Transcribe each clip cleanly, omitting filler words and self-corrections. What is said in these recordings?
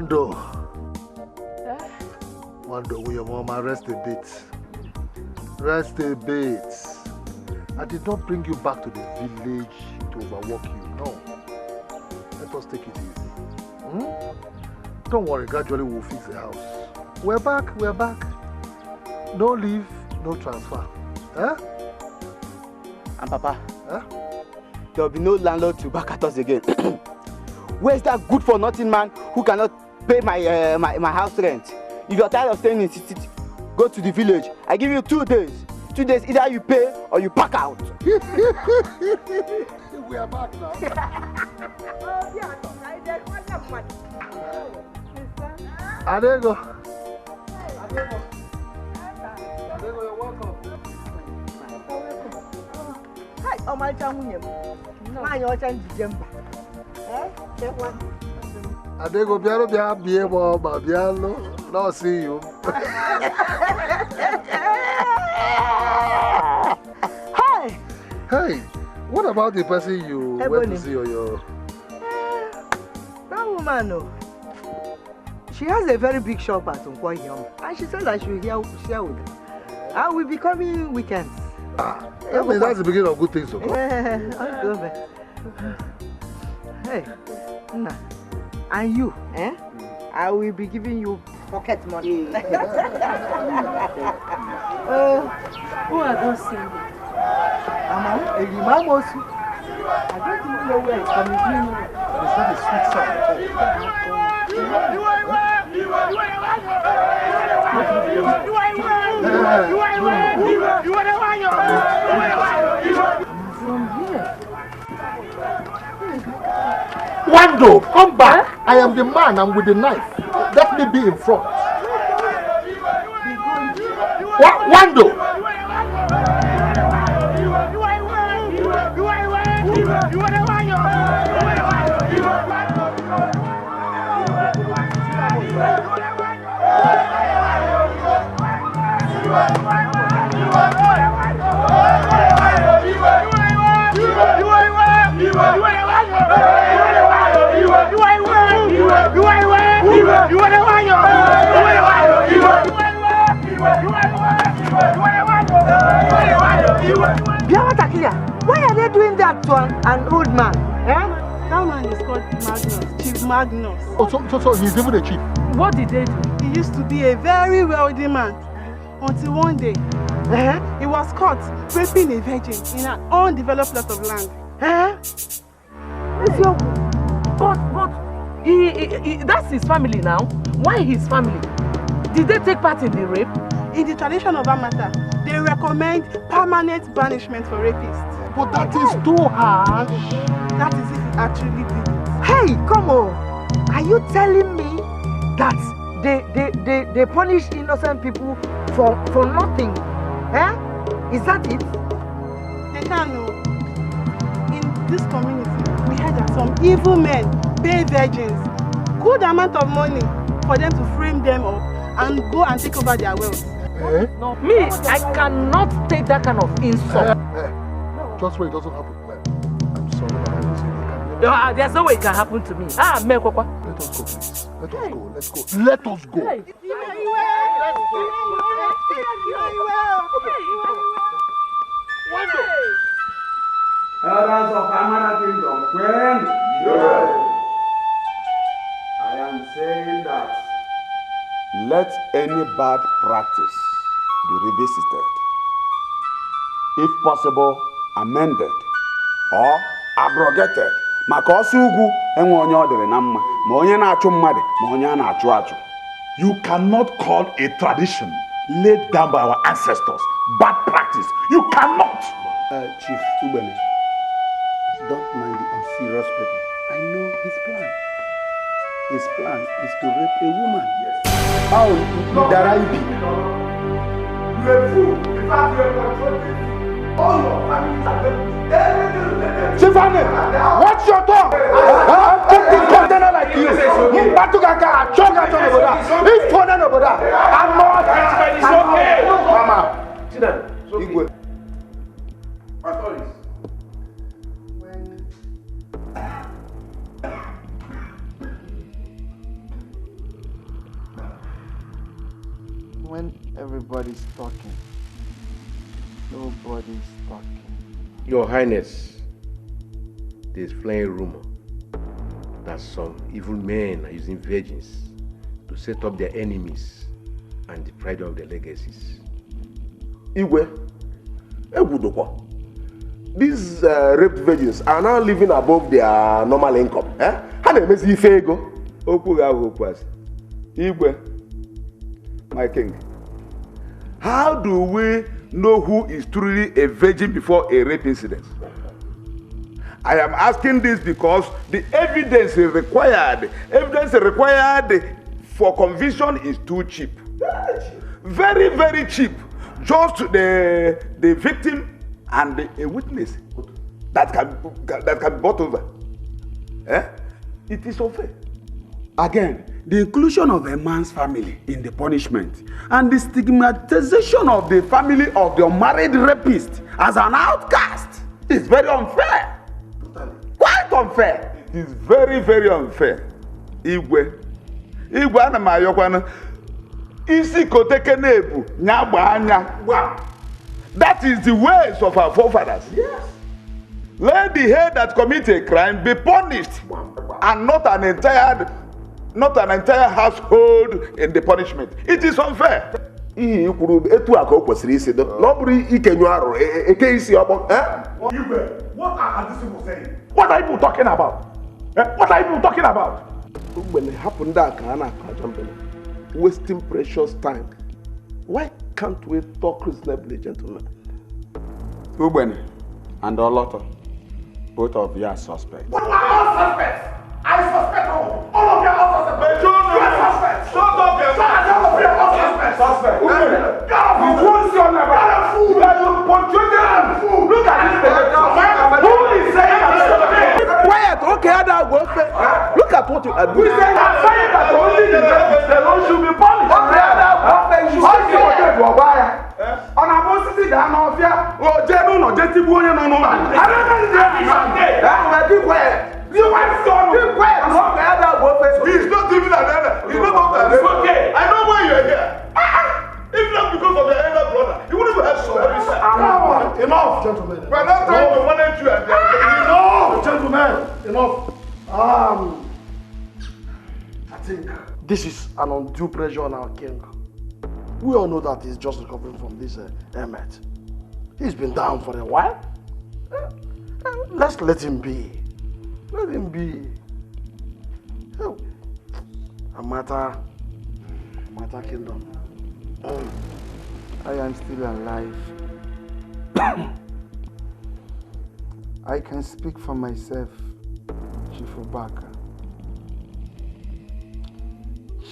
Wando. Wando, will your mama rest a bit? Rest a bit. I did not bring you back to the village to overwork you. No. Let us take it easy. Don't worry, gradually we'll fix the house. We're back. No leave, no transfer. And Papa, there will be no landlord to back at us again. Where's that good for nothing man who cannot pay my house rent? If you're tired of staying in city, go to the village. I give you 2 days. 2 days, either you pay or you pack out. We are back now. Adego, you're welcome. Hi, oh my God, Adego, Biano, now see you. Hey, what about the person you went to see on your... That woman, no. She has a very big shop at Nkwoyom, and she said I should share with her. I will be coming weekends. I mean, that's the beginning of good things. So. Hey, Nna, and you, I will be giving you pocket money. Who are those singing? I don't even know where it's coming from. It's not a sweet song. Wando, come back. I am the man. I'm with the knife. Let me be in front. Wando. Why are they doing that to an old man? That man is called Magnus, Chief Magnus. Oh, so he's even a chief. What did they do? He used to be a very wealthy man until one day he was caught raping a virgin in an undeveloped plot of land. But he that's his family now. Why his family? Did they take part in the rape? In the tradition of that matter, they recommend permanent banishment for rapists. But that is too harsh. That is if he actually did it. Hey, come on! Are you telling me that they punish innocent people for nothing? Is that it? They can't know. In this community, we heard that some evil men pay virgins good amount of money for them to frame them up and go and take over their wealth. No, me, I cannot take that kind of insult. Just wait, it doesn't happen. I'm sorry, but I will say there's no way it can happen to me. Let us go, please. Let us go. Hey. Elders of Amara Kingdom, when I am saying that let any bad practice be revisited, if possible amended or abrogated. Maka ọsọ ugwu enwe onye ọ dịrị na mma ma onye na-achụ mmadụ ma onye a na-achụ achụ. You cannot call a tradition laid down by our ancestors bad practice. You cannot. Chief Ubele, don't mind the unserious people. I know his plan. His plan is to rape a woman. Yes. How did I be? You are a fool. In fact, you are controlling all your families are Tiffany, what's your tongue? I'm taking container like you. Batugaka, Chogato Noboda. If Tona Noboda, I'm not. It's okay. Mama. Sit down. It's okay. Everybody's talking. Nobody's talking. Your Highness, there's flying rumor that some evil men are using virgins to set up their enemies and deprive them of their legacies. Igwe, these raped virgins are now living above their normal income. How do they make you ego? Igwe, my king, how do we know who is truly a virgin before a rape incident? I am asking this because the evidence required for conviction is too cheap. Very, very cheap. Just the victim and a witness that can be brought over. It is unfair. Again, the inclusion of a man's family in the punishment and the stigmatization of the family of the unmarried rapist as an outcast is very unfair. Quite unfair. It is very, very unfair. Igwe ana m ayọkwana isi koteke nebu nyagba anya. That is the ways of our forefathers. Yes. Let the head that commit a crime be punished and not an entire household in the punishment. It is unfair. Ihe kwuru etu aka o kwesịrị isi do. Na ọ bụrụ ikenyu arụ eke isi ọgbọ. What are these people saying? What are you talking about? What are you talking about? When it happened that wasting precious time. Why can't we talk reasonably, gentlemen? Ubene and Oloto, both of you are suspects. What are all suspects? I suspect all. All of you are all suspects. You are suspects. Shut up, you are all suspects. Suspects. You won't see on the fool. You are punctuated. Look at this picture. Who is saying that? Quiet. Okay, look at what you are doing. We say I'm saying that only the alone should be punished. You should be punished. On a positive down of ya, or Jenu, no, Jetty Boy, no, I don't know. Keep quiet. You want to keep quiet. He's not even an elder. He's not doctor. It's okay. I know why you're here. If not because of your elder brother, you wouldn't have somebody said. Enough, gentlemen. We're not trying to manage you and enough, gentlemen. Enough. I think this is an undue pressure on our king. We all know that he's just recovering from this emet. He's been down for a while. Let's let him be. Let him be. Amata Kingdom. I am still alive. I can speak for myself, Chief Obaka.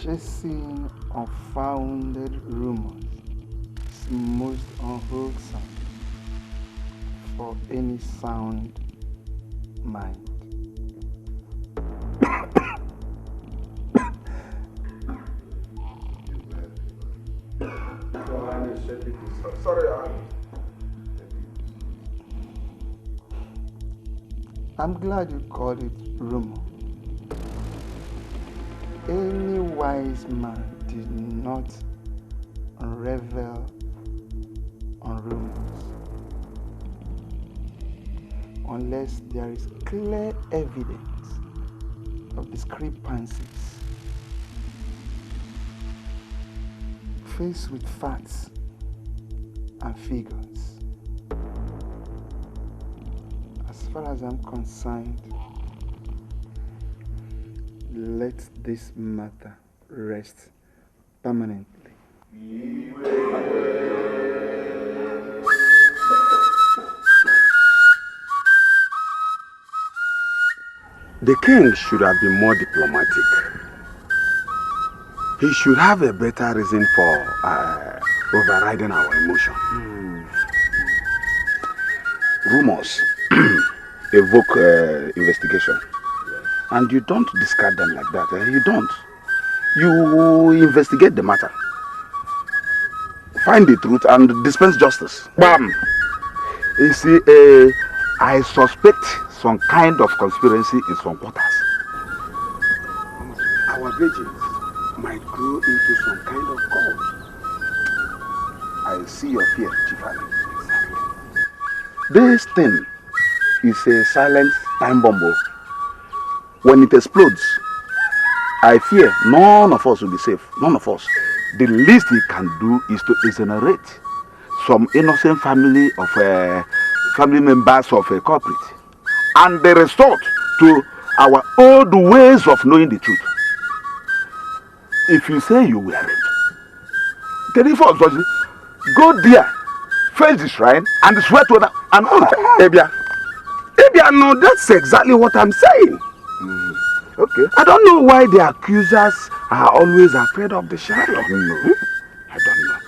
Chasing unfounded rumors is most unwholesome for any sound mind. Sorry, I'm glad you called it rumor. Any wise man did not revel on rumors unless there is clear evidence of discrepancies. Faced with facts and figures, as far as I'm concerned, let this matter rest permanently. The king should have been more diplomatic. He should have a better reason for overriding our emotion. Rumors evoke investigation. And you don't discard them like that. You don't. You investigate the matter. Find the truth and dispense justice. Bam! You see, I suspect some kind of conspiracy in some quarters. Our virgins might grow into some kind of cult. I see your fear, Chifani. This thing is a silent time bomb. When it explodes, I fear none of us will be safe. None of us. The least we can do is to exonerate some innocent family members of a culprit, and they resort to our old ways of knowing the truth. If you say you were raped, go there, face the shrine, and swear to them an oath. Ebia, no, that's exactly what I'm saying. Okay. I don't know why the accusers are always afraid of the shrine. I don't know. I don't know.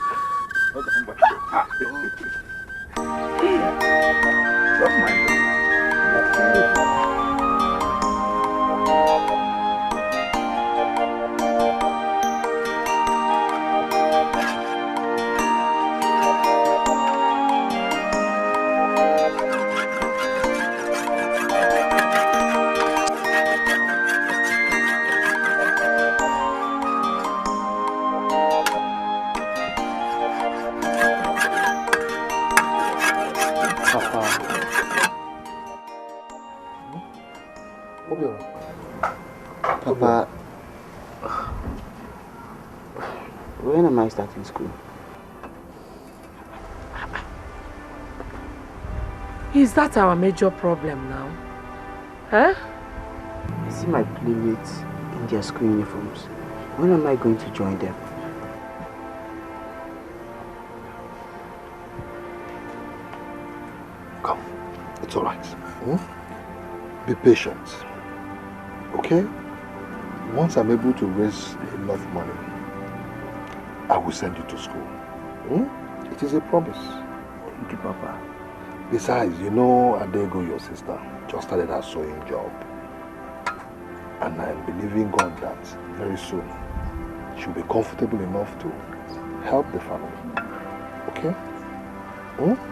Don't mind them. Papa, when am I starting school? Is that our major problem now? Huh? I see my playmates in their school uniforms. When am I going to join them? Come, it's all right. Be patient, okay? Once I'm able to raise enough money, I will send you to school. It is a promise. Thank you, Papa. Besides, you know Adego, your sister, just started her sewing job. And I'm believing God that very soon she'll be comfortable enough to help the family. Okay?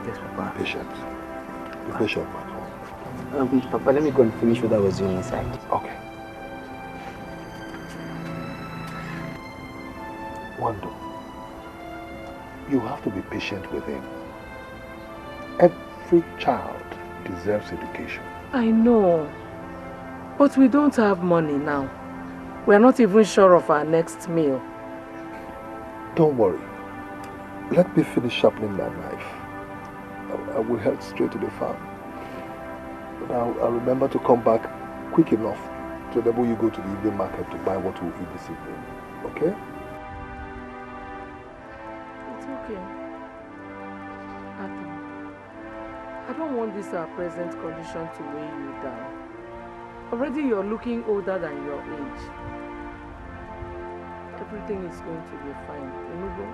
Yes, Papa. Be patient. Be patient, man. Papa, let me go and finish what I was doing inside. Okay. Wando, you have to be patient with him. Every child deserves education. I know. But we don't have money now. We're not even sure of our next meal. Don't worry. Let me finish sharpening my knife. I will head straight to the farm. But I'll remember to come back quick enough to enable you go to the evening market to buy what we'll eat this evening. Okay? It's okay. I don't want this our present condition to weigh you down. Already you're looking older than your age. Everything is going to be fine. Remember?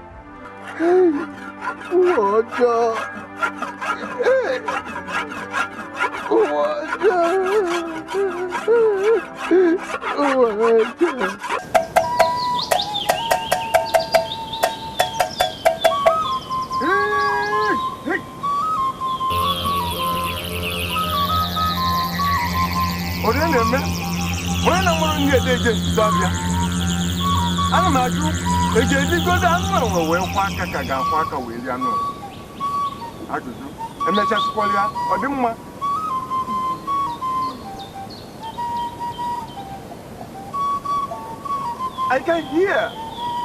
I can hear,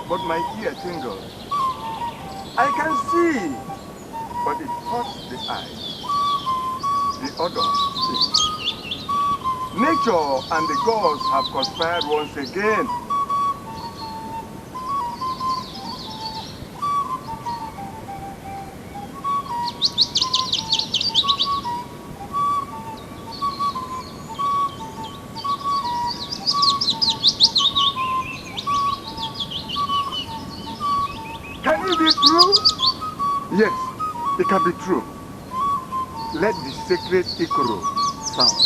but my ear tingles. I can see, but it hurts the eye. The odor stinks. Nature and the gods have conspired once again. Can it be true? Yes, it can be true. Let the sacred Ikoro sound.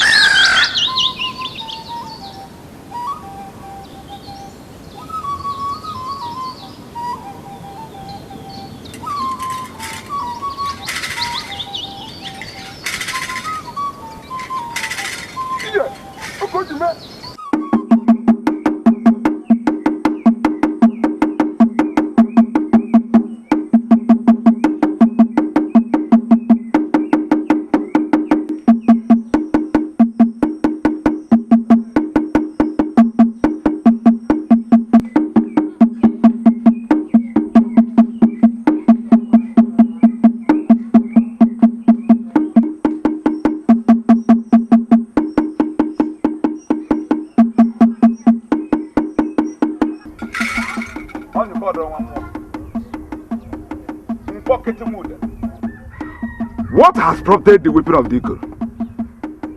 What has prompted the whipping of the eagle?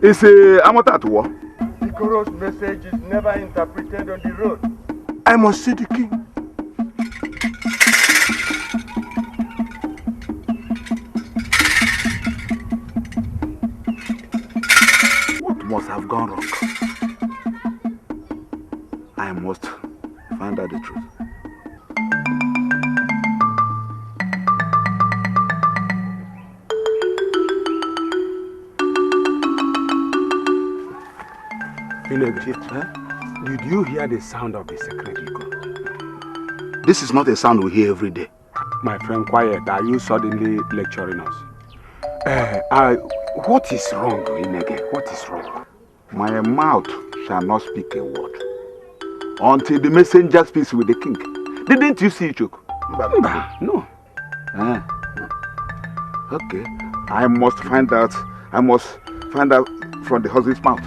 Is a amateur at war? The Goro's message is never interpreted on the road. I must see the king. What must have gone wrong? I must find out the truth. Did you hear the sound of the sacred eagle? This is not a sound we hear every day. My friend, quiet. Are you suddenly lecturing us? What is wrong, Inege? What is wrong? My mouth shall not speak a word until the messenger speaks with the king. Didn't you see, Chuk? No. Okay. I must find out from the horse's mouth.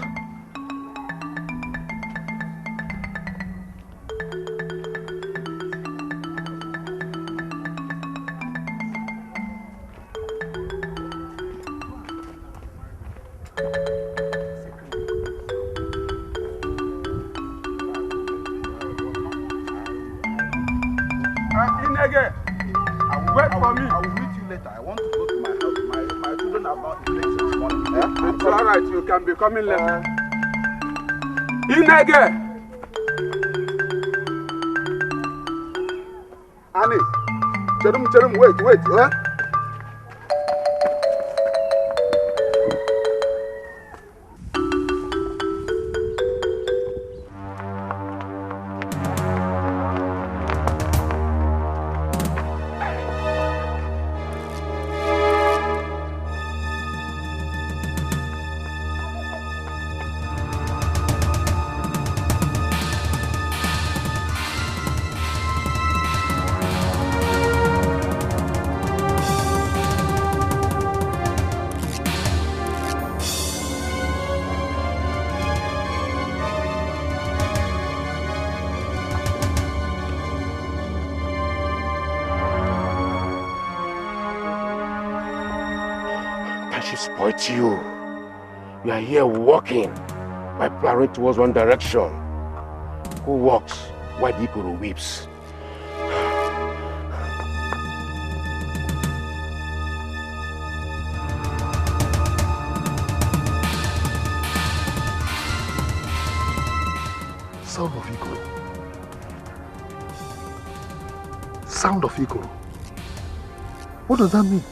Wait for me. I will meet you later. I want to go to my house. My children are about to play this morning. It's alright, you can be coming later. Inege! Annie, Cherum, wait. You are here walking by plowing towards one direction. Who walks while the eagle weeps? Sound of eagle. Sound of eagle. What does that mean?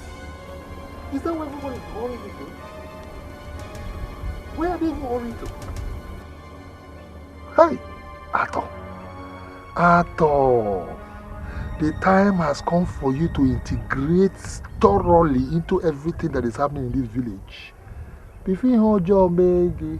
Is that where everybody is hurrying to? Where are they hurrying to? Hey, Ato. The time has come for you to integrate thoroughly into everything that is happening in this village. Before Hojo Megi.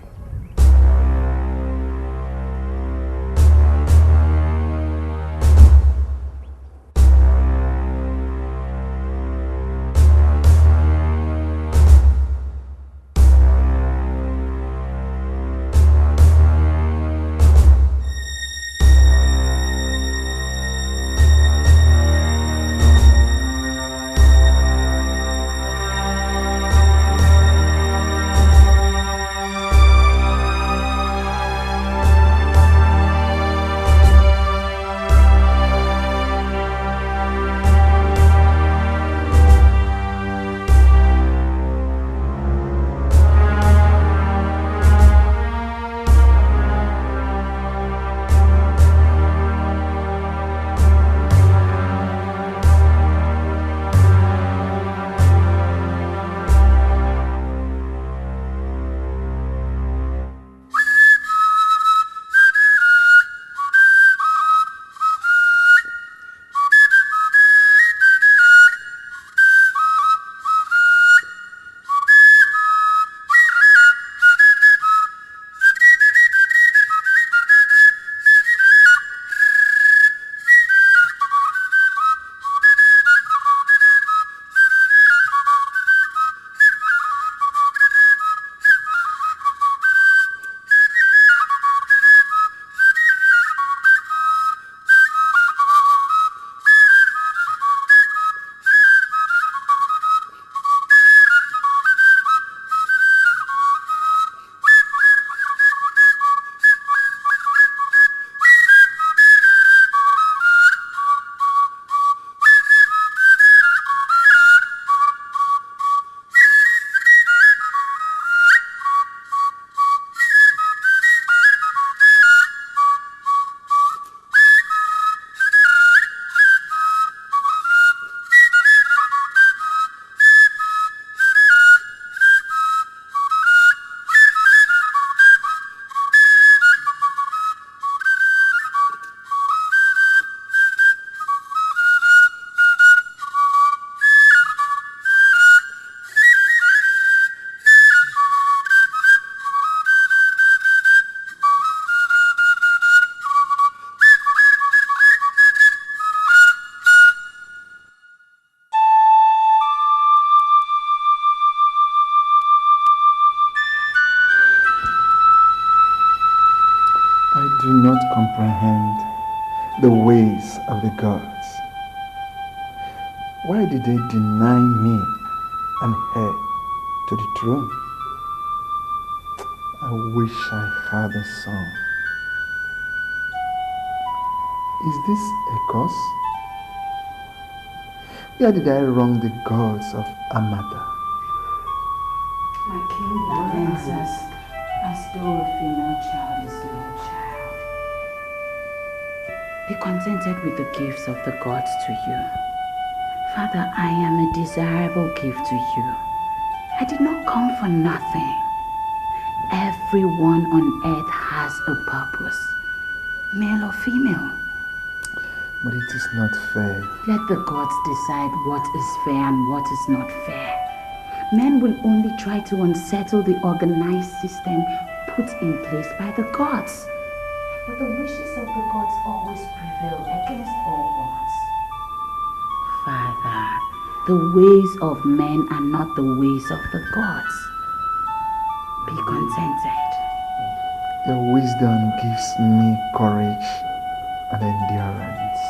do not comprehend the ways of the gods. Why did they deny me an heir to the throne? I wish I had a son. Is this a curse? Where did I wrong the gods of Amata? My king laments us as though a female child is no child. Be contented with the gifts of the gods to you. Father, I am a desirable gift to you. I did not come for nothing. Everyone on earth has a purpose, male or female. But it is not fair. Let the gods decide what is fair and what is not fair. Men will only try to unsettle the organized system put in place by the gods. But the wishes of the gods always prevail against all odds. Father, the ways of men are not the ways of the gods. Be contented. Your wisdom gives me courage and endurance.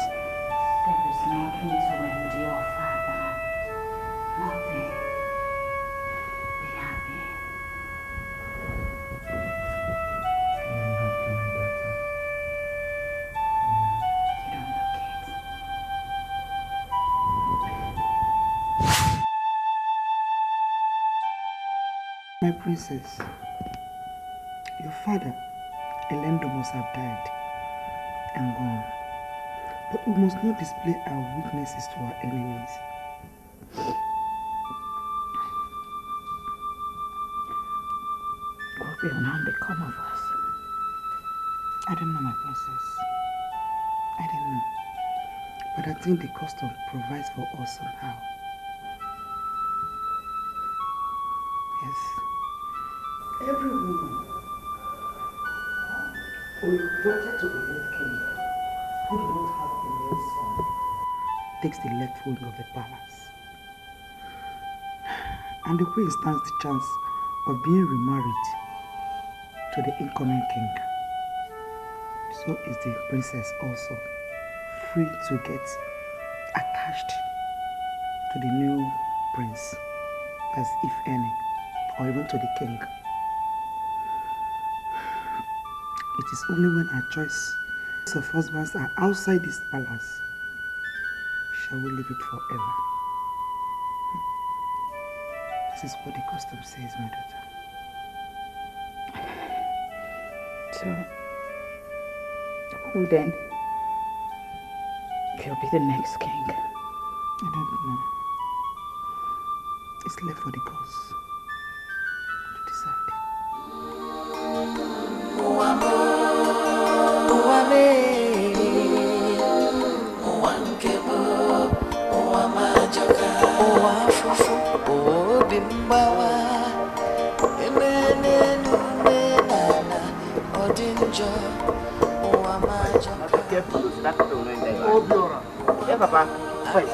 There is nothing to endure, Father. Nothing. Be happy. I'm happy, my daughter. You don't look it. My princess, your father, Elendo, must have died and gone. But we must not display our weaknesses to our enemies. What will now become of us? I don't know, my princess. I don't know. But I think the custom provides for us somehow. Yes. Every woman who is daughter to a late king who do not have a male son takes the left wing of the palace. And the queen stands the chance of being remarried to the incoming king. So is the princess also free to get attached to the new prince, as if any, or even to the king. It is only when our choice of husbands are outside this palace shall we leave it forever. This is what the custom says, my daughter. So, who then will be the next king? I don't know. It's left for the gods to decide. Yeah, Papa. Wait.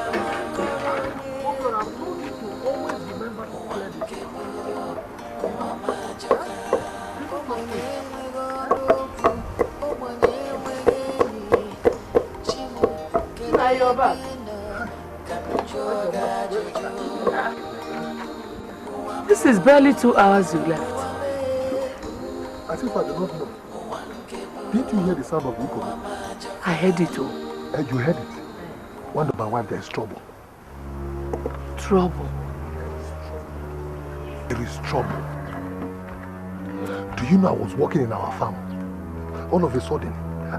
Now you're back. This is barely 2 hours you left. As if I did not know. Didn't you hear the sound of the echo? I heard it all. You heard it? Wonder my wife, there is trouble. Trouble? There is trouble. Do you know I was walking in our farm? All of a sudden,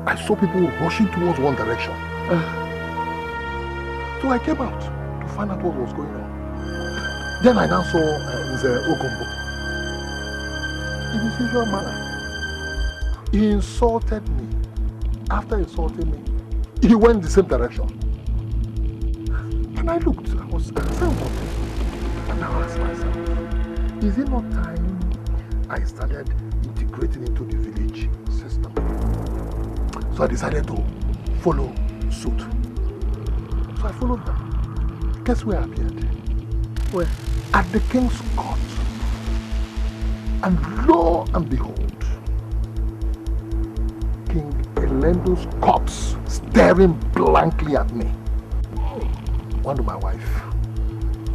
I saw people rushing towards one direction. So I came out to find out what was going on. Then I now saw Mr. Ogumbo. In his usual manner. He insulted me. After insulting me, he went the same direction. And I looked, I was concerned of him. And I asked myself, is it not time I started integrating into the village system? So I decided to follow suit. So I followed them. Guess where I appeared? Where? At the king's court. And lo and behold, King Elendo's corpse staring blankly at me. Wonder my wife.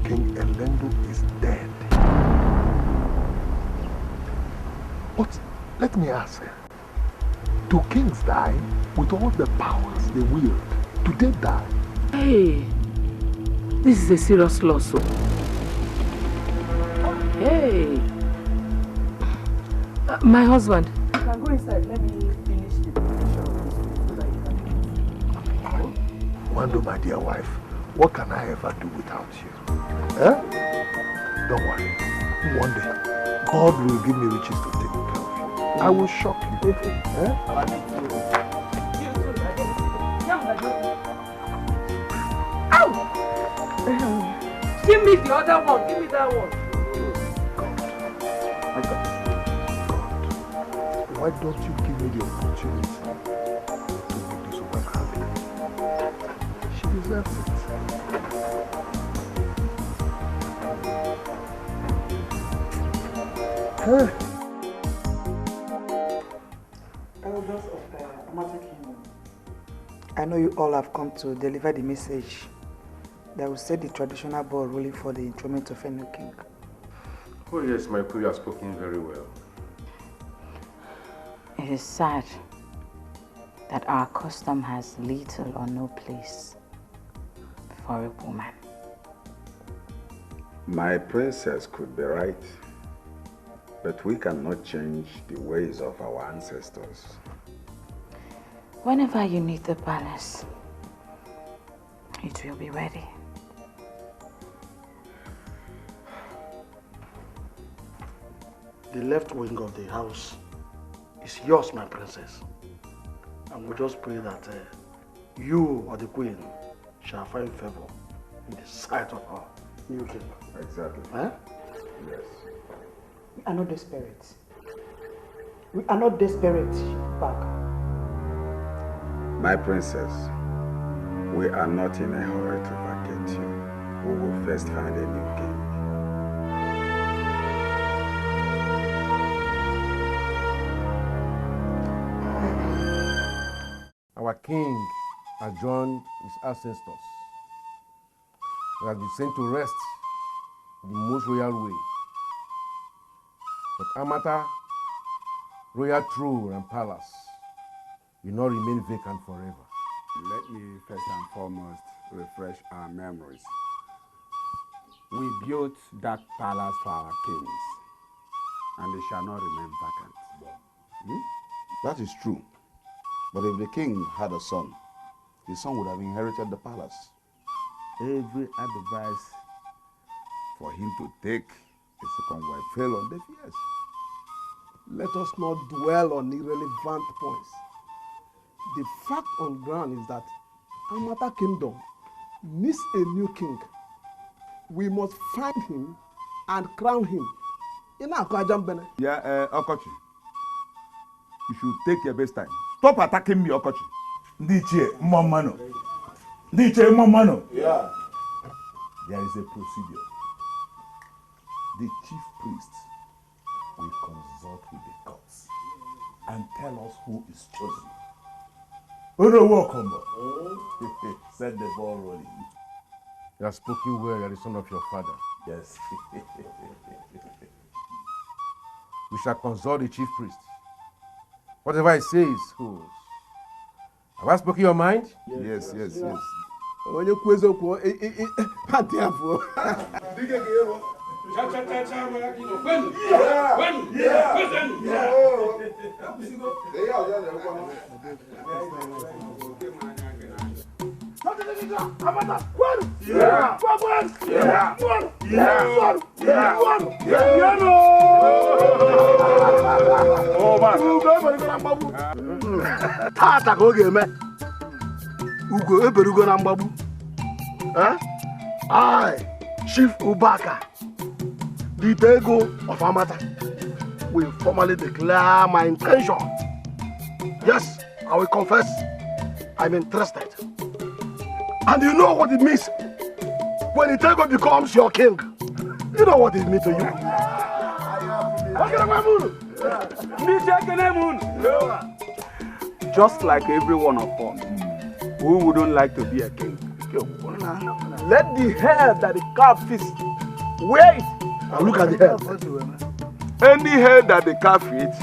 King Elendo is dead. But let me ask, do kings die with all the powers they wield? Do they die? Hey, this is a serious lawsuit. Hey, my husband. You can go inside. Let me finish the preparation of this food so that you can eat. Wando, my dear wife, what can I ever do without you? Eh? Don't worry. One day, God will give me riches to take care of you. I will shock you. Eh? Ow! Give me the other one. Give me that one. Why don't you give me the opportunity to make this woman happy? She deserves it. Hey. Elders of Amata Kingdom, I know you all have come to deliver the message that will set the traditional ball rolling for the enthronement of a new king. Oh yes, my queen, you have spoken very well. It is sad that our custom has little or no place for a woman. My princess could be right, but we cannot change the ways of our ancestors. Whenever you need the palace, it will be ready. The left wing of the house is yours, my princess. And we just pray that you or the queen shall find favor in the sight of our new king. Exactly. Eh? Yes. We are not desperate. We are not desperate, back. My princess, we are not in a hurry to vacate you. We will first find a new king. Our king adjourned his ancestors. He has been sent to rest in the most royal way. But Amata, royal throne and palace will not remain vacant forever. Let me first and foremost refresh our memories. We built that palace for our kings, and they shall not remain vacant. That is true. But if the king had a son, his son would have inherited the palace. Every advice for him to take a second wife fell on deaf ears. Let us not dwell on irrelevant points. The fact on ground is that Amata Kingdom needs a new king. We must find him and crown him. Yeah, Okochi. You should take your best time. Stop attacking me, Okochi. Ndiche, Momano. Ndiche, Momano. Yeah. There is a procedure. The chief priest will consult with the gods and tell us who is chosen. Set the ball rolling. You have spoken well, you are the son of your father. Yes. We shall consult the chief priest. Whatever he says holds. Have I spoken your mind? Yes. Onye kwu eziokwu pati afọ. Tata ka ọ ga-eme ugo eberugo na mgbagbu. I, Chief Ubaka, the Dego of Amata, will formally declare my intention. Yes, I will confess I'm interested. And you know what it means when the Dego becomes your king. You know what it means to you. just like every one of us. Who wouldn't like to be a king? Let the hair that the calf feeds wear it. And look at the hair. Any hair that the calf eats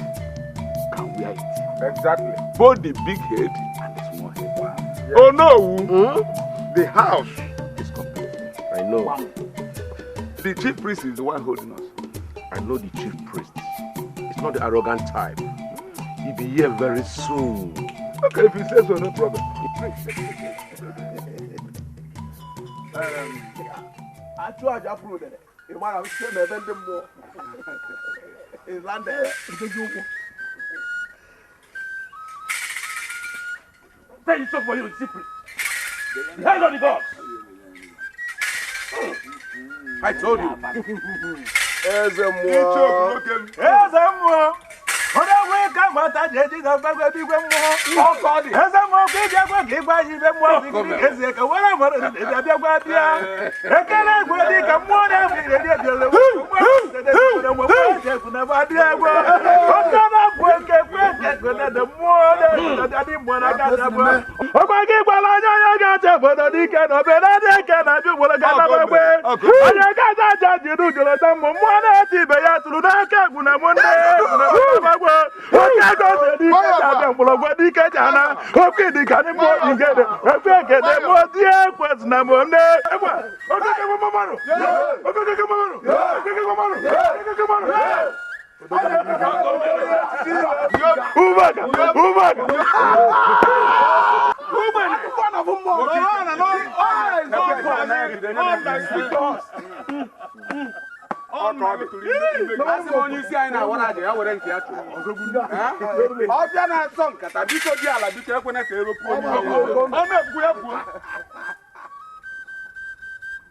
can wear it. Exactly. Both the big head and the small head. Wow. Yeah. Oh no! The house is complete. I know. Wow. The chief priest is the one holding us. I know the chief priest. It's not the arrogant type. He'll be here very soon. Okay, if he says so, no problem. I tried to approve it. You might have said that them more. In London. Tell you something for you, secret. The hands on the gods. I told you.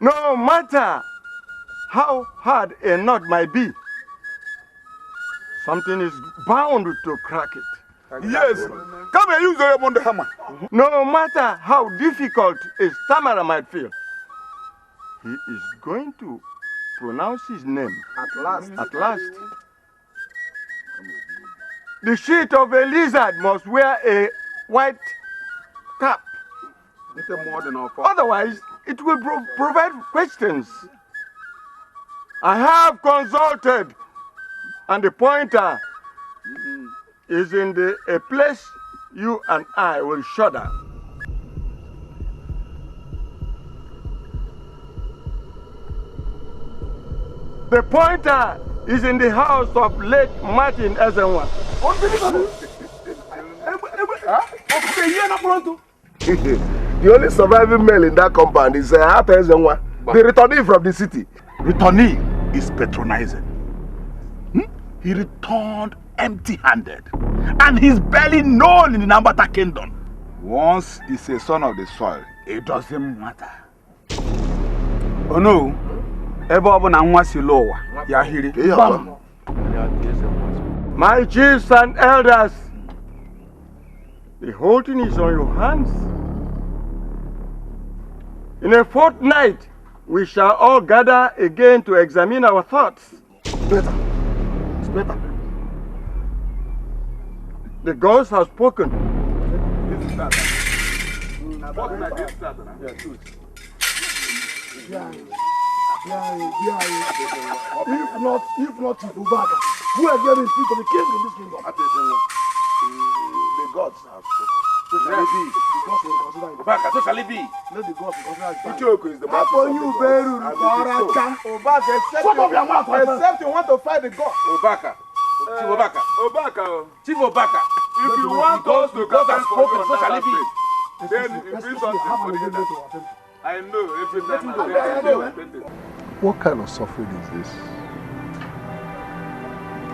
No matter how hard a knot might be, something is bound to crack it. Yes. Come and use your on the hammer. No matter how difficult a stammerer might feel, he is going to pronounce his name At last. At last. The sheet of a lizard must wear a white cap. Otherwise, it will provide questions. I have consulted, and the pointer is in a place you and I will shudder. The pointer is in the house of late Martin Ezenwa. The only surviving male in that compound is Hata Ezenwa, the returnee from the city. Returnee is patronizing. He returned empty-handed, and he's barely known in the Nambata kingdom. Once he's a son of the soil, it doesn't matter. Oh no, my chiefs and elders, the whole thing is on your hands. In a fortnight, we shall all gather again to examine our thoughts. Better. It's better. The gods have spoken. If not Ubaka, who has given speech to the king in this kingdom? The gods have spoken. So shall it be. Ubaka, so shall it be. Let the gods consider it. Ichoku is the master of the gods. Ubaka, except you want to fight the god. Ubaka. Chief Obaka. Chief Obaka. If you want us to God has spoken, so shall it be. then it brings us to I know every time I What kind of suffering is this?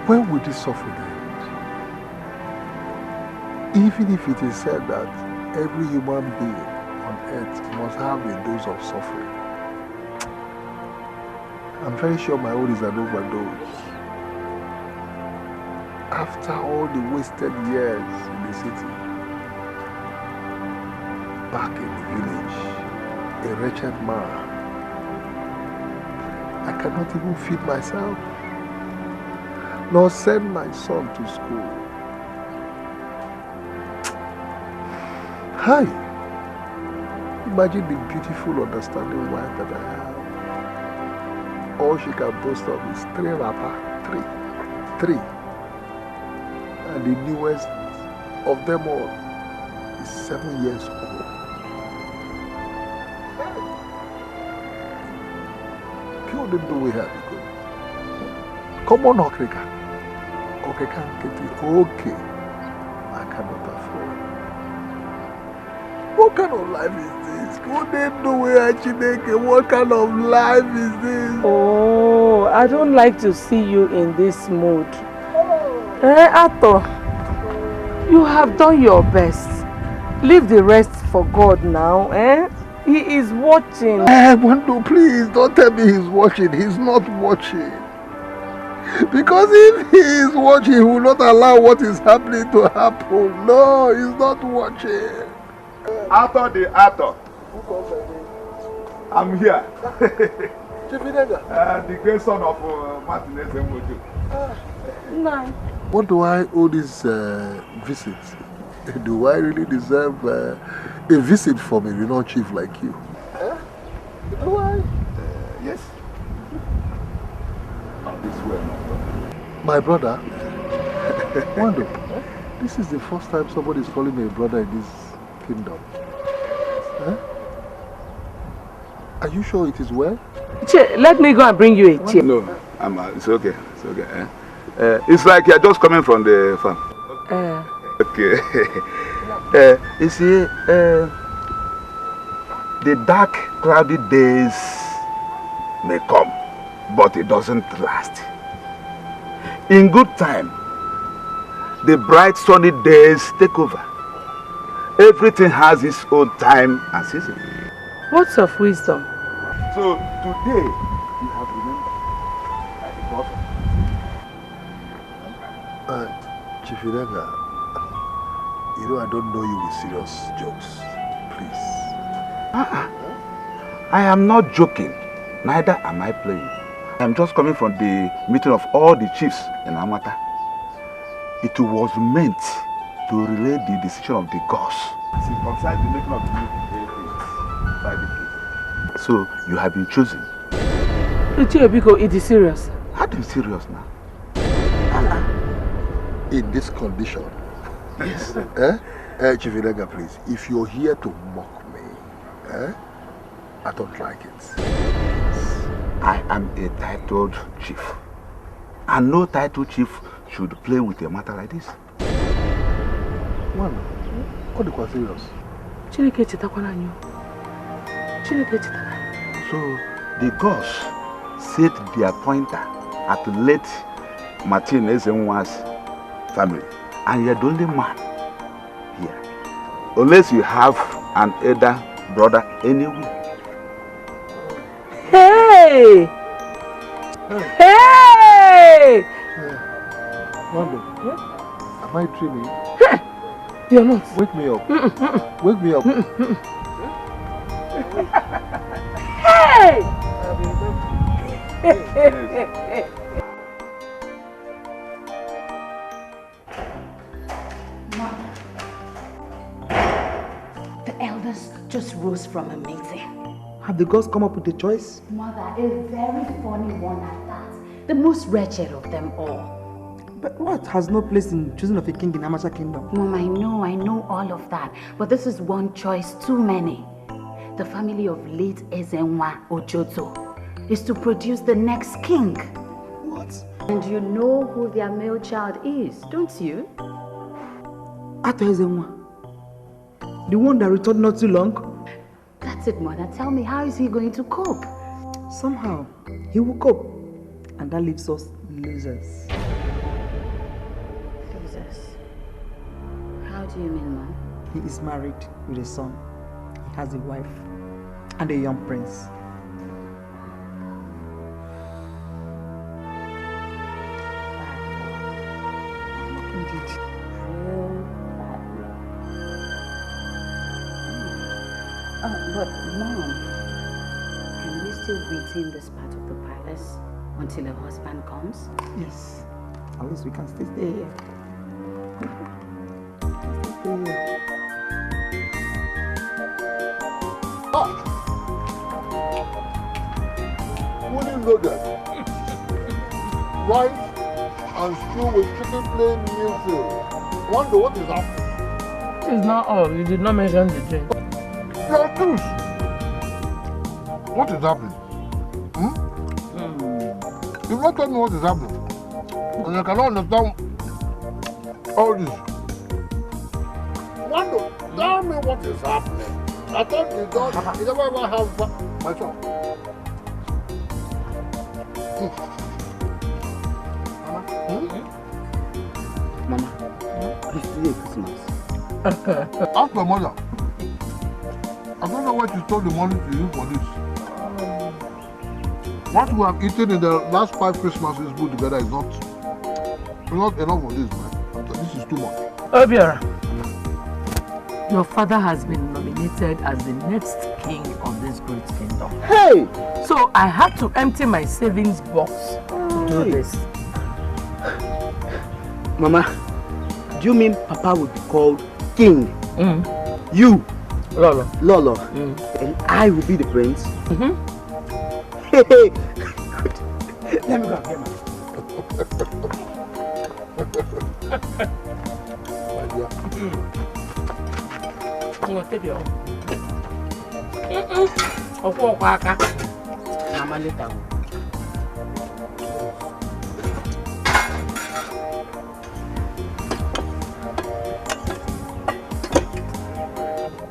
When will this suffering end? Even if it is said that every human being on earth must have a dose of suffering, I'm very sure my own is an overdose. After all the wasted years in the city, back in the village, a wretched man, I cannot even feed myself, nor send my son to school. Hi. Imagine the beautiful, understanding wife that I have. All she can boast of is 3 rapper. 3. And the newest of them all is 7 years old. Pure didn't know we had to go. Come on, Okrika. Okrika, okay. I cannot afford. What kind of life is this? What kind of life is this? Oh, I don't like to see you in this mood. Ato, you have done your best. Leave the rest for God now, He is watching. Wando, please, don't tell me he's watching. He's not watching. Because if he is watching, he will not allow what is happening to happen. No, he's not watching. Arthur the actor. I'm here. The great son of Martinez Mojo. No. What do I owe this visit? Do I really deserve a visit from a renowned chief like you? Do I? Yes. This way. My brother? Wando, this is the first time somebody is calling me a brother in this kingdom. Are you sure it is well? Let me go and bring you a chair. No, it's okay. It's okay. It's like you're just coming from the farm. Okay. You see, the dark, cloudy days may come, but it doesn't last. In good time, the bright, sunny days take over. Everything has its own time and season. Words of wisdom. So today, you have remembered like the prophet. Chief Irega, you know I don't know you with serious jokes. Please. I am not joking. Neither am I playing. I am just coming from the meeting of all the chiefs in Amata. It was meant to relay the decision of the gods. Concerning the making of the new by the king. So you have been chosen. Biko, it is serious. How do you serious now? In this condition. Yes. Chief Irega, please, if you're here to mock me, I don't like it. I am a titled chief. And no titled chief should play with a matter like this. One, what do you serious? So the gods set their pointer at late Martin Ezenwa's family. And you're the only man here. Unless you have an elder brother anywhere. Hey! Hey! Wando, am I dreaming? You're not. Wake me up. Wake me up. Hey! The elders just rose from a meeting. Have the gods come up with a choice? Mother, a very funny one at that. The most wretched of them all. But what has no place in choosing of a king in Amasha kingdom? Mom, I know all of that. But this is one choice too many. The family of late Ezenwa Ojoto is to produce the next king. What? And you know who their male child is, don't you? Ato Ezenwa. The one that returned not too long? That's it, Mother. Tell me, how is he going to cope? Somehow, he will cope. And that leaves us losers. Losers? How do you mean, Mom? He is married with a son. He has a wife and a young prince. Indeed. But Mom, can we still retain this part of the palace until a husband comes? Yes. At least we can stay here. fully loaded. Rice and stew with chicken plain meal. Wonder what is happening? This is not all. You did not mention the drink. Your juice. What is happening? You've not told me what is happening. And I cannot understand all this. Wando, tell me what is happening. I thought you never ever have my son. Mama, it's today Christmas. Ask my mother. I don't know what you stole the money to use for this. What we have eaten in the last 5 Christmases put together is not enough for this, man. This is too much. Obiora, your father has been nominated as the next king of this great kingdom. Hey! So I had to empty my savings box to do this. Mama, do you mean Papa would be called king? You, Lolo, and I will be the prince? Hey, let me go and get Mama, later.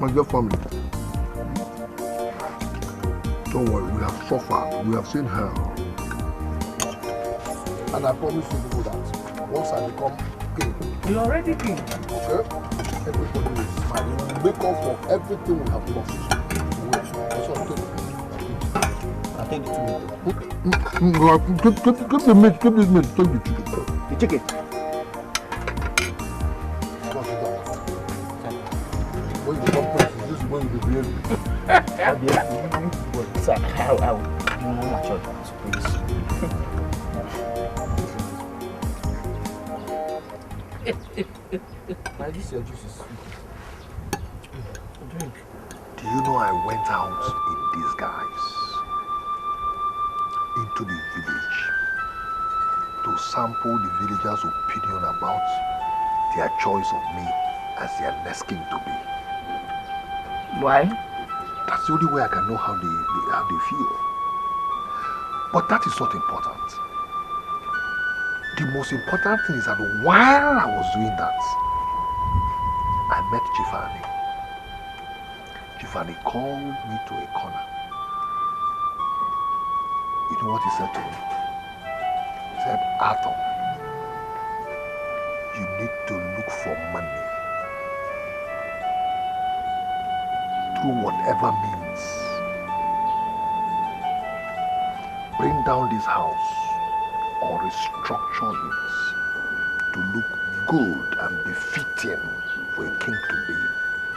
My dear family, don't worry, we have suffered, we have seen hell. And I promise you people that once I become king, you're already king. Okay? Everybody will smile. We will make up for everything we have lost. That's what I take the 2 minutes. Keep the meat, keep this meat, take the chicken. The chicken? When you become prince, this is when you be behaving. I'll be able to. Sir, I'll be more mature, please. Now this your juice is sweet. Drink. Do you know I went out in disguise into the village to sample the villagers' opinion about their choice of me as their next king to be? Why? That's the only way I can know how they feel. But that is not important. The most important thing is that while I was doing that, I met Chifani. Chifani called me to a corner. You know what he said to me? He said, Arthur, you need to look for money through whatever means. Bring down this house or restructure it to look good and befitting for a king to be.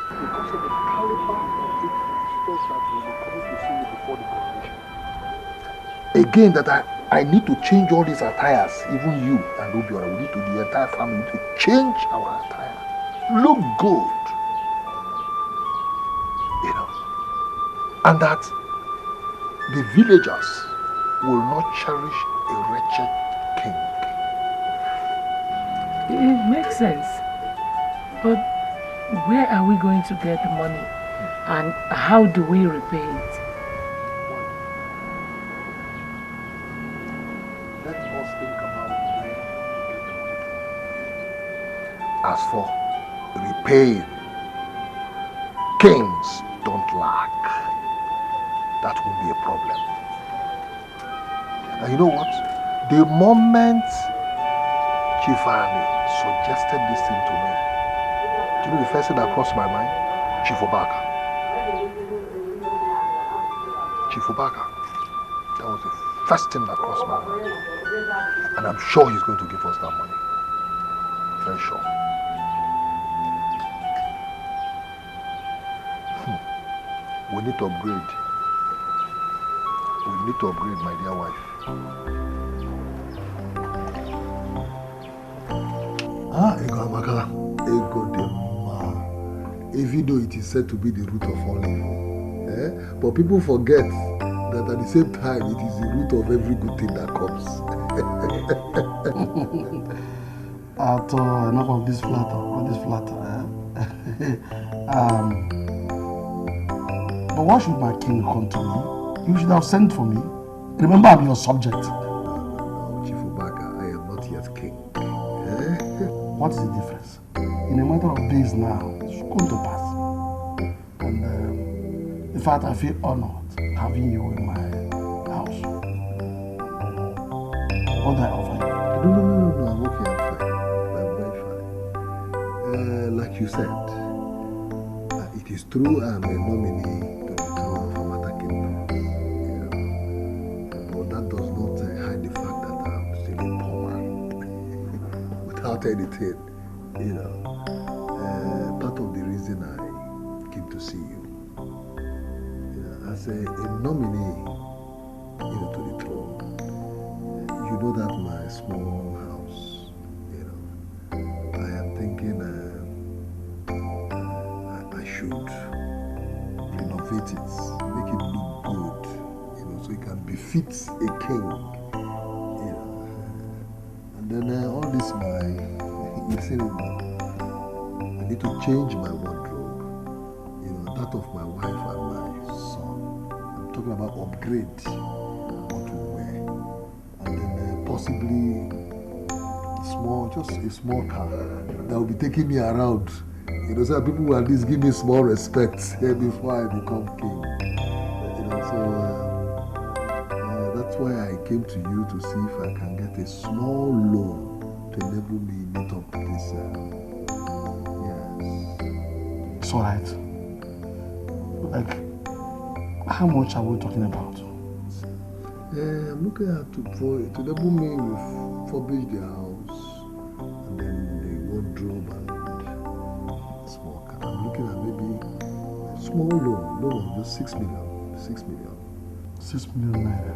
Because of the caliber of visitors that will be coming to see me before the coronation. Again, that I need to change all these attires, even you and Obiora, we need to, the entire family, to change our attire. Look good. You know. And that the villagers will not cherish a wretched king. It makes sense. But where are we going to get the money? And how do we repay it? Let us think about where to get the money. As for repaying, kings don't lack. That won't be a problem. And you know what? The moment Chifani suggested this thing to me, do you know the first thing that crossed my mind? Chief Obaka. Chief Obaka. That was the first thing that crossed my mind. And I'm sure he's going to give us that money. Very sure. We need to upgrade. We need to upgrade, my dear wife. Ego Amakala. Ego Dema. Even though it is said to be the root of all evil. But people forget that at the same time it is the root of every good thing that comes. Enough of this flatter, but why should my king come to me? You should have sent for me. Remember, I'm your subject. No, Chief Obaka, I am not yet king. What is the difference? In a matter of days now, it should come to pass. And in fact, I feel honored having you in my house. What do I offer you? No, I'm okay, I'm fine. I'm very fine. Like you said, it is true I'm a nominee to the throne of Amata Kingdom. But that does not hide the fact that I'm still a poor man. Without anything, part of the reason I came to see you, as a nominee, to the throne, you know that my small house, I am thinking I should renovate it, make it look good, so it can befit a king, and then all this you see, I need to change my wardrobe, that of my wife and my son. I'm talking about upgrade what to wear, and then possibly just a small car that will be taking me around. So people will at least give me small respect before I become king. So that's why I came to you to see if I can get a small loan to enable me meet up with this. It's all right. Like, how much are we talking about? I'm looking at to enable me refurbish the house and then the wardrobe and small car. I'm looking at maybe a small loan of just 6 million. 6 million. 6 million naira.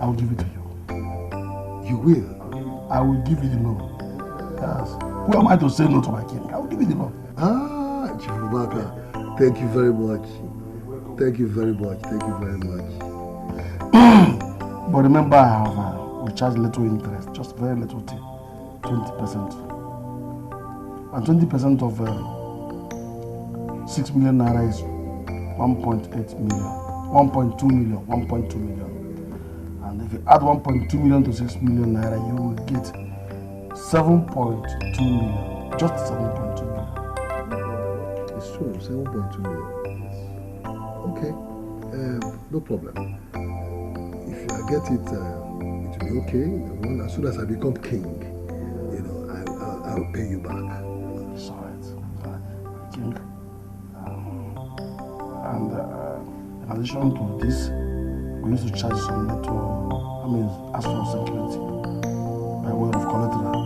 I will give it to you. You will? I will give you the loan. Yes. Who am I to say no to my king? I will give you the loan. Chief Obaka, thank you very much. Thank you very much. Thank you very much. But remember, we charge little interest, just very little thing, 20%. And 20% of 6 million naira is 1.8 million, 1.2 million, 1.2 million. And if you add 1.2 million to 6 million naira, you will get 7.2 million, just 7.2 million. It's true, 7.2 million. Okay, no problem. If I get it, it will be okay. As soon as I become king, I'll pay you back. It's all right. King. And in addition to this, we used to charge some little, as for security, by way of collateral.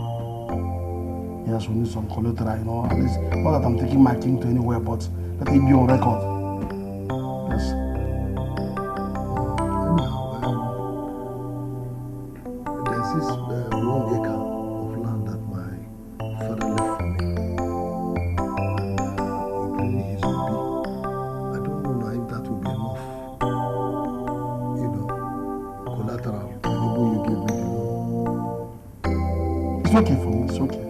Yes, we need some collateral, at least, not that I'm taking my king to anywhere, but let it be on record. Yes. There's this 1 acre of land that my father left for me, including his obi. I don't know now if that will be enough, collateral, the enable you give me the loan. It's okay for me, it's okay.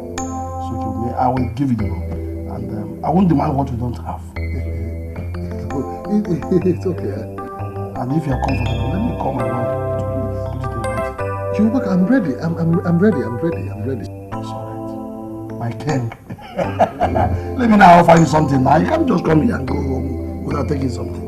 I will give you the loan, and I won't demand what you don't have. It's okay. And if you are comfortable, let me call my wife to put it ready. Chubaka, I'm ready. I'm ready. It's alright. My king. Let me now offer you something now. You can't just come here and go home without taking something.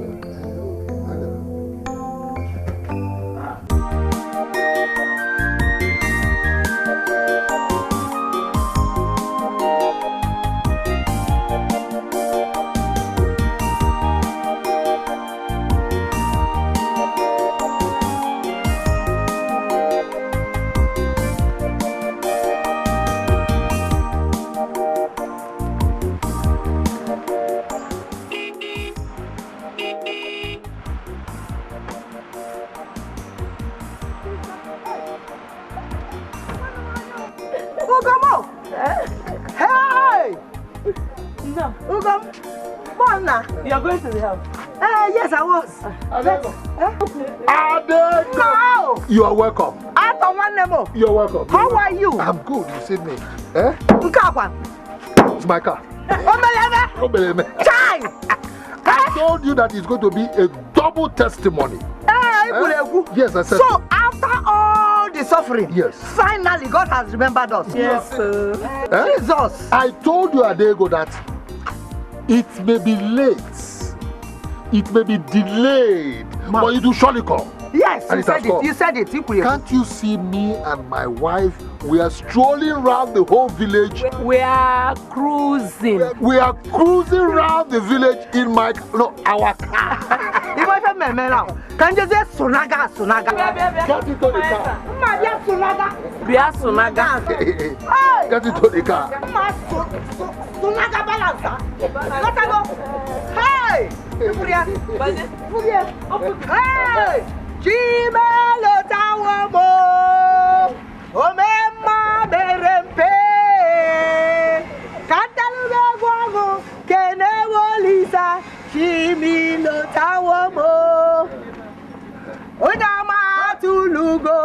You're going to the house? Yes, I was. No! You are welcome. You're welcome. How are you? I'm good. You see me. Eh? It's my car. Chai! I told you that it's going to be a double testimony. Yes, I said. So after all the suffering, yes, finally God has remembered us. Yes, sir. Jesus. I told you, Adego, that it may be late, it may be delayed, but it will surely come. Yes, and you said it. Can't you see me and my wife? We are strolling around the whole village. We are cruising. We are cruising around the village in our car. Can you say Sunaga? Get into the car. We are Sunaga. Get into the car. Sunaga balance. Hey! Hey! Chimelo tawamo, omema berempe, kantalume guago, kenewolisa, chimelo tawamo, onama tulugo.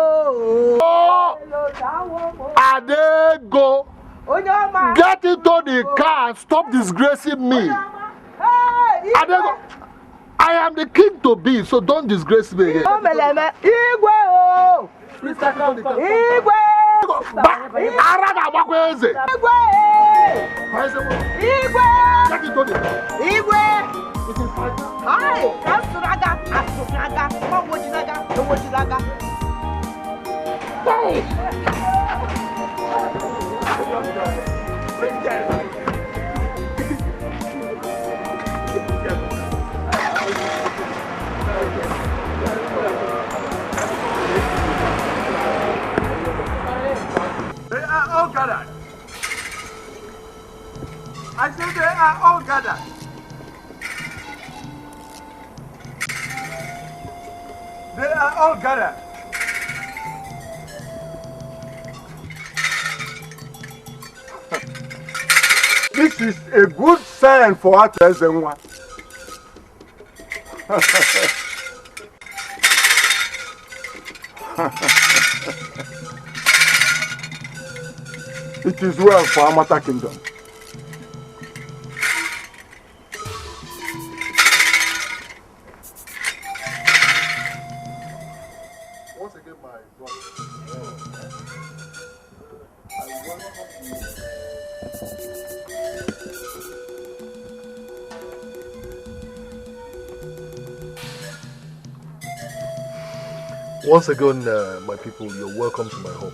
Adego, get into the car and stop disgracing me. Adego. I am the king to be, so don't disgrace me again. They are all gathered. I said they are all gathered. They are all gathered. This is a good sign for us as one. It is well for Amata Kingdom. Once again, my brother, I welcome you. Once again, my people, you're welcome to my home.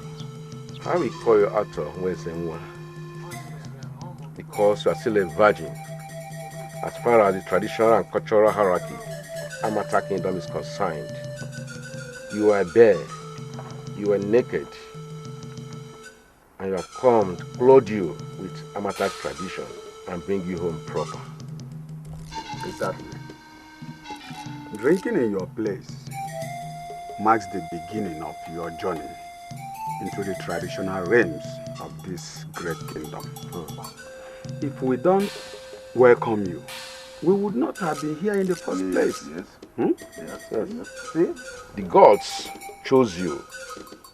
I will call you Arthur Wezenwa because you are still a virgin. As far as the traditional and cultural hierarchy, Amata Kingdom is concerned. You are bare, you are naked, and you have come to clothe you with Amata tradition and bring you home proper. Exactly. Drinking in your place marks the beginning of your journey into the traditional realms of this great kingdom. If we don't welcome you, we would not have been here in the first place. Yes. See? The gods chose you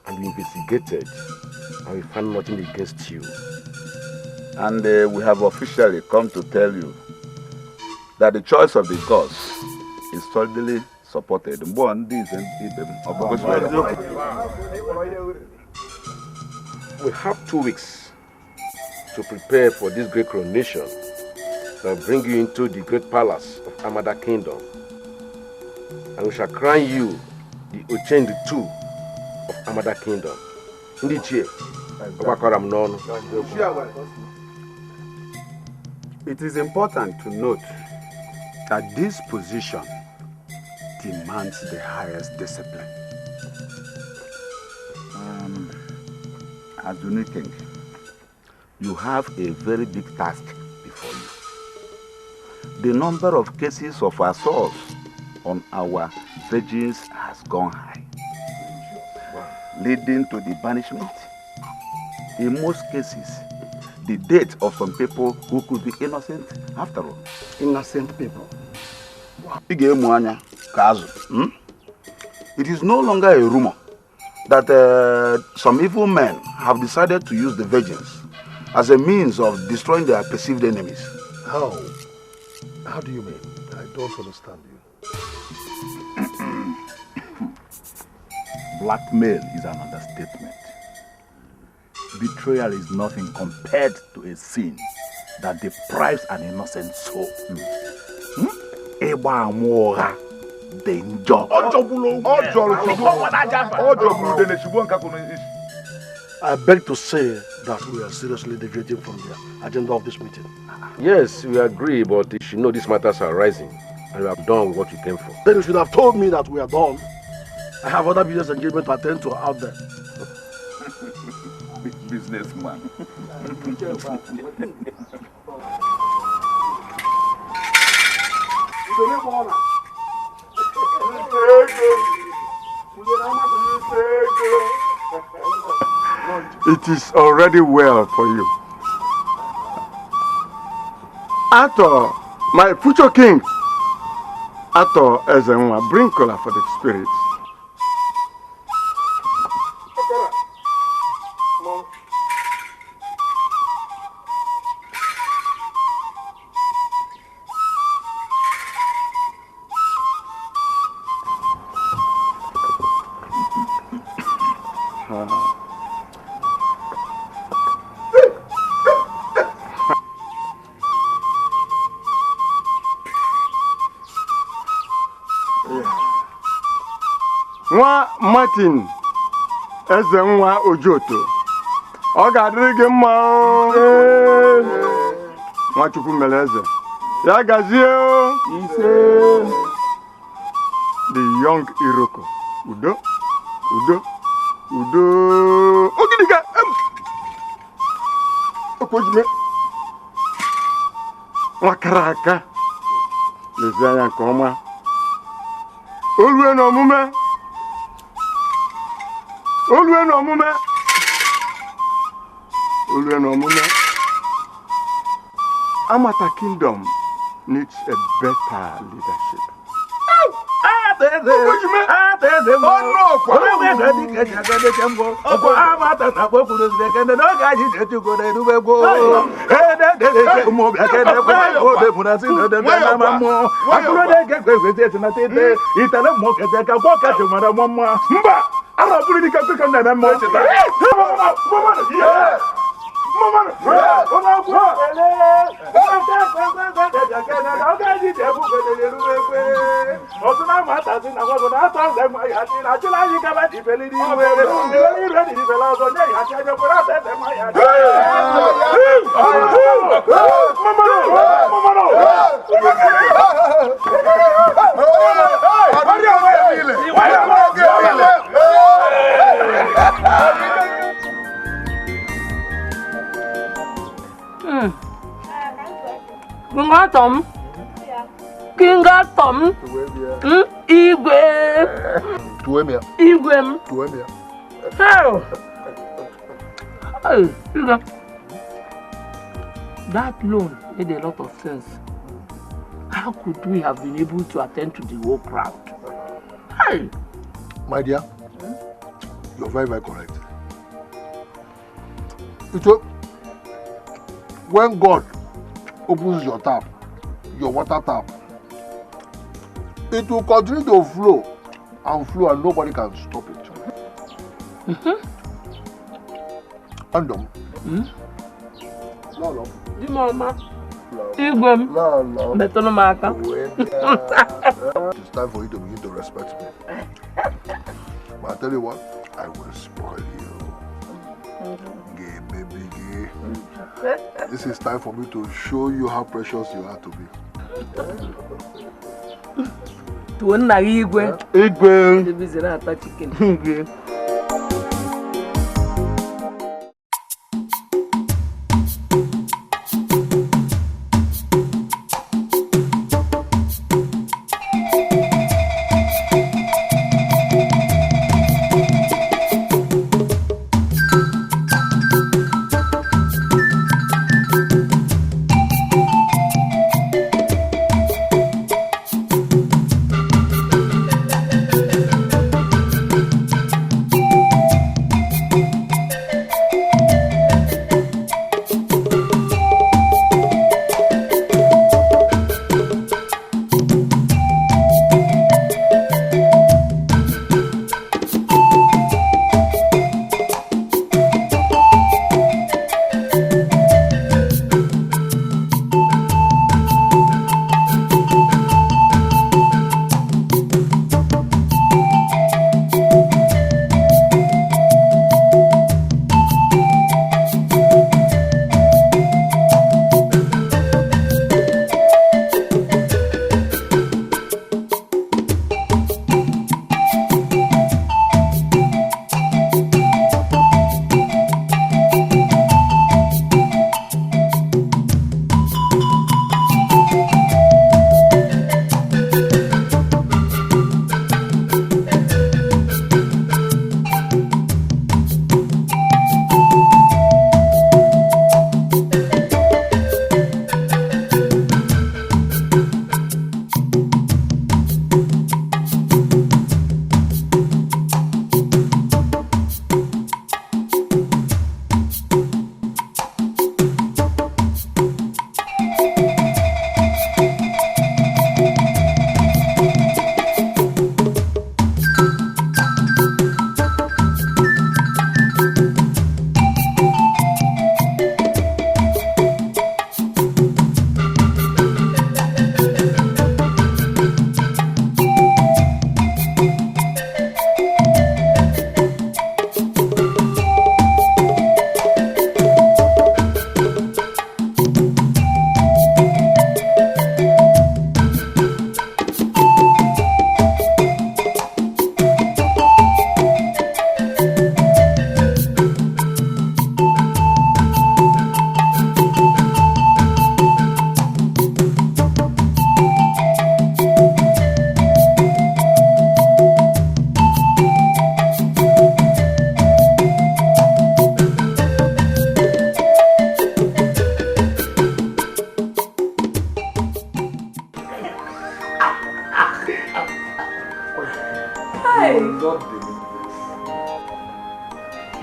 and we investigated and we found nothing against you. And we have officially come to tell you that the choice of the gods is solidly supported. We have 2 weeks to prepare for this great coronation that will bring you into the great palace of Amada Kingdom. And we shall crown you the Ochendu II of Amada Kingdom. It is important to note that this position demands the highest discipline. As the new king, you have a very big task before you. The number of cases of assault on our virgins has gone high, leading to the banishment. In most cases, the death of some people who could be innocent after all. Innocent people. It is no longer a rumor that some evil men have decided to use the virgins as a means of destroying their perceived enemies. How? How do you mean? I don't understand you. Blackmail is an understatement. Betrayal is nothing compared to a sin that deprives an innocent soul. Danger. I beg to say that we are seriously deviating from the agenda of this meeting. Yes, we agree, but you should know these matters are rising, and you have done what you came for. Then you should have told me that we are done. I have other business engagement to attend to out there. Businessman. It is already well for you. Ato, my future king, Ato Ezenwa, bring color for the spirits. Nwa Martin Ezenwa Ojoto, ọ ga-adịrị gị mma o. Nwachukwu mere eze, ya gazie o. The young Iroko, udo, udo, udo. Ogidiga, okojime. Nwakara aka, lezi anya nke ọma. Olue n'omume. Olue n'omume. Olue n'omume. Amata Kingdom needs a better leadership. Kingatom. Igwe. Tuemia. Igwe. Tuemia. Hey, that loan made a lot of sense. How could we have been able to attend to the whole crowd? Hey! My dear, you're very, very correct. When God opens your tap, your water tap, it will continue to flow and nobody can stop it. Andom. Lolo. Di mama. Igwem. Lolo. Betono maka. It's time for you to begin to respect me. But I tell you what, I will spoil you. Gay baby gay. This is time for me to show you how precious you are to me. To nna igwe. Igwe. The busy ata chicken. Igwe.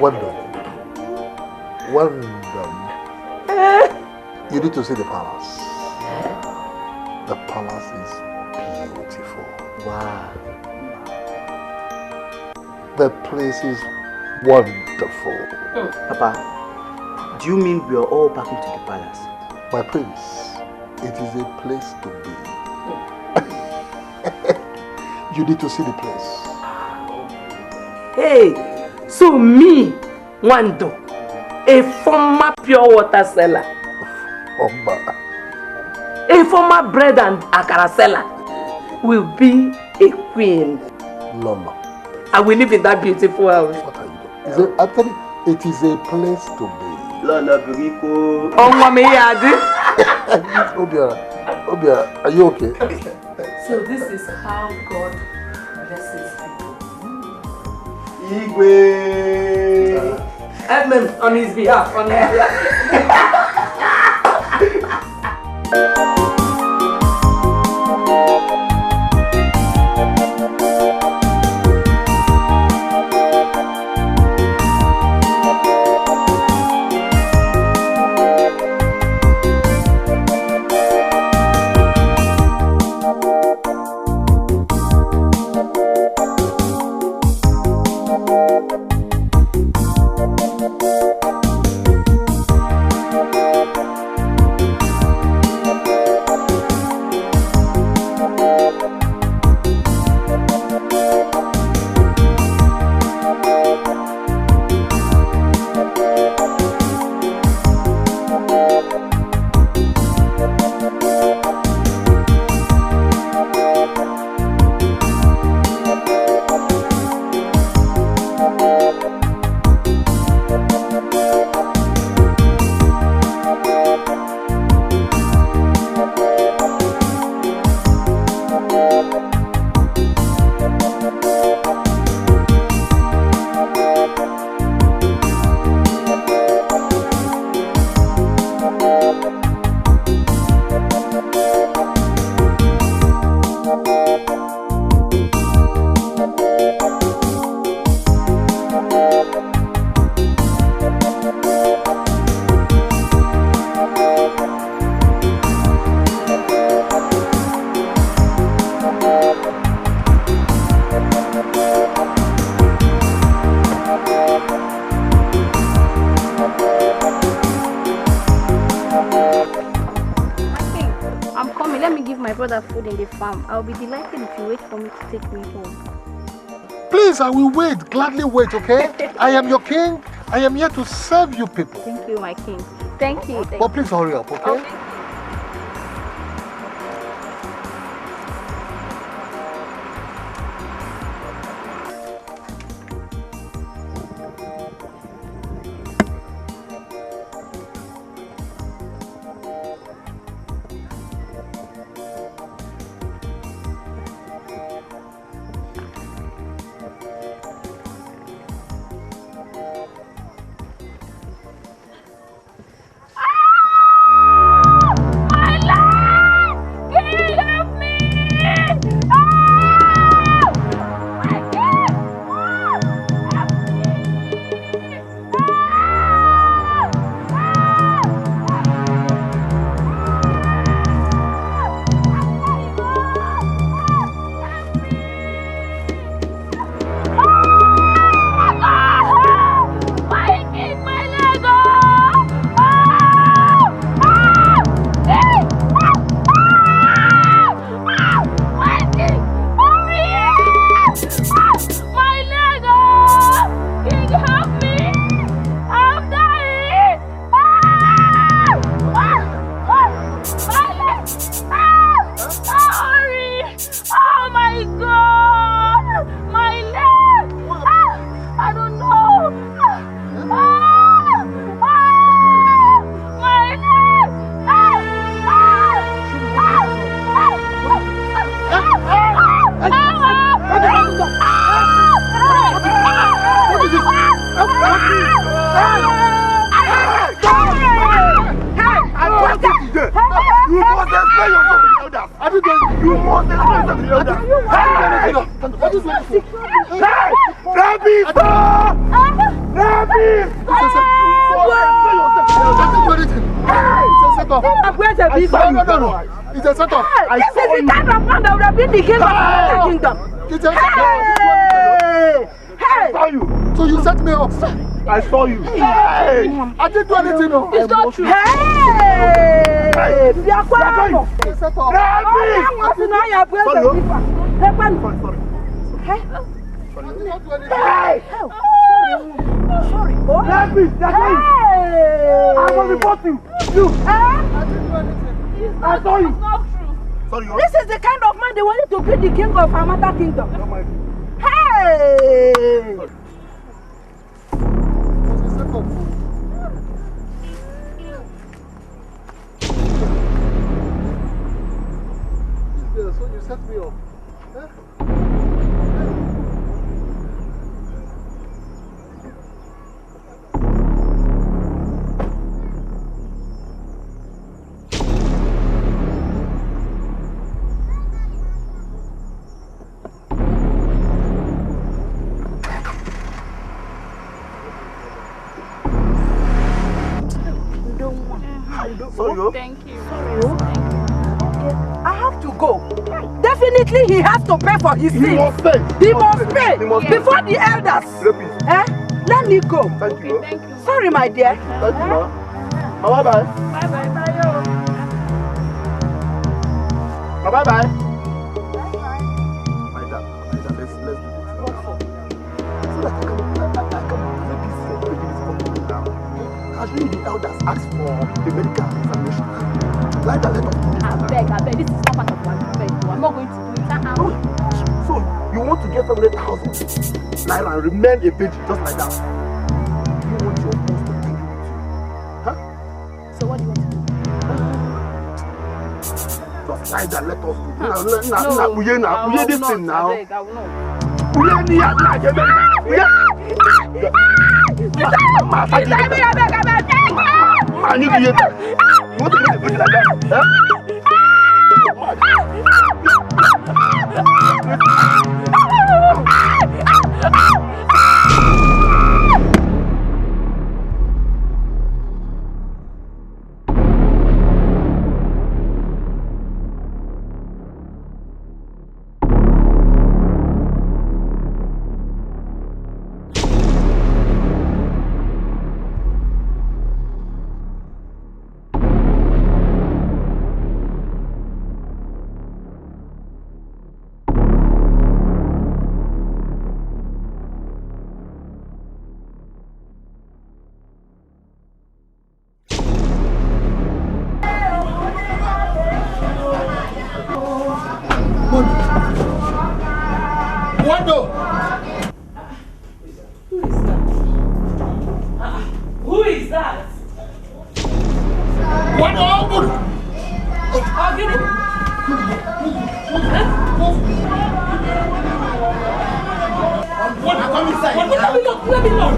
Well done. Well done. You need to see the palace. The palace is beautiful. Wow. The place is wonderful. Papa, do you mean we are all back into the palace? My prince, it is a place to be. You need to see the place. Hey, so me, Wando, a former pure water seller, a former bread and akara seller, will be a queen. Lolo. I will live in that beautiful house. What are you doing? Actually, it is a place to be. Lolo, Birico. Oh, mommy, Yadi. Obia, are you okay? So this is how God blesses people. Igwe. Amen. On his behalf. On his behalf. Food in the farm. I'll be delighted if you wait for me to take me home. Please, I will wait, gladly wait, okay? I am your king. I am here to serve you people. Thank you, my king. Thank you. But please hurry up, okay? Rabbi! setup. No. It's a setup. This is the kind of man that would have been the king of the kingdom. It's a setup. Hey! I saw you. So you set me up. I saw you. Hey! I didn't do anything. No. It's not true. Hey! It's a setup. Sorry. Let me. I will report you. I saw you. Sorry. This is the kind of man they wanted to be the king of Amata kingdom. Hey! So you set me up. Thank you. I have to go. Definitely he has to pay for his sins. He must pay. Before the elders. Let me go. Thank you. Thank you. Sorry, my dear. Thank you, ma. Bye-bye. Bye-bye. Bye-bye. Actually, the elders asked for the medical examination. Like that, let us do this. I beg, this is not part of my bed. I'm not going to do it. So, you want to get 700,000 naira and remain a virgin just like that? You want your boss to pay you? Huh? So, what do you want to do? Just like that, let us do it. We hear this thing now. I will not. I need to hear that. You want to make a like that? Huh? Who is that? What happened? I'll get it. What? Come inside. Let me know.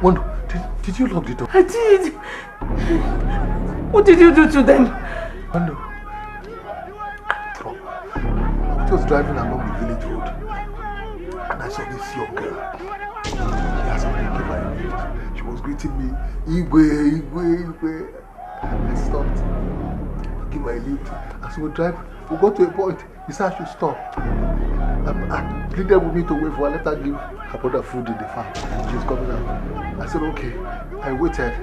Wando, did you lock the door? I did. What did you do to them? Wando, I was just driving along the village road and I saw this young girl. She asked me to give her a lift. She was greeting me, Igwe. I stopped to give her a lift. As we drive, we got to a point. He said I should stop. I pleaded with me to wait for her. Let her give her brother food in the farm. She was coming out. I said, okay. I waited.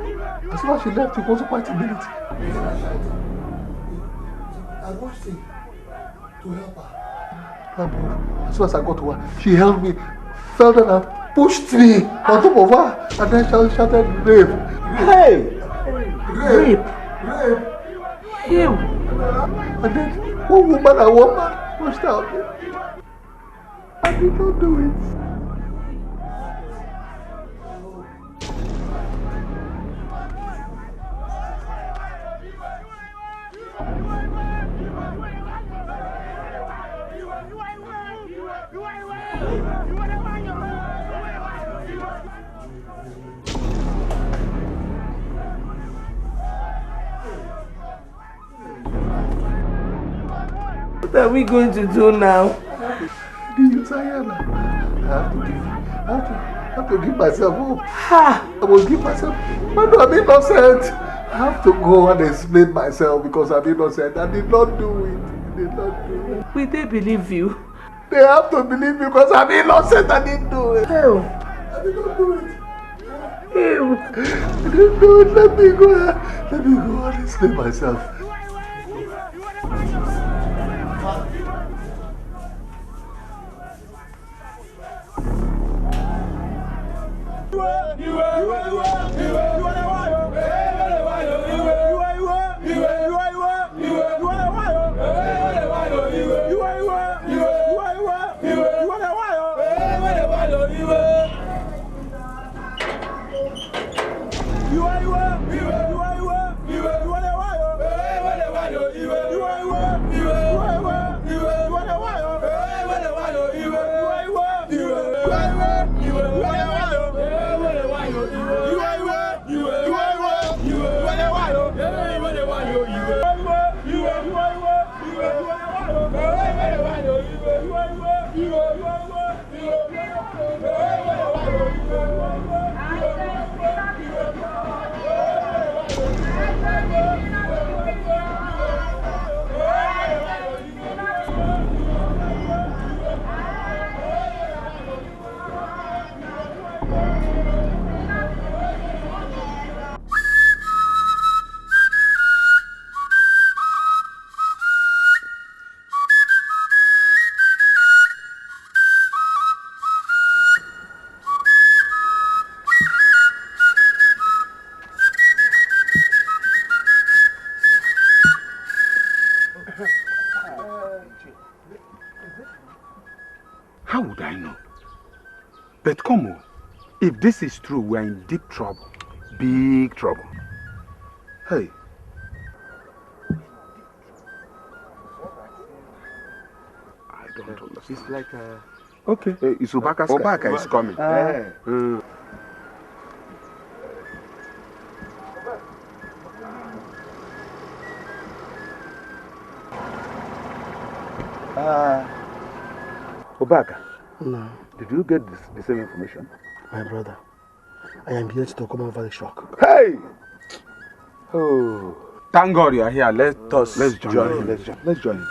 As soon as she left, it wasn't quite a minute. I rushed in to help her. And as soon as I got to her, she held me, fell down and pushed me on top of her. And then she shouted, rape. Hey! Rape. You. And then one woman and one man pushed out. I did not do it. What are we going to do now? You tired? I have to give myself hope. I will give myself. But I'm innocent. I have to go and explain myself because I'm innocent. I did not do it. I did not do it. Will they believe you? They have to believe me because I'm innocent. I didn't do it. Hell. I did not do it. Ew. I didn't do it. Let me go. Let me go and explain myself. How would I know? But come on, if this is true, we're in deep trouble. Big trouble. Hey. I don't understand. It's like okay. It's Obaka's Obaka is coming. Obaka. No. Did you get the same information? My brother, I am here to come over the shock. Hey! Oh. Thank God you are here. Let's join him. Let's join him.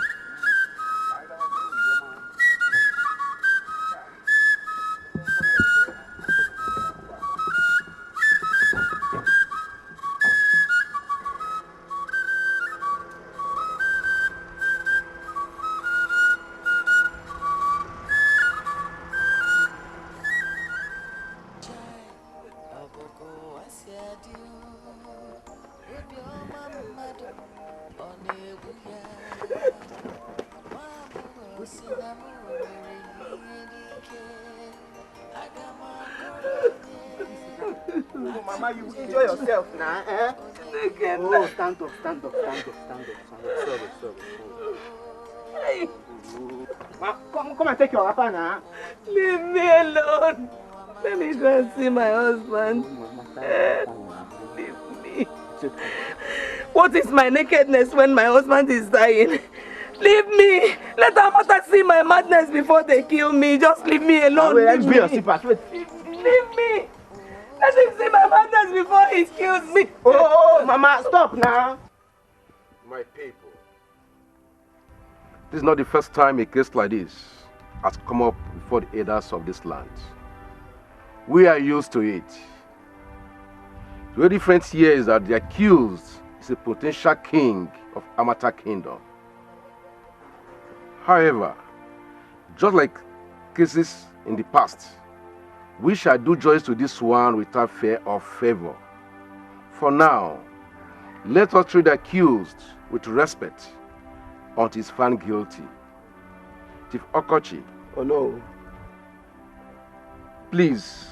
Mama, you enjoy yourself now, eh? Oh, stand up. Sorry. Come and take your apple now. Leave me alone. Let me go and see my husband. Leave me. What is my nakedness when my husband is dying? Leave me. Let our mother see my madness before they kill me. Just leave me alone. Let's be your sleepers. Leave me. Let him see my madness before he kills me. Oh, Mama, stop now. My people, this is not the first time a case like this has come up before the elders of this land. We are used to it. The only difference here is that the accused is a potential king of Amata Kingdom. However, just like cases in the past, we shall do justice to this one without fear or favor. For now, let us treat the accused with respect until he is found guilty. Chief Okochi. Oh no. Please,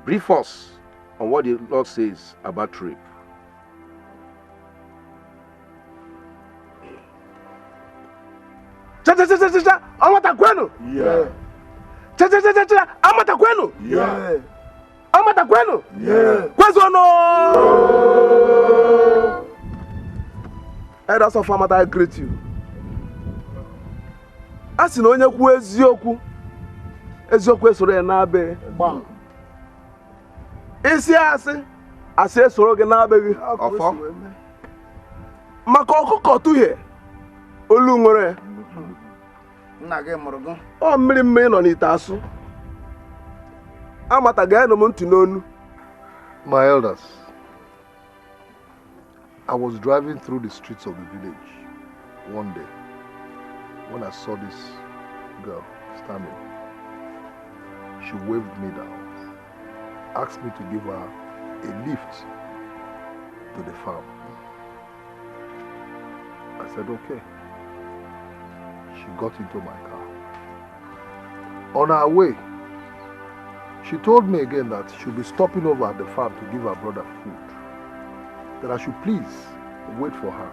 brief us on what the law says about rape. Amata Kwenu? Yeah. Amata Kwenu? Yeah. Amata Kwenu? Yeah. Kwezono! Elders of Amata, I greet you. A sị na onye kwuo eziokwu, eziokwu esoro ya n'abe. Isi asị, asị esoro gị n'abeghị. Ọfọ. Maka ọkụkọ tụhie, olu nwere. Nna gị mụrụ gị. Ọ mmiri mmiri nọ n'ite asụ. Amata ga-enụ m ntị n'onu. My elders, I was driving through the streets of the village one day when I saw this girl standing. She waved me down, asked me to give her a lift to the farm. I said, okay. She got into my car. On our way, she told me again that she'll be stopping over at the farm to give her brother food. That I should please wait for her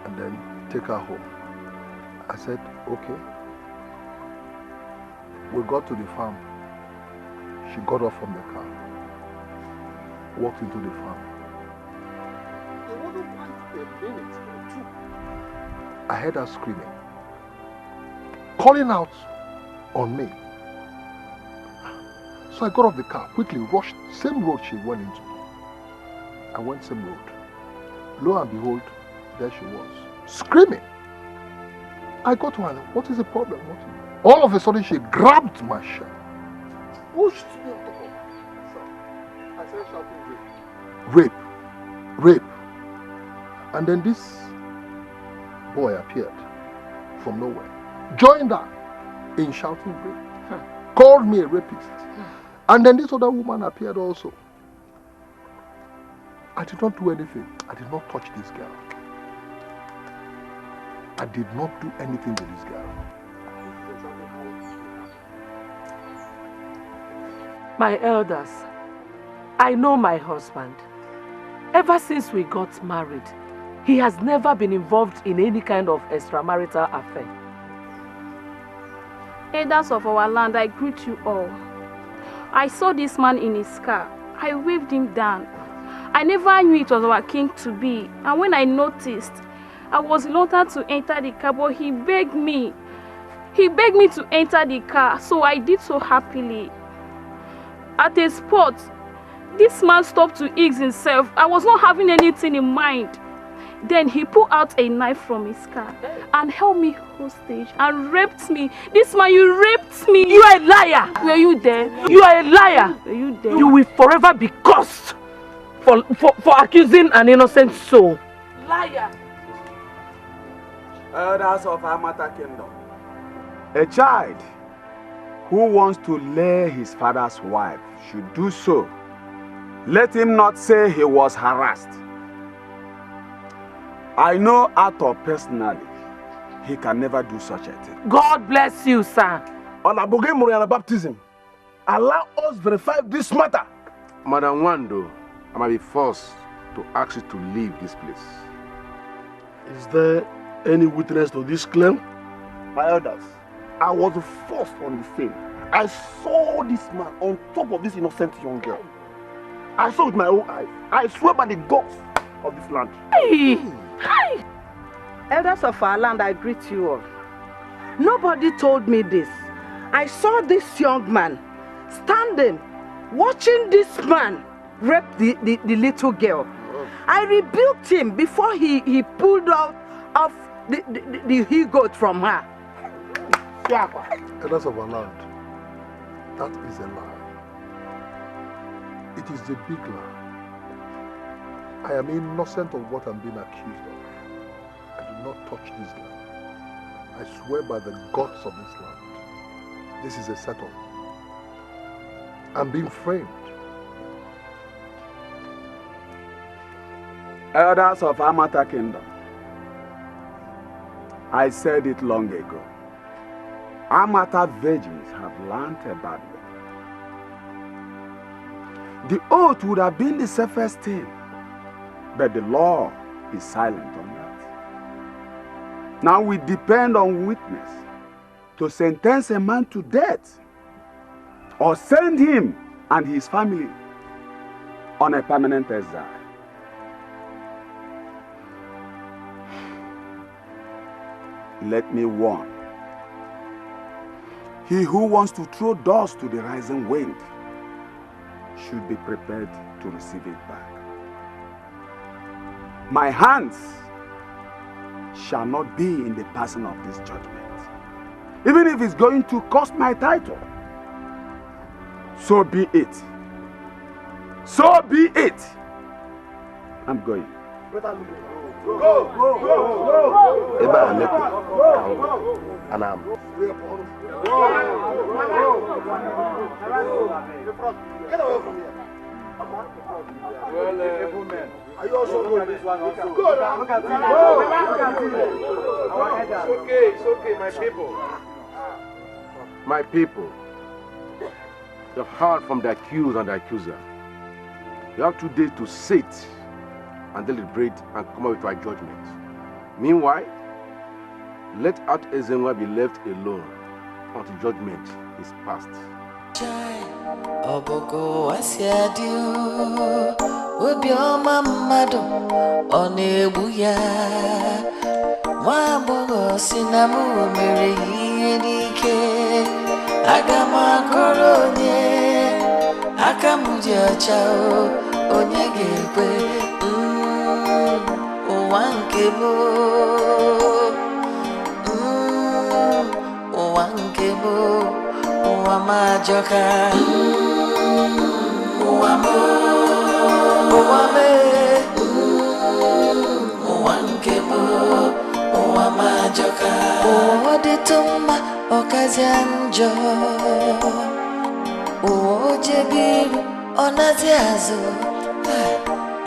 and then take her home. I said, okay. We got to the farm. She got off from the car, walked into the farm. It wasn't quite a minute or two. I heard her screaming, calling out on me. So I got off the car, quickly rushed, same road she went into. I went same road. Lo and behold, there she was, screaming. I got to her, what is the problem? All of a sudden, she grabbed my shirt, pushed me on top of her. I started shouting, rape, rape, rape. And then this boy appeared from nowhere, joined her in shouting rape, called me a rapist. And then this other woman appeared also. I did not do anything. I did not touch this girl. I did not do anything to this girl. My elders, I know my husband. Ever since we got married, he has never been involved in any kind of extramarital affair. Elders of our land, I greet you all. I saw this man in his car. I waved him down. I never knew it was our king to be. And when I noticed, I was reluctant to enter the car, but he begged me. He begged me to enter the car, so I did so happily. At a spot, this man stopped to ease himself. I was not having anything in mind. Then he pulled out a knife from his car and held me hostage and raped me. This man, you raped me. You are a liar. Were you there? You are a liar. Were you there? You will forever be cursed for accusing an innocent soul. Liar. Elders of Amata Kingdom. A child who wants to lay his father's wife should do so. Let him not say he was harassed. I know Arthur personally. He can never do such a thing. God bless you, sir. On Aboge Muriana baptism, allow us verify this matter. Madam Wando, I might be forced to ask you to leave this place. Is there any witness to this claim? My elders, I was the first on the scene. I saw this man on top of this innocent young girl. I saw with my own eyes. I swear by the gods of this land. Hey. Hi. Elders of our land, I greet you all. Nobody told me this. I saw this young man standing, watching this man rape the little girl. I rebuked him before he pulled out of the he-goat from her. Elders of our land, that is a lie. It is a big lie. I am innocent of what I'm being accused of. I did not touch this girl. I swear by the gods of this land. This is a setup. I'm being framed. Elders of Amata Kingdom, I said it long ago. Amata virgins have learned a bad way. The oath would have been the safest thing, but the law is silent on that. Now we depend on witness to sentence a man to death or send him and his family on a permanent exile. Let me warn He who wants to throw dust to the rising wind should be prepared to receive it back. My hands shall not be in the passing of this judgment, even if it's going to cost my title. So be it. So be it. I'm going. Go. Eba Aleko. And I'm. Get away from here. Are you also going this one also? Go now. Look at it. It's okay, my people. My people, you've heard from the accused and the accuser. You have 2 days to sit and deliberate and come up with our judgment. Meanwhile, let Art Ezenwa be left alone until judgment is passed. Obogo asiadio obioma mmadu onebu ya nwabogo sinamu mere ihe dike agama koronye akamuji ocha onye gekwe ụwa nke mo ụwa nke mo ụwa majoka ụwa mo ụwa me ụwa nke mo ụwa majoka ụwa dịtụ mma ọkazịa njọ ụwa ojebiru ọnazi azụ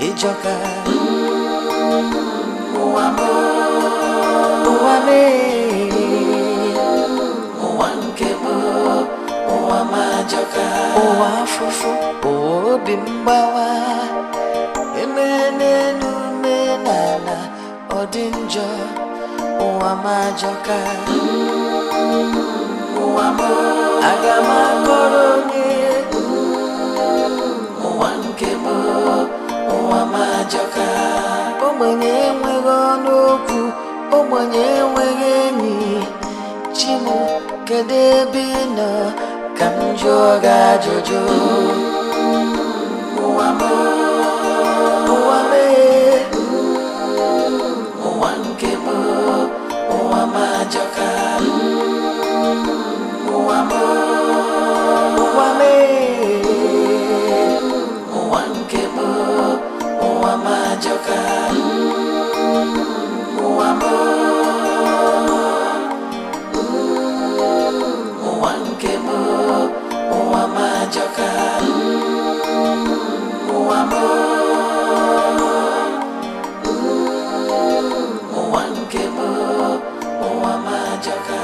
ịjọka ụwa mo ụwa me ụwa nke mo ụwa majoka ụwa afụfụ ụwa obi mgbawa emenenu menala ọ dị njọ ụwa majoka ụwa mo aga m akọrọ onye ụwa nke mo ụwa majoka ogbenye enweghị ọnụ okwu ogbenye enweghị enyi chimu kedu ebe ị nọ ka m jụọ gị ajụjụ ụwa mo ụwa me ụwa nke mo ụwa majoka ụwa mo ụwa me ụwa nke mo ụwa majoka ụwa mo ụwa nke mo ụwa majoka ụwa mo ụwa nke mo ụwa majoka.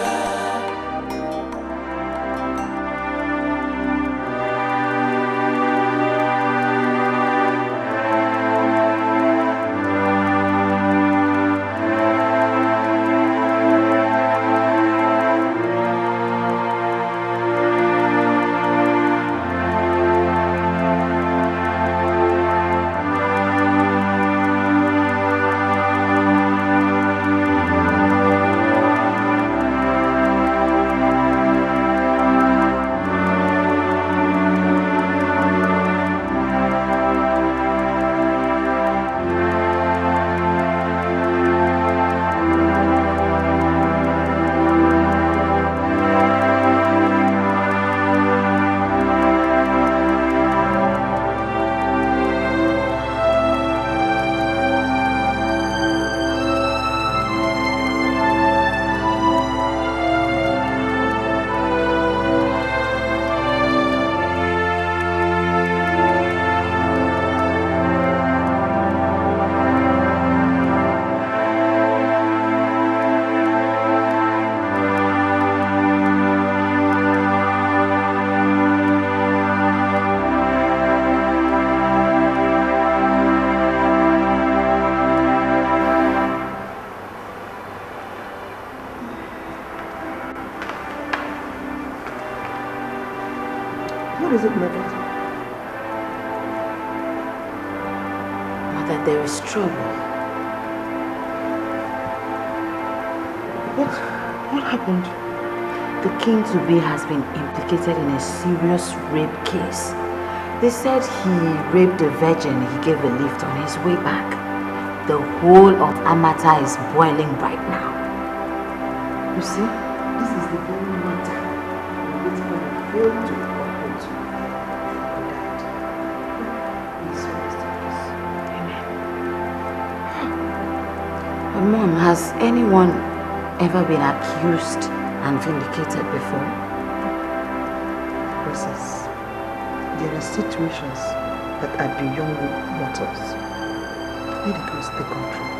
What is it, Mother? Mother, there is trouble. What happened? the king-to-be has been implicated in a serious rape case. They said he raped a virgin he gave a lift on his way back. The whole of Amata is boiling right now. You see, this is the very matter in which God failed to incorporate you. But Mom, has anyone ever been accused and vindicated before? Princess, there are situations that are beyond mortals. Let the grace take control.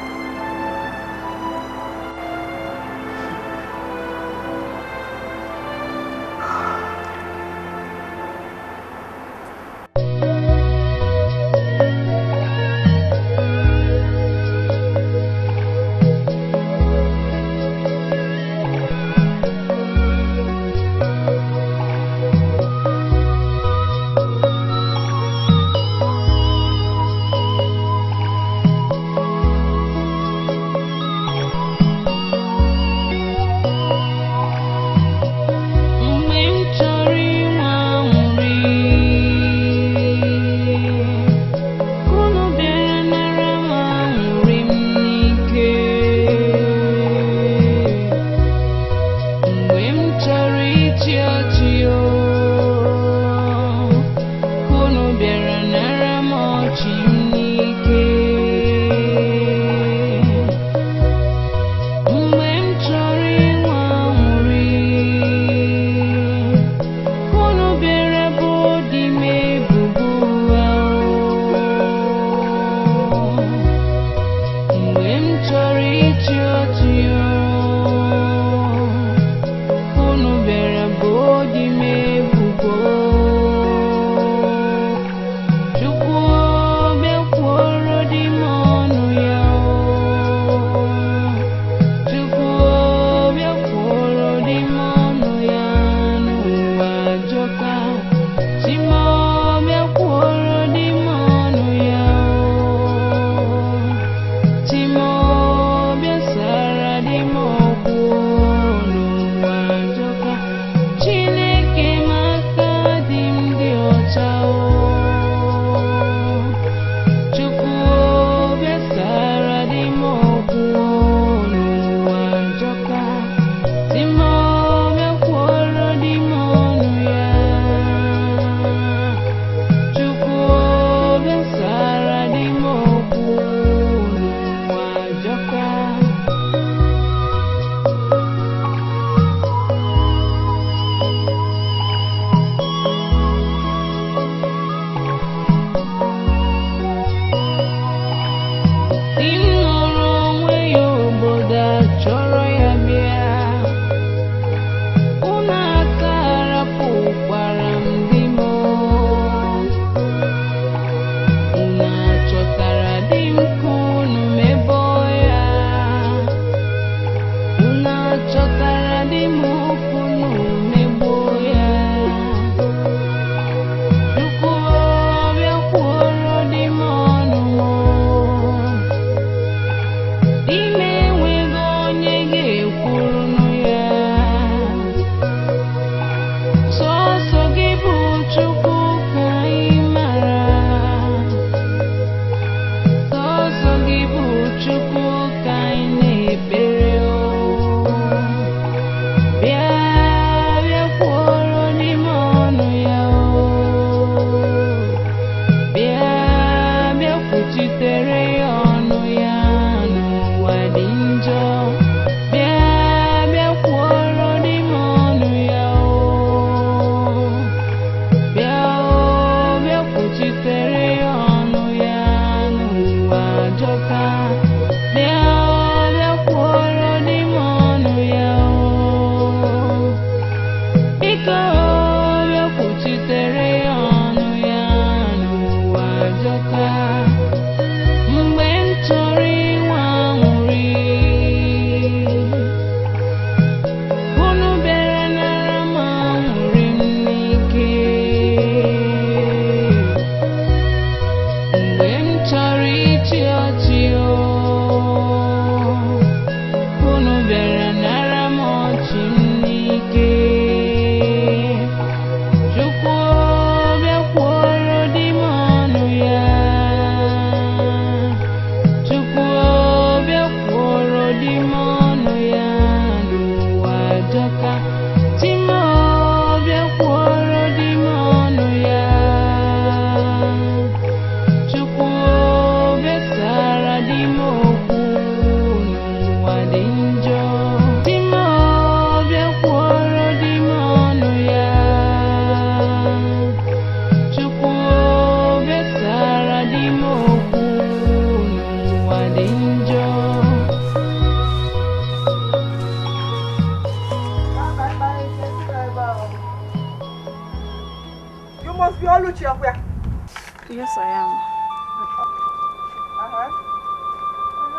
Yes, I am.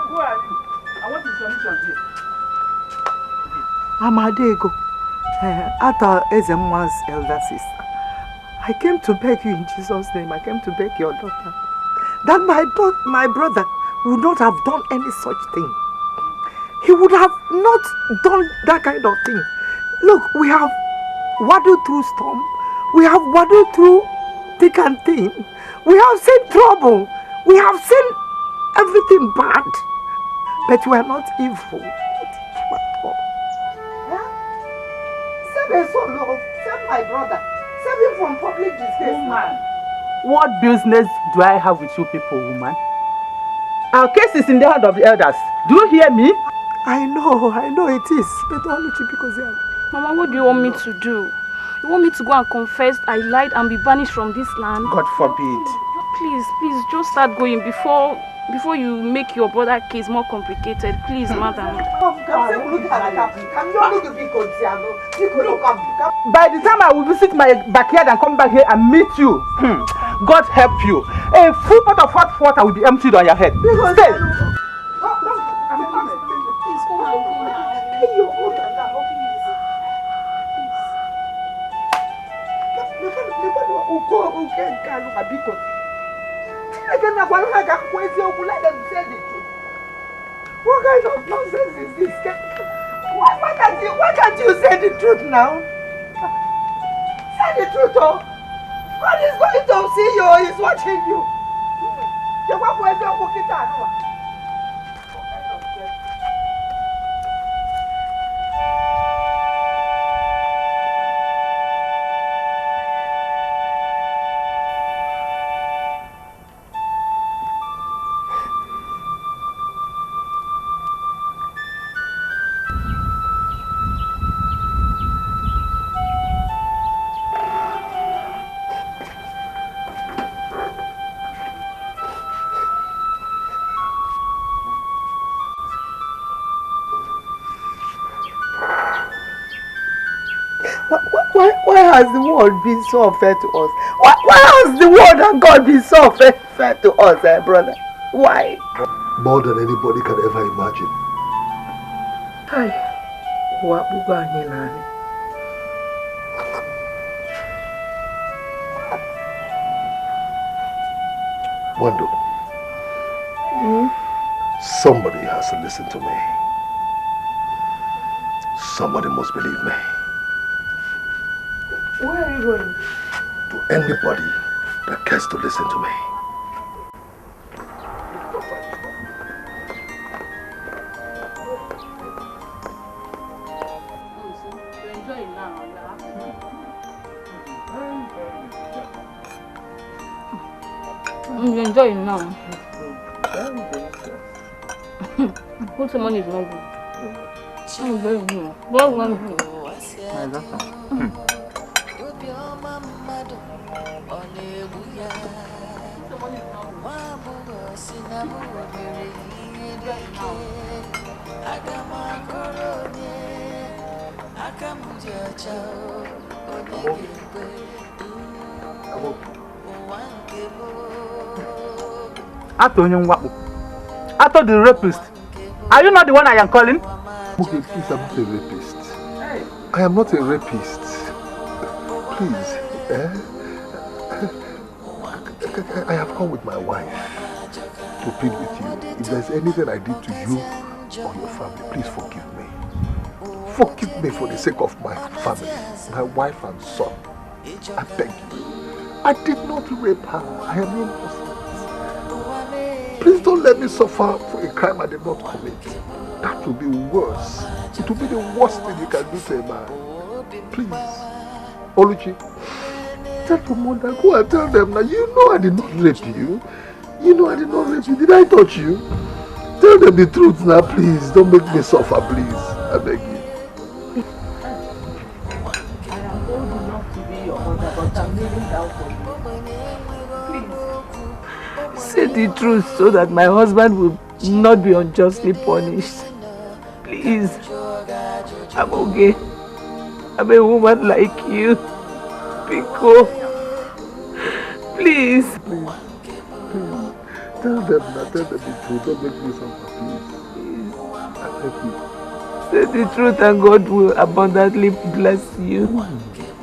Who are you? And what is your mission here? I'm Adego, Ata Ezemwa's elder sister. I came to beg you in Jesus' name. I came to beg your daughter that my brother would not have done any such thing. He would have not done that kind of thing. Look, we have waddled through storm. We have waddled through thick and thin. We have seen trouble. We have seen everything bad. But we are not evil. Save us, oh Lord. Save my brother. Save him from public disgrace. Woman, what business do I have with you people, woman? Our case is in the hand of the elders. Do you hear me? I know it is. But only because Mama, what do you want me to do? You want me to go and confess I lied and be banished from this land? God forbid. Please, just start going before you make your brother case more complicated. Please, madam. By the time I will visit my backyard and come back here and meet you, God help you. A full pot of hot water will be emptied on your head. Stay. What kind of nonsense is this? Why can't you say the truth now? Say the truth, oh! God is going to see you, he's watching you. Why has the world been so unfair to us? Why has the world and God been so unfair to us, brother? Why? More than anybody can ever imagine. Hi. Wando, somebody has to listen to me. Somebody must believe me. Where are you going? To anybody that cares to listen to me. You enjoy it now. Put some money is not good. I'm very good. What one good? My daughter. Ato the rapist. Are you not the one I am calling? Okay, please, I'm not a rapist. I am not a rapist. Please, I have come with my wife to plead with you. If there's anything I did to you or your family, please forgive me. Forgive me for the sake of my family, my wife and son. I beg you. I did not rape her. I am innocent. Please don't let me suffer for a crime I did not commit. That will be worse. It will be the worst thing you can do to a man. Please. Oluchi, tell your mother, go and tell them now. You know I did not rape you. You know I did not rape you. Did I touch you? Tell them the truth now, please. Don't make me suffer, please. I beg you. I am old enough to be your mother, but I'm kneeling down for you. Please. Say the truth so that my husband will not be unjustly punished. Please. I'm okay. I'm a woman like you. Pico. Please. Please. Tell them the truth. Don't make me suffer, please. I beg you. Say the truth and God will abundantly bless you.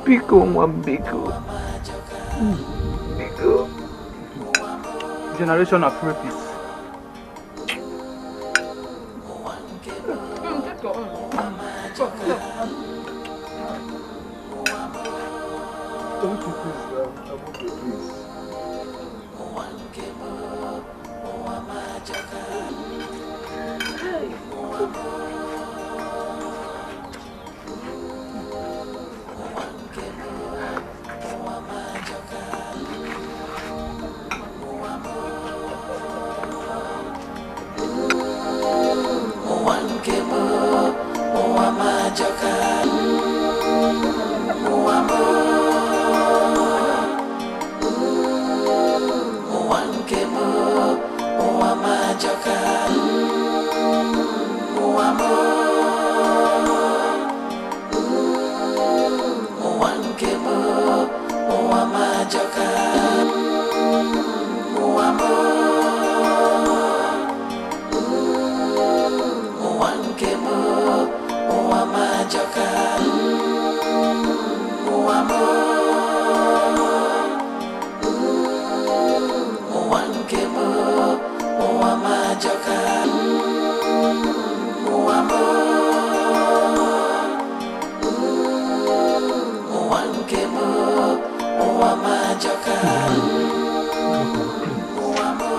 Pico, one Pico. Pico. Generation of rapists. Don't you please, I won't be please.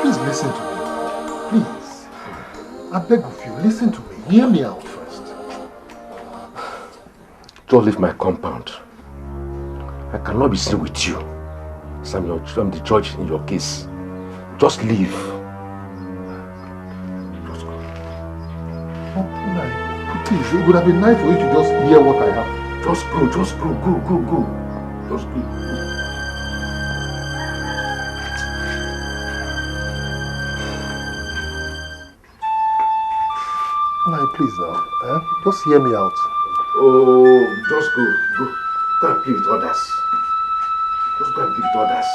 Please listen to me. Please. I beg of you, listen to me. Hear me out first. Just leave my compound. I cannot be seen with you. So I'm the judge in your case. Just leave. Just go. Oh, please, it would have been nice for you to just hear what I have. Just go. Just go. Go. Just go. Nah, please now. Just hear me out. Oh, just go. Go and play with others. Just go and play with others.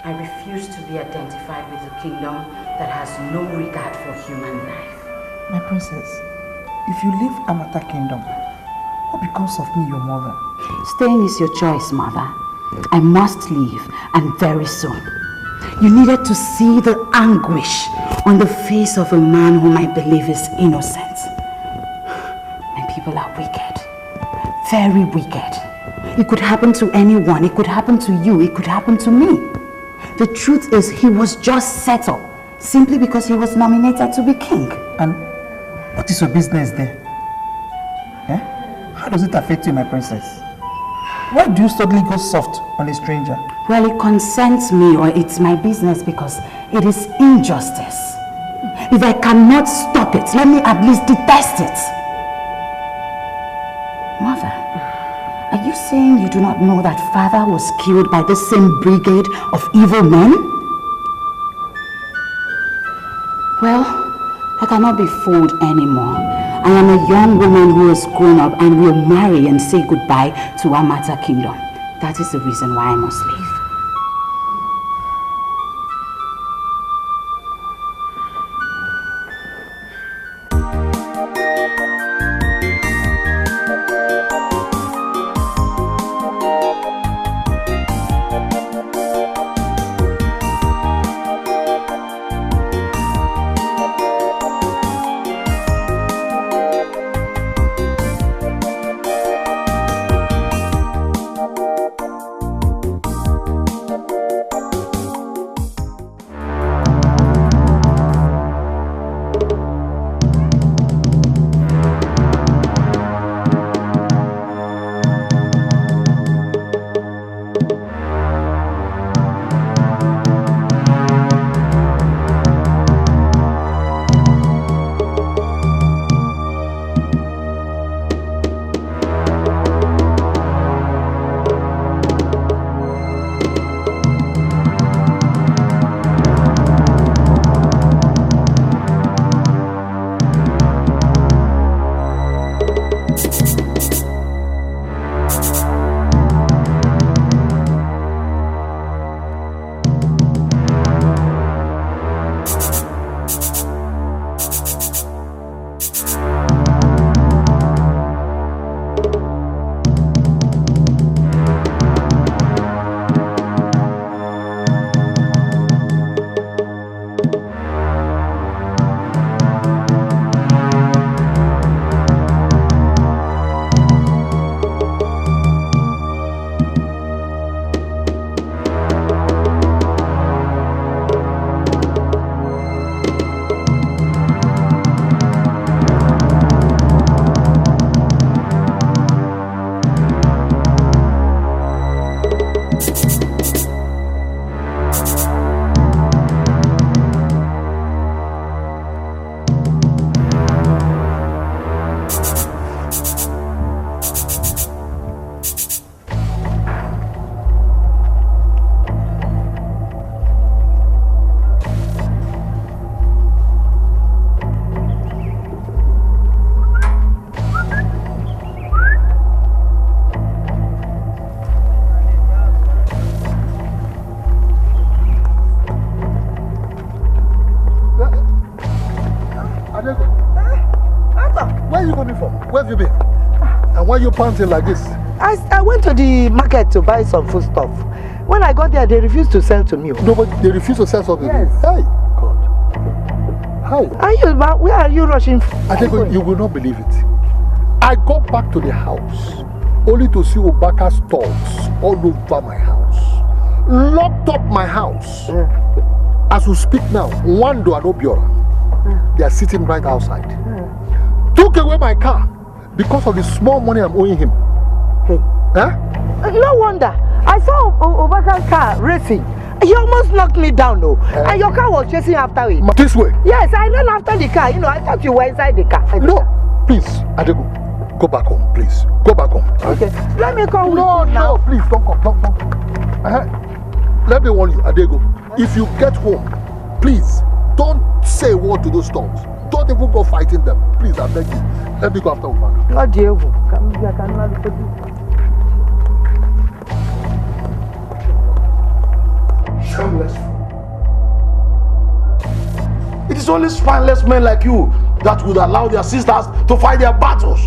I refuse to be identified with a kingdom that has no regard for human life. My princess, if you leave Amata Kingdom, what becomes of me, your mother? Staying is your choice, mother. I must leave, and very soon. You needed to see the anguish on the face of a man whom I believe is innocent. My people are wicked. Very wicked. It could happen to anyone. It could happen to you. It could happen to me. The truth is, he was just settled simply because he was nominated to be king. And what is your business there? How does it affect you, my princess? Why do you suddenly go soft on a stranger? Well, it concerns me, or it's my business, because it is injustice. If I cannot stop it, let me at least detest it. Mother, are you saying you do not know that father was killed by the same brigade of evil men? Well, I cannot be fooled anymore. I am a young woman who has grown up and will marry and say goodbye to Amata Kingdom. That is the reason why I must leave. uniform? Where have you been? And why are you panting like this? I went to the market to buy some food stuff. When I got there, they refused to sell to me. No, but they refused to sell something. Yes. Hey, God. Hi. Where are you rushing? I think you will not believe it. I got back to the house only to see Obaka's dogs all over my house. Locked up my house. As we speak now, Wando and Obiora, they are sitting right outside. Took away my car because of the small money I'm owing him. Huh? No wonder. I saw Obaka's car racing. He almost knocked me down, though. And your car was chasing after it. This way? Yes, I ran after the car. You know, I thought you were inside the car. No, please, Adego, go back home, please. Go back home. Okay, let me come with you now. No, please, don't come, don't come. Let me warn you, Adego. If you get home, please, don't say a word to those dogs. Don't even go fighting them. Please, I beg you. Let me go after Obaka. Not Diego. Come here, I cannot look at you. Shameless. It is only spineless men like you that would allow their sisters to fight their battles.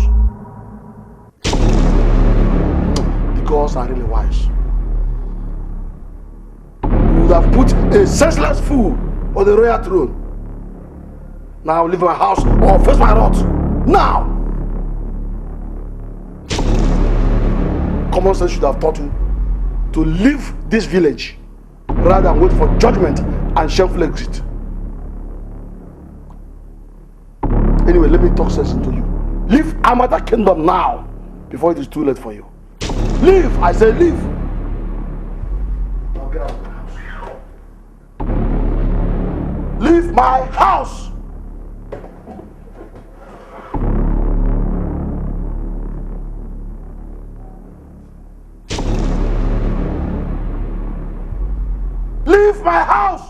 The gods are really wise. You would have put a senseless fool on the royal throne. Now leave my house or face my wrath. Now! Common sense should have taught you to leave this village rather than wait for judgment and shameful exit. Anyway, let me talk sense into you. Leave Amata Kingdom now before it is too late for you. Leave! I say leave! Now get out of the house. Leave my house! Leave my house!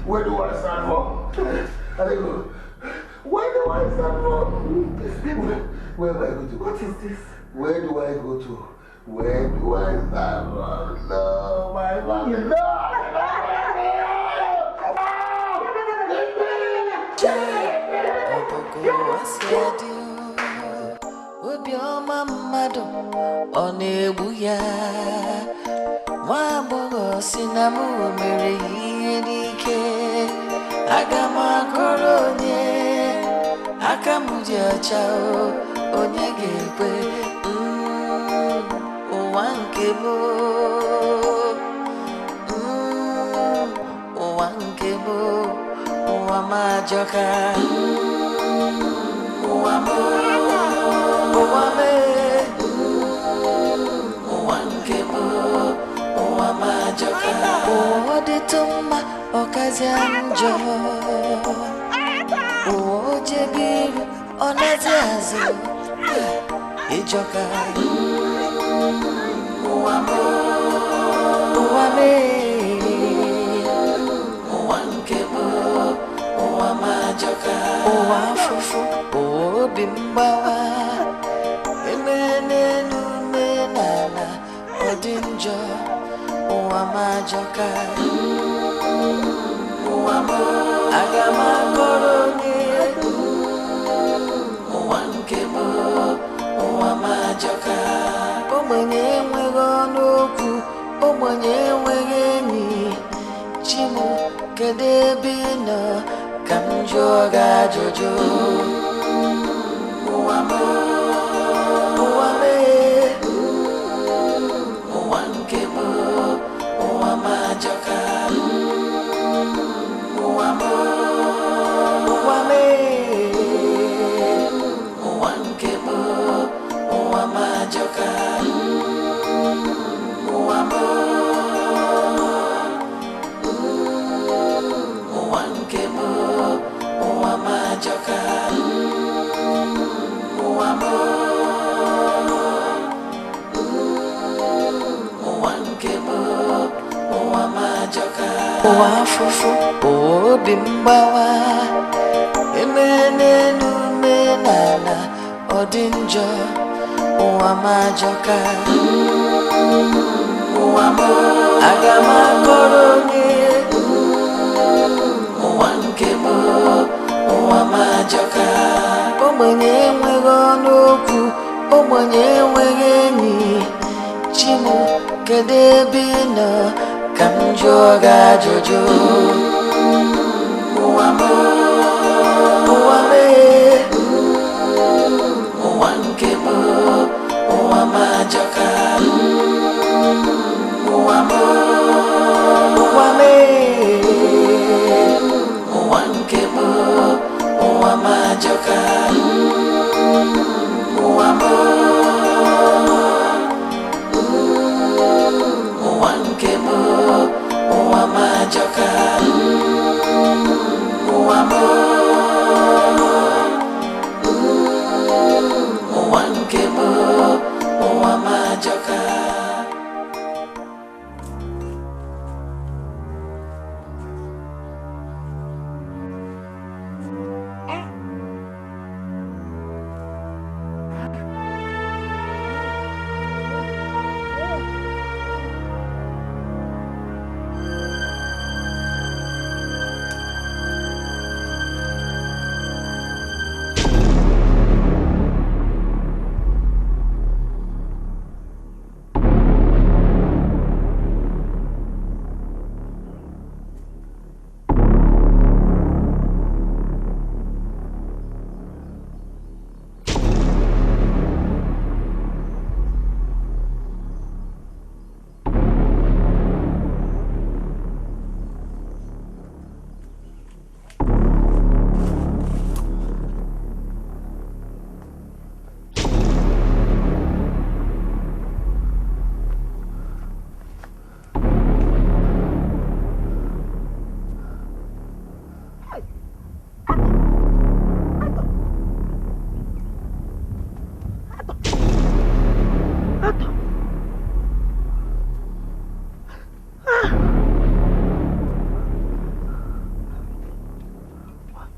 Where do I stand for? Where do I stand for? Where do I go to? What is this? Where do I go to? Where do I stand for? No, my family. Obioma mmadụ ọ na-egbu ya nwa agbọghọ si na m mere ihe n'ike aga m akọrọ onye aka m dị ọcha onye ga-ekwe ụwa nke m ụwa nke m ụwa m ajọka ụwa m ụwa m ụwa nke m ụwa m ajọka ụwa dịtụ mma ọkazi njọ ụwa ojebiru ọ na-ezi azụ ịjọka ụwa m ụwa m ụwa nke m ụwa m ajọka ụwa afụfụ obi mgbawa emene n'ume n'ala ọ dị njọ ụwa m ajọka ụwa m aga m akọrọ onye ụwa nke m ụwa m ajọka ogbenye enweghị ọnụ okwu ogbenye enweghị enyi chi m kedu ebe ị nọ ka m jụọ gị ajụjụ ụwa m ụwa m ụwa nke m ụwa m ajọka ụwa m ụwa m ụwa nke m ụwa m ajọka ụwa m ụwa nke m ụwa m ajọka ụwa m ụwa nke m ụwa m ajọka ụwa afụfụ obi mgbawa emene n'ume n'ala ọ dị njọ ụwa m ajọka ụwa m aga m akọrọ onye ụwa nke m ụwa m ajọka ogbenye enweghị ọnụ okwu ogbenye enweghị enyi chi m kedu ebe ị nọ ka m jụọ gị ajụjụ ụwa m ụwa m ụwa nke m ụwa m ajọka ụwa m ụwa m ụwa nke m ụwa m ajọka ụwa m ụwa nke m ụwa m ajọka ụwa m ụwa nke m ụwa m ajọka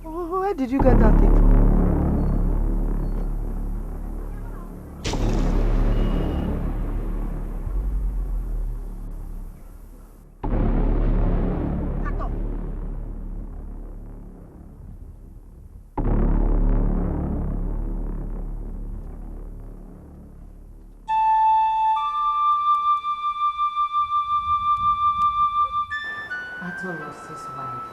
Where did you get that thing from? Ato lost his wife.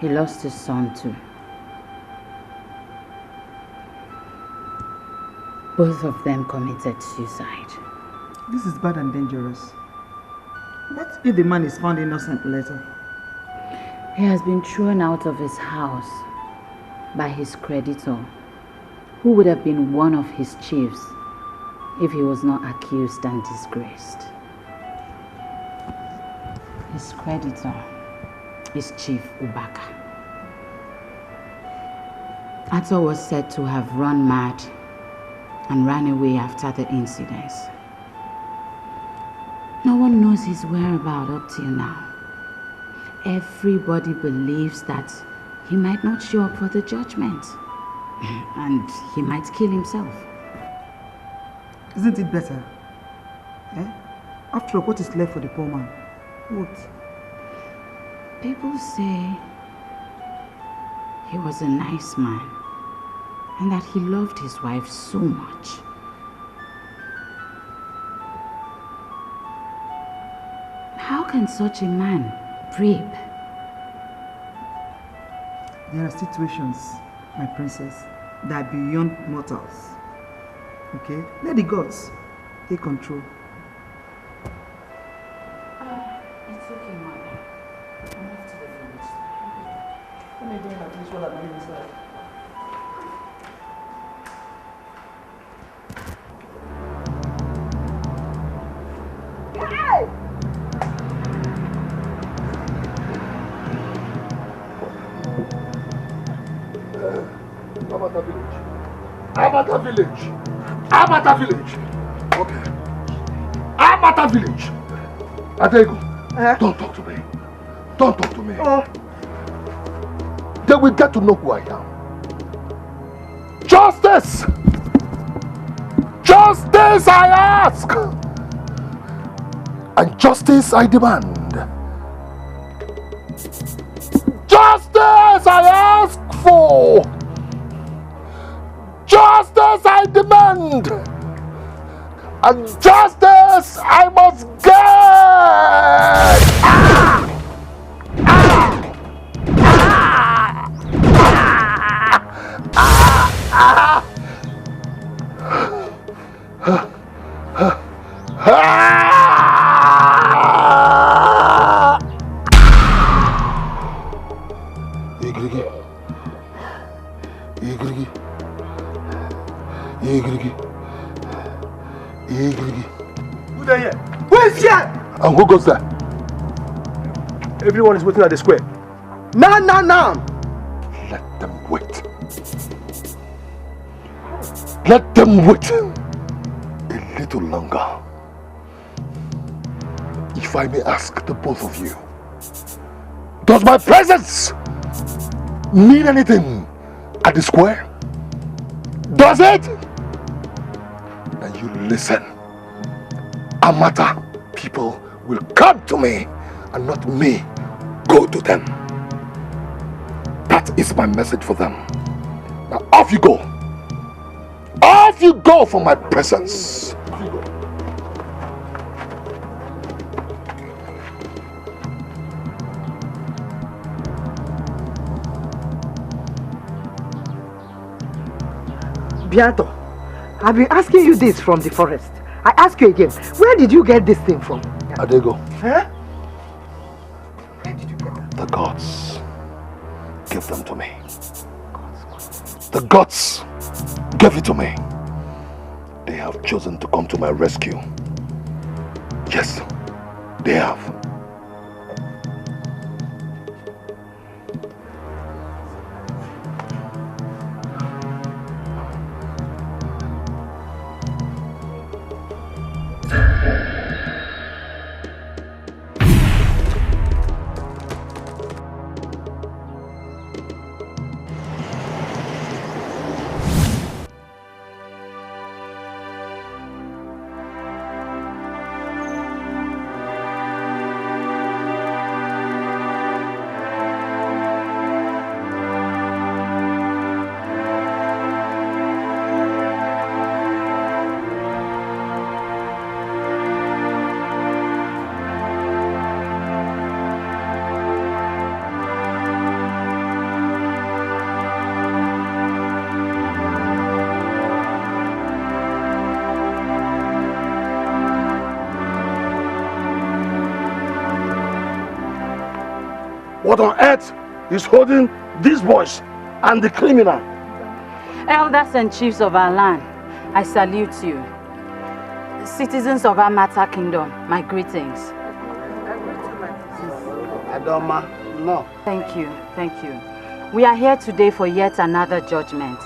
He lost his son too. Both of them committed suicide. This is bad and dangerous. What if the man is found innocent later? He has been thrown out of his house by his creditor, who would have been one of his chiefs if he was not accused and disgraced. His creditor is Chief Ubaka. Ato was said to have run mad and ran away after the incidents. No one knows his whereabouts up till now. everybody believes that he might not show up for the judgment. And he might kill himself. Isn't it better? Eh? After all, what is left for the poor man? What? People say he was a nice man and that he loved his wife so much. How can such a man rape? There are situations, my princess, that are beyond mortals. Okay? Let the gods take control. It's okay, mother. I'm off to the village. Let me go in at least while I'm inside. Amata village. Amata village. Okay. Amata village. Adego, don't talk to me. Don't talk to me. They will get to know who I am. Justice! Justice I ask! And justice I demand. Justice I ask for! Justice I demand! And justice I must get! Ah! Ah! Ah! Ah! Igrigi. Igrigi. Igrigi. Igrigi. Who there here? Who is here? And who goes there? Everyone is waiting at the square. Now, now, now! Let them wait. Let them wait a little longer. If I may ask the both of you, does my presence mean anything at the square? Does it? Now you listen. Amata people will come to me and not me go to them. That is my message for them. Now off you go. Off you go from my presence. Bianto, I've been asking you this from the forest. I ask you again, where did you get this thing from? Adego. Huh? The gods give them to me. The gods gave it to me. They have chosen to come to my rescue. Yes, they have. What on earth is holding these boys and the criminal? Elders and chiefs of our land, I salute you. Citizens of our Amata kingdom, my greetings. Adoma, no. Thank you, thank you. We are here today for yet another judgment.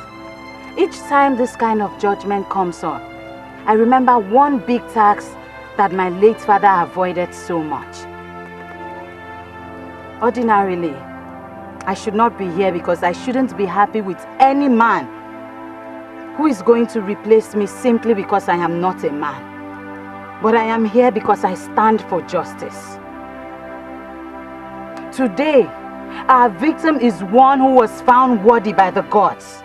Each time this kind of judgment comes up, I remember one big tax that my late father avoided so much. Ordinarily, I should not be here because I shouldn't be happy with any man who is going to replace me simply because I am not a man. But I am here because I stand for justice. Today, our victim is one who was found worthy by the gods.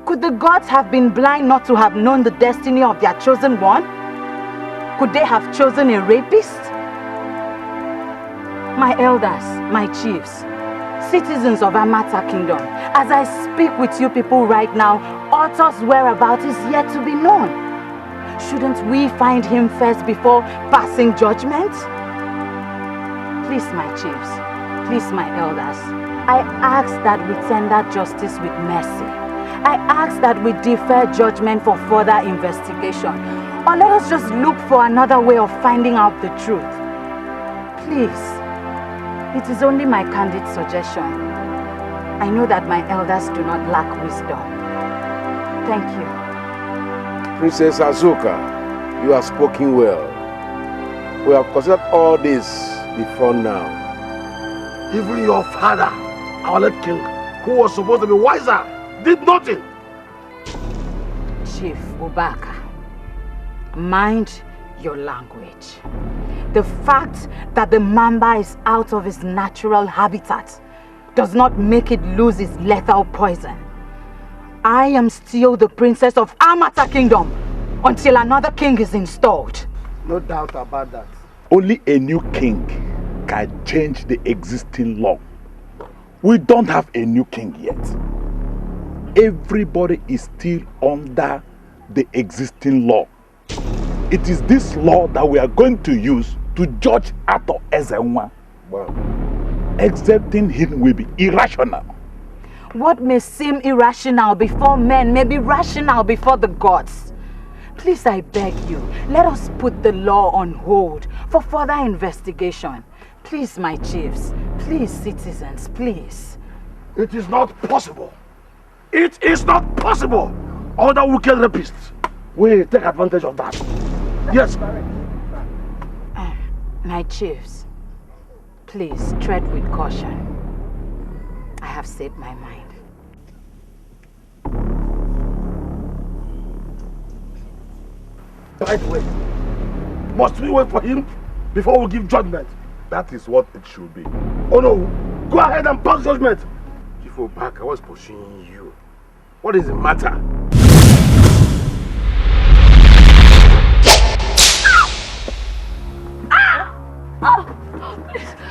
Could the gods have been blind not to have known the destiny of their chosen one? Could they have chosen a rapist? My elders, my chiefs, citizens of Amata Kingdom, as I speak with you people right now, Otto's whereabouts is yet to be known. Shouldn't we find him first before passing judgment? Please, my chiefs, please, my elders, I ask that we tender justice with mercy. I ask that we defer judgment for further investigation. Or let us just look for another way of finding out the truth. Please, it is only my candid suggestion. I know that my elders do not lack wisdom. Thank you. Princess Azuka, you have spoken well. We have considered all this before now. Even your father, our late king, who was supposed to be wiser, did nothing. Chief Ubaka, mind your language. The fact that the mamba is out of its natural habitat does not make it lose its lethal poison. I am still the princess of Amata Kingdom until another king is installed. No doubt about that. Only a new king can change the existing law. We don't have a new king yet. Everybody is still under the existing law. It is this law that we are going to use to judge Ato Ezenwa. Wow. Accepting him will be irrational. What may seem irrational before men may be rational before the gods. Please, I beg you, let us put the law on hold for further investigation. Please, my chiefs. Please, citizens, please. It is not possible. It is not possible. Other wicked rapists will take advantage of that. Yes. My chiefs, please tread with caution. I have said my mind. Right way. Must we wait for him before we give judgment? That is what it should be. Oh no, go ahead and pass judgment. Chief Obaka, I was pursuing you. What is the matter?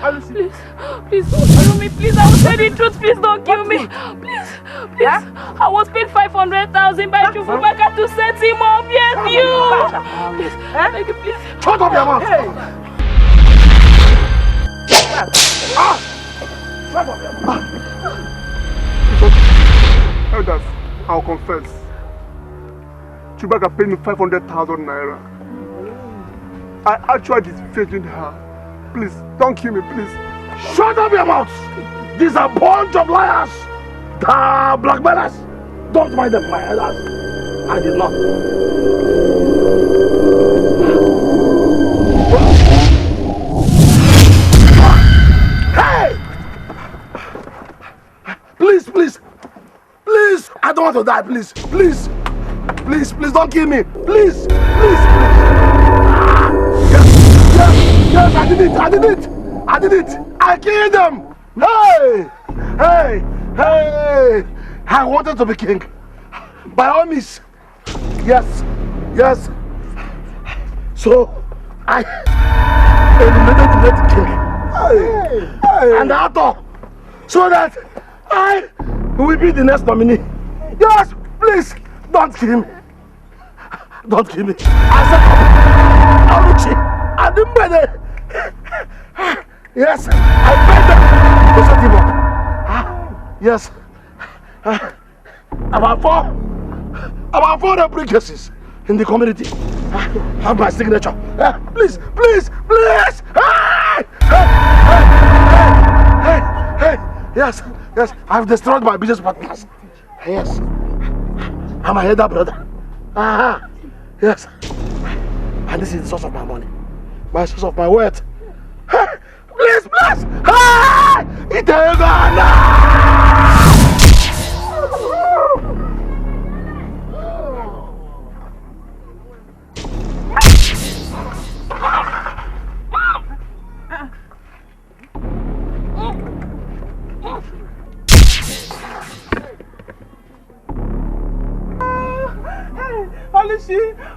Please don't kill me. Please, I will tell the truth. Please don't kill me. Please. I was paid 500,000 by Chufubaka to set him up. Yes, you. Please, thank you, please. Shut up your mouth. Shut up your mouth. Elders, I'll confess. Chubaka paid me 500,000 naira. I actually defended her. Please, don't kill me, please. Shut up your mouth! These are a bunch of liars! The blackmailers! Don't mind them, my elders. I did not. Hey! Please, please! Please! I don't want to die, please! Please! Please, please don't kill me! Please! Please! Please! Yes, I did it! I did it! I did it! I killed them! Hey! Hey! Hey! I wanted to be king. By all means. Yes. Yes. So, I eliminated the king. Hey! And Ato. So that I will be the next nominee. Yes! Please! Don't kill me. Don't kill me. I said, Aluchi. I didn't buy it. Yes, I paid them to set him up. Yes. About four cases in the community have my signature. Please, please, please. Hey. Yes, yes. I've destroyed my business partners. Yes. I'm a header brother. Yes. And this is the source of my money. My source of my wealth. Please, please! Hey! Itagana!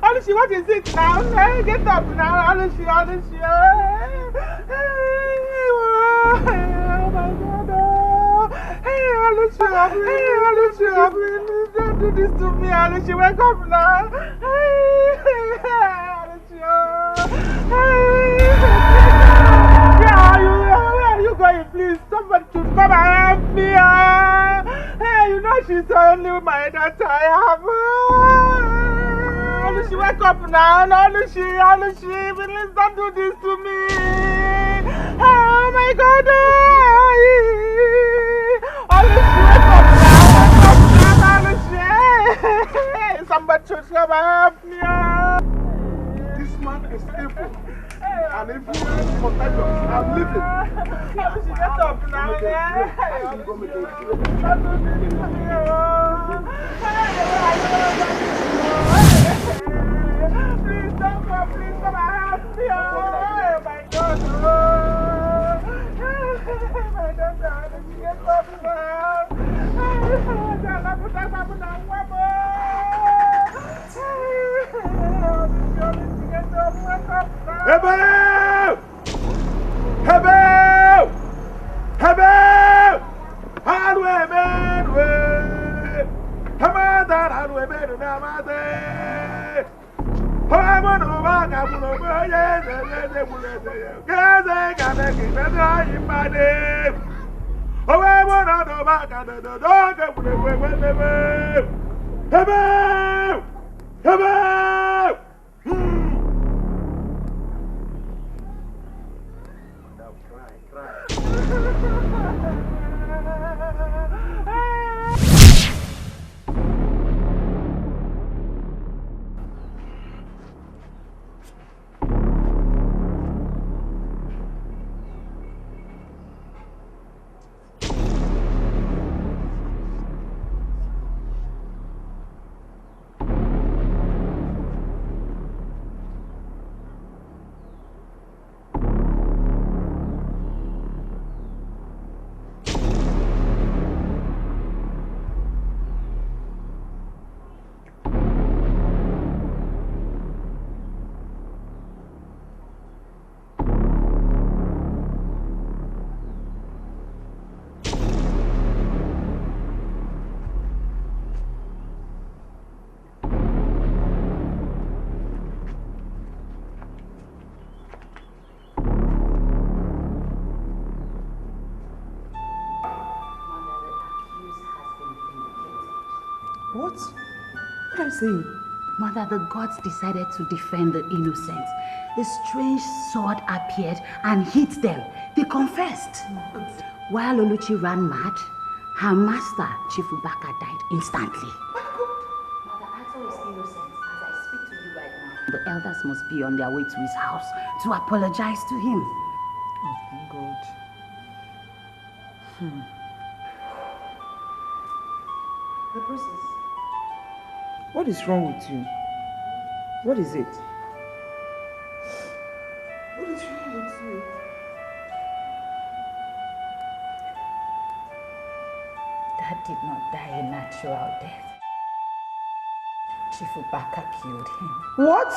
Olushi, what is it now? Hey, get up now, Olushi. Oh my God! Hey, Olushi, don't do this to me, Olushi. Wake up now. Hey, Olushi. Where are you going? Please, somebody should come and help me. Hey, you know she's the only woman that I have. Olushi, wake up now. Olushi, please don't do this to me. Oh my God. Olushi, wake up now. Olushi. Somebody should come and help me. This man is evil. And if you are contagious, I'm leaving. Olushi, get up now. Please come and help me. Oh my God. My daughter, get up now. What? What are you saying? Mother, the gods decided to defend the innocent. A strange sword appeared and hit them. They confessed. While Oluchi ran mad, her master, Chief Ubaka, died instantly. Mother, Ato is innocent. As I speak to you right now, the elders must be on their way to his house to apologize to him. Oh, thank God. The process. What is wrong with you? What is it? What is wrong with you? Dad did not die a natural death. Chief Ubaka killed him. What?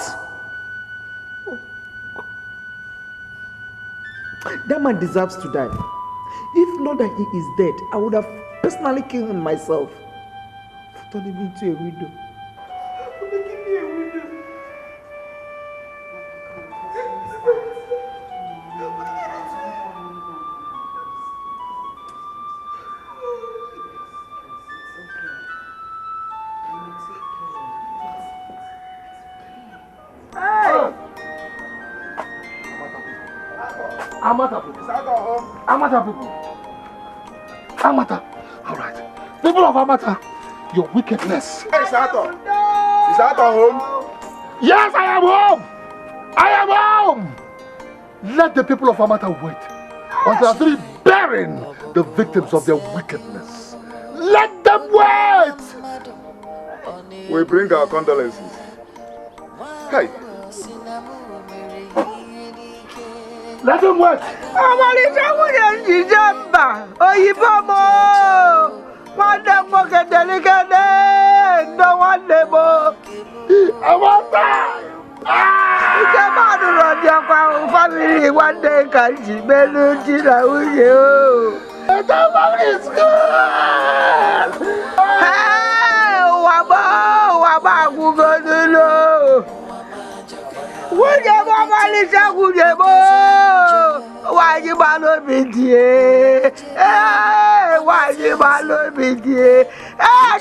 That man deserves to die. If not that he is dead, I would have personally killed him myself. For turning me into a widow. For making me a widow. Amata people. Amata people. Amata. All right. People of Amata, your wickedness. Hey, Sato. Is Sato home? Yes, I am home. I am home. Let the people of Amata wait. until I finish burying the victims of their wickedness. Let them wait! We bring our condolences. Hey. Let them wait! Family one day can she melody la the family is good. Hey, waba gugodulo. Wuje mama lisa wuje bo. Waji balo bidie. Waji balo bidie.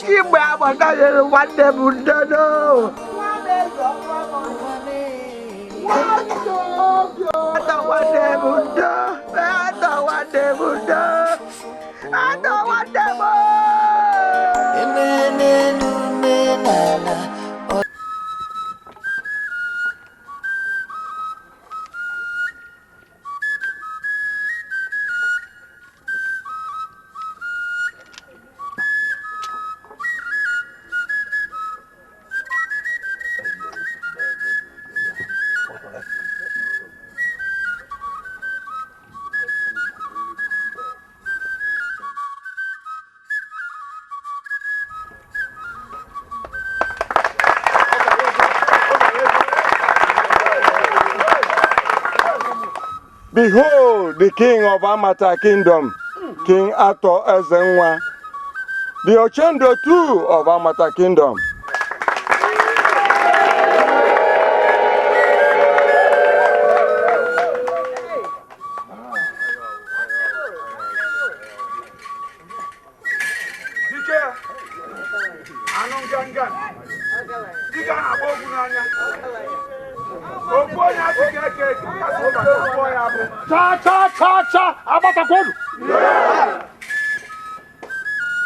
Jimbe abataje wande bundono. Behold the king of Amata kingdom, King Ato Ezenwa, the Ochendo too of Amata kingdom. Cha, Amatakodu.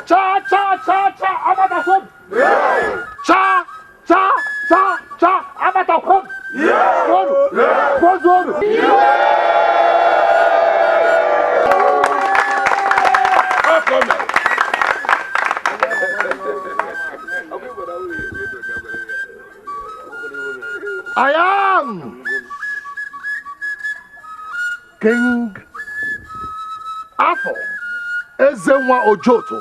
Cha, Amatakodu. Cha, Amatakodu. I am King Afo Ezenwa Ojoto,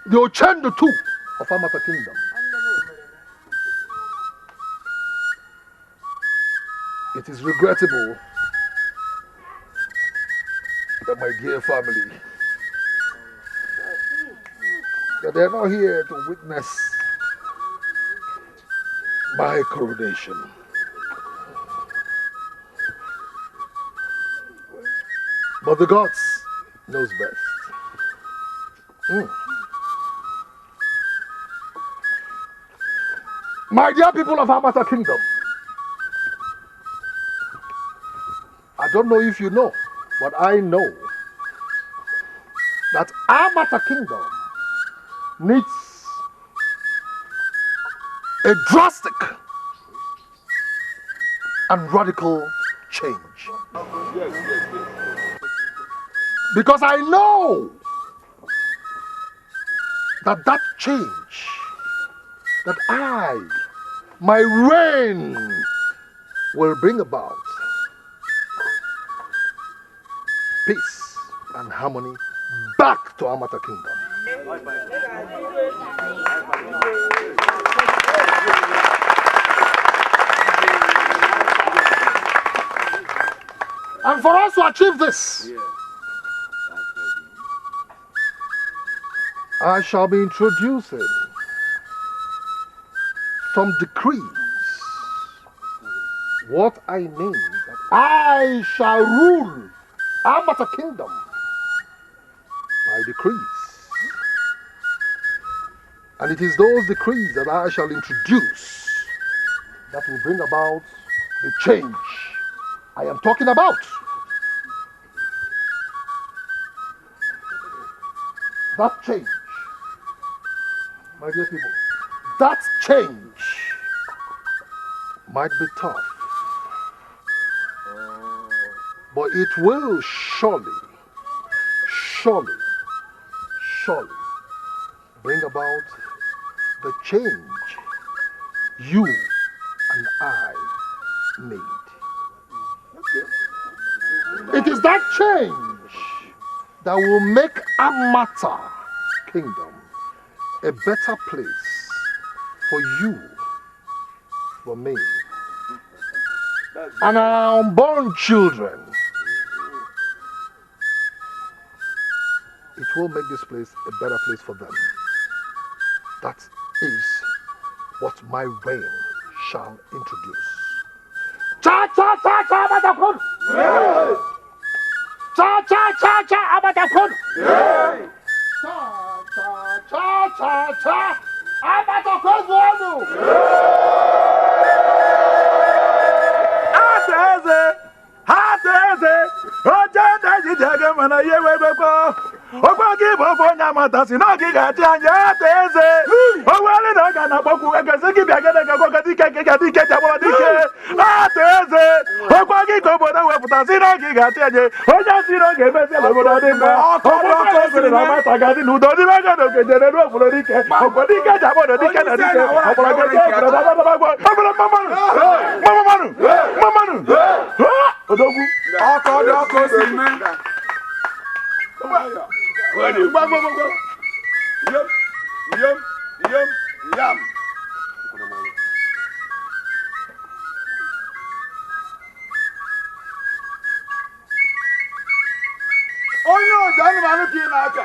the Ochendo II of Amata Kingdom. It is regrettable that my dear family, that they are not here to witness my coronation. But the gods knows best. My dear people of Amata Kingdom, I don't know if you know, but I know that Amata Kingdom needs a drastic and radical change. Because I know that change, that my reign will bring about peace and harmony back to Amata Kingdom. And for us to achieve this, I shall be introducing some decrees. What I mean that I shall rule Amata Kingdom by decrees. And it is those decrees that I shall introduce that will bring about the change I am talking about. That change, my dear people, that change might be tough, But it will surely bring about the change you and I need. It is that change that will make Amata Kingdom a better place for you, for me, and our unborn children. It will make this place a better place for them. That is what my reign shall introduce. Cha cha cha cha Abatakun! Cha cha cha cha Abatakun! Cha cha cha cha cha Abatakun Wanu! Hateze! Ojanda jidege mana yewe beko! Ogbagi bofo nyamata sinogi gati anje hateze! Owale na gana boku egezeki biagede gago gadi ke jabo dike! Hateze! Ogbagi kobo na wefuta sinogi gati anje! Oja sinogi bese lebo na dimba! Ogbagi kobo na mata gadi nudo di mega no kejere no fulo dike! Ogbagi ke jabo no dike na dike! Ogbagi ke jabo na bagwa! Mamanu! Odogu! Ọkọ sí mi. Yam. Onye ọjọ́ ni màá kí n n'aka.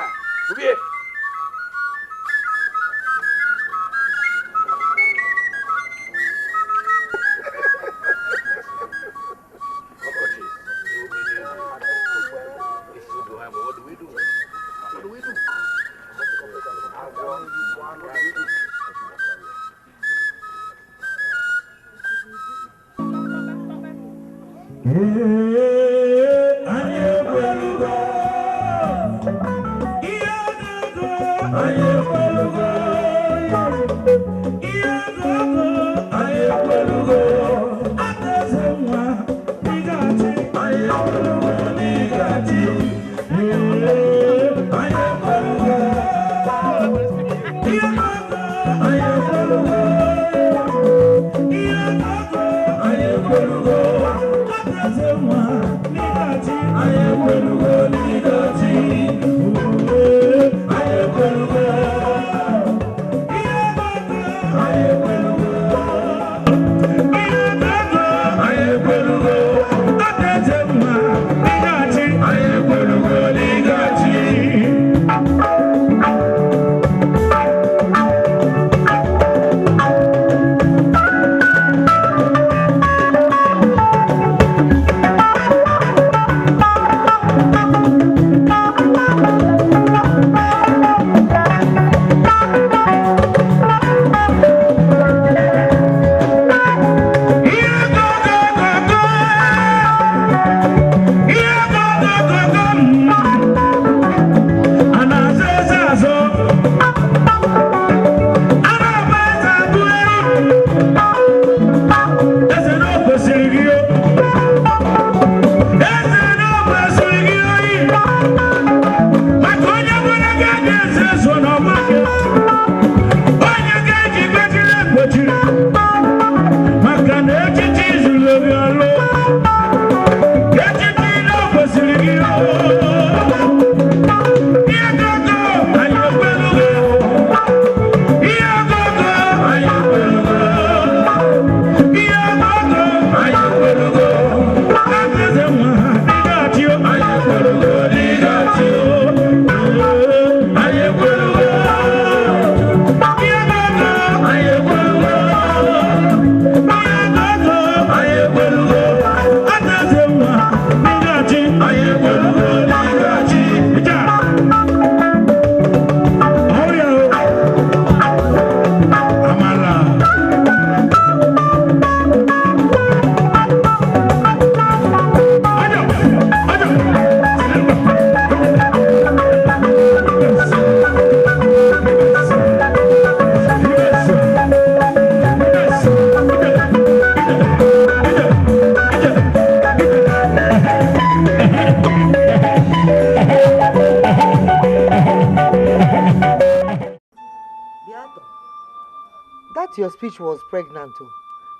your speech was pregnant too.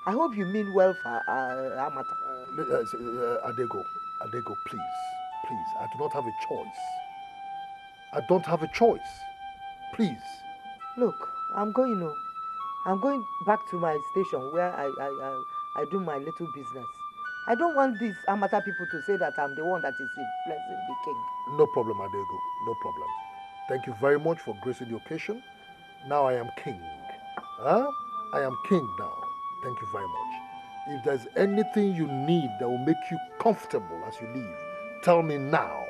I hope you mean well for Amata. Adego, please. I do not have a choice. I don't have a choice. Please. Look, I'm going back to my station where I do my little business. I don't want these Amata people to say that I'm the one that is influencing the king. No problem, Adego. No problem. Thank you very much for gracing the occasion. Now I am king. Huh? I am king now. Thank you very much. If there's anything you need that will make you comfortable as you leave, tell me now.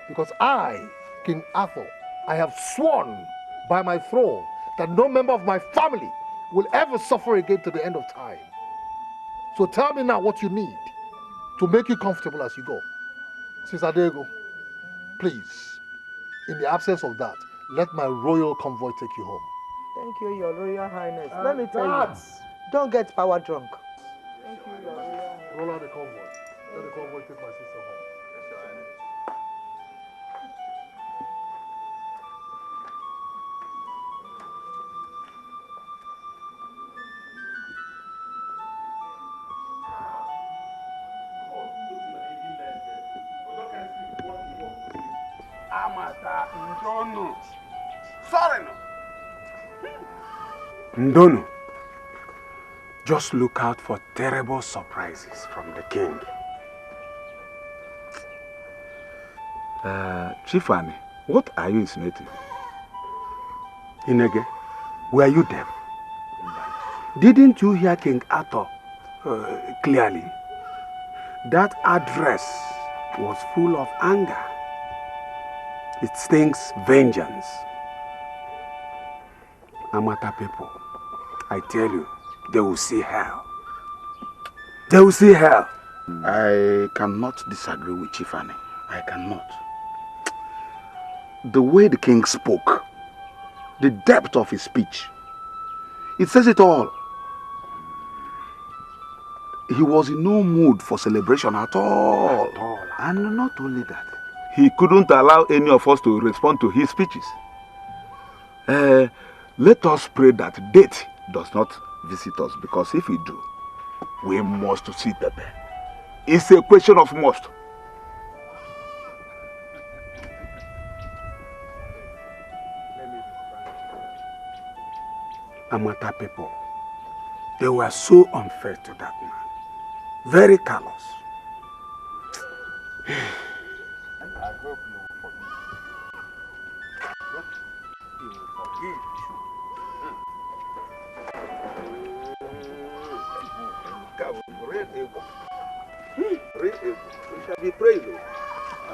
Because I, King Arthur, I have sworn by my throne that no member of my family will ever suffer again to the end of time. So tell me now what you need to make you comfortable as you go. Sister Diego, please, in the absence of that, let my royal convoy take you home. Thank you, Your Royal Highness. Let me tell you, don't get power drunk. Thank you, Your Royal Highness. Roll out the convoy. Let the convoy take my sister home. Yes, Your Highness. Amata, Ndono. Sorry, no. Ndono. Just look out for terrible surprises from the king. Chief Annie, what are you insinuating? Inege, were you deaf? Didn't you hear King Arthur clearly? That address was full of anger. It stinks vengeance. Amata people, I tell you, they will see hell. They will see hell. I cannot disagree with Chief Annie. I cannot. The way the king spoke, the depth of his speech, it says it all. He was in no mood for celebration at all. And not only that, he couldn't allow any of us to respond to his speeches. Let us pray that death does not visit us, because if we do, we must see Pepe. It's a question of must. Amata people, they were so unfair to that man. Very callous. I hope you will forgive. He will forgive. We shall be praised.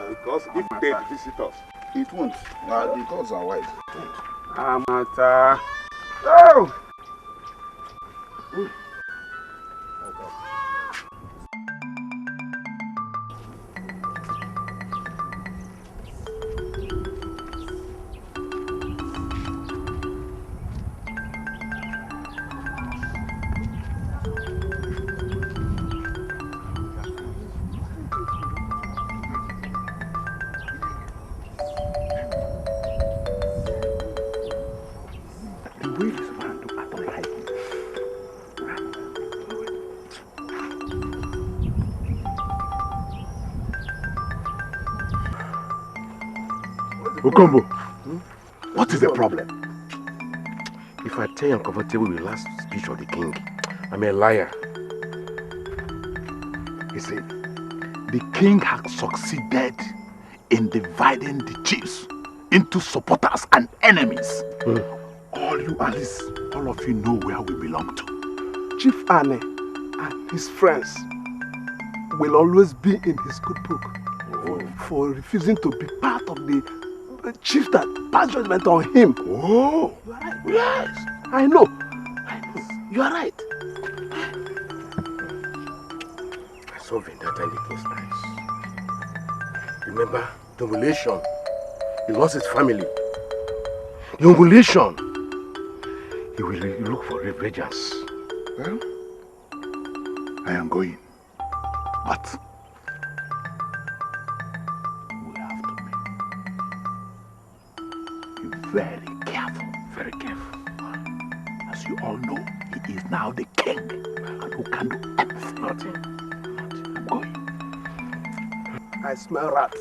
Because if they visit us, it won't. The gods are wise. It won't. Amata. Oh! Okombo, what is the problem? If I tell you I'm comfortable with the last speech of the king, I'm a liar. You see, the king has succeeded in dividing the chiefs into supporters and enemies. All of you know where we belong to. Chief Anne and his friends will always be in his good book for refusing to be part of the chief that passed judgment on him. Oh, you are right. Yes, I know. You are right. I saw Vendetta in the king's eyes. Remember, the humiliation. He lost his family. The humiliation. He will look for vengeance. Well, I am going. But we have to be very careful. Very careful. As you all know, he is now the king and who can do everything. Nothing. I'm going. I smell rat.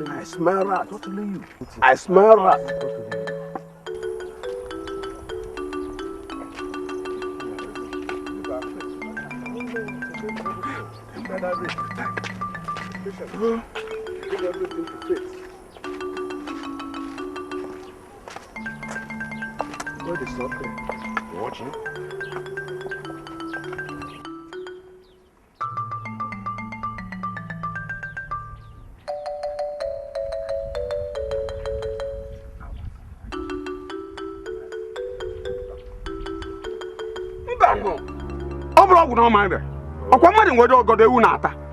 I smell rat. Totally you. I smell rat. Give everything to faith. God is not there. Watching.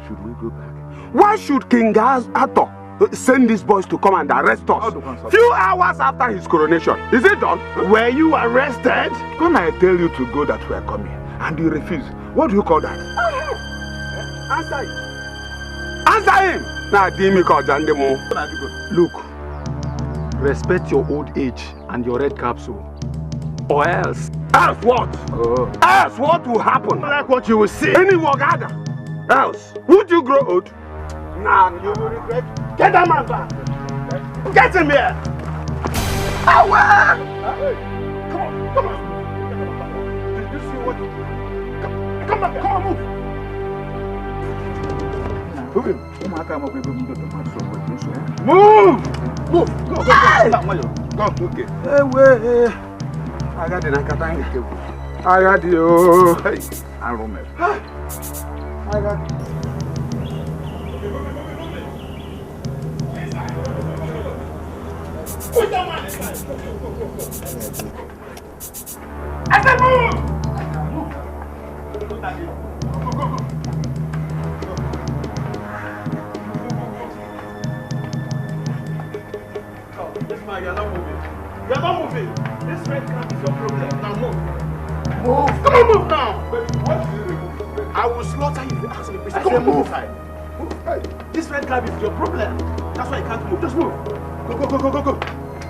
Should we go back? Why should King Arthur send these boys to come and arrest us few hours after his coronation? Is it done? Were you arrested? When I tell you to go that we are coming and you refuse, what do you call that? Answer him. Answer him. Look, respect your old age and your red capsule, or else. Else what? Else what will happen? Like what you will see. Any wagada. Else, would you grow old? Nah, you will regret. Get that man back. Get him here. Away! Come on, come on. Did you see what? Come back, come on, move. Move! Move! Go, go, go. Go, okay. Hey, wait. I got the Nakata in the table. I got the hey, I remember. I got Put that man inside. Go, go, go, go. I said move! Move. Go, go, go. This man, you're not moving. You're not moving. This red card is your problem. Now move. Move. Come on, move now. But what do you remove? I will slaughter you if you ask me. Come on, move inside. Move. Hey. This red card is your problem. That's why you can't move. Just move. Go, go, go, go, go, go.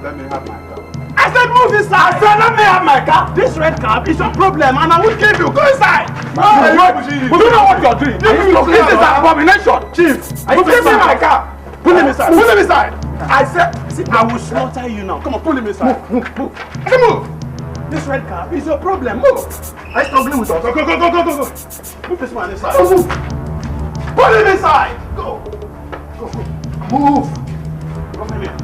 Let me have my car. I said move inside. I said let me have my car. This red card is your problem and I will kill you. Go inside. You know what you're doing. This is an abomination. Chief, you give me my car. Pull him inside. Pull him inside. I said, see, I will slaughter you now. Come on, pull him inside. Move, move, move. Come move. This red card is your problem. Move. Are you struggling with us? Go, go, go, go, go, go. Move this man inside. Go, move. Pull him inside. Go. Go, go. Move. Come in here.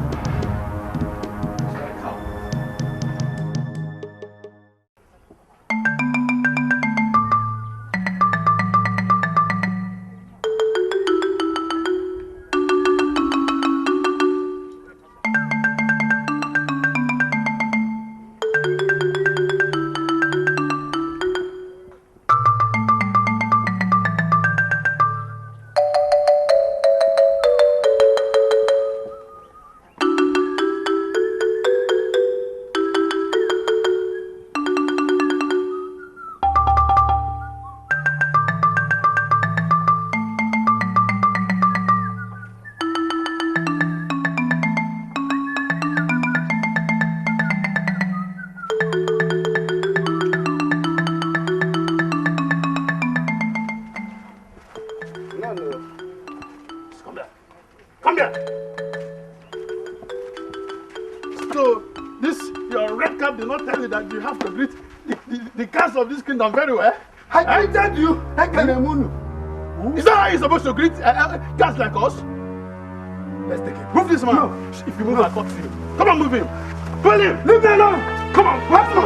Of this kingdom very well. I greeted you. Is that how you're supposed to greet guys like us? Let's take it. Move this man. No. If you move, I'll cut you. Come on, move him. Pull him. Leave me alone. Come on. What's him?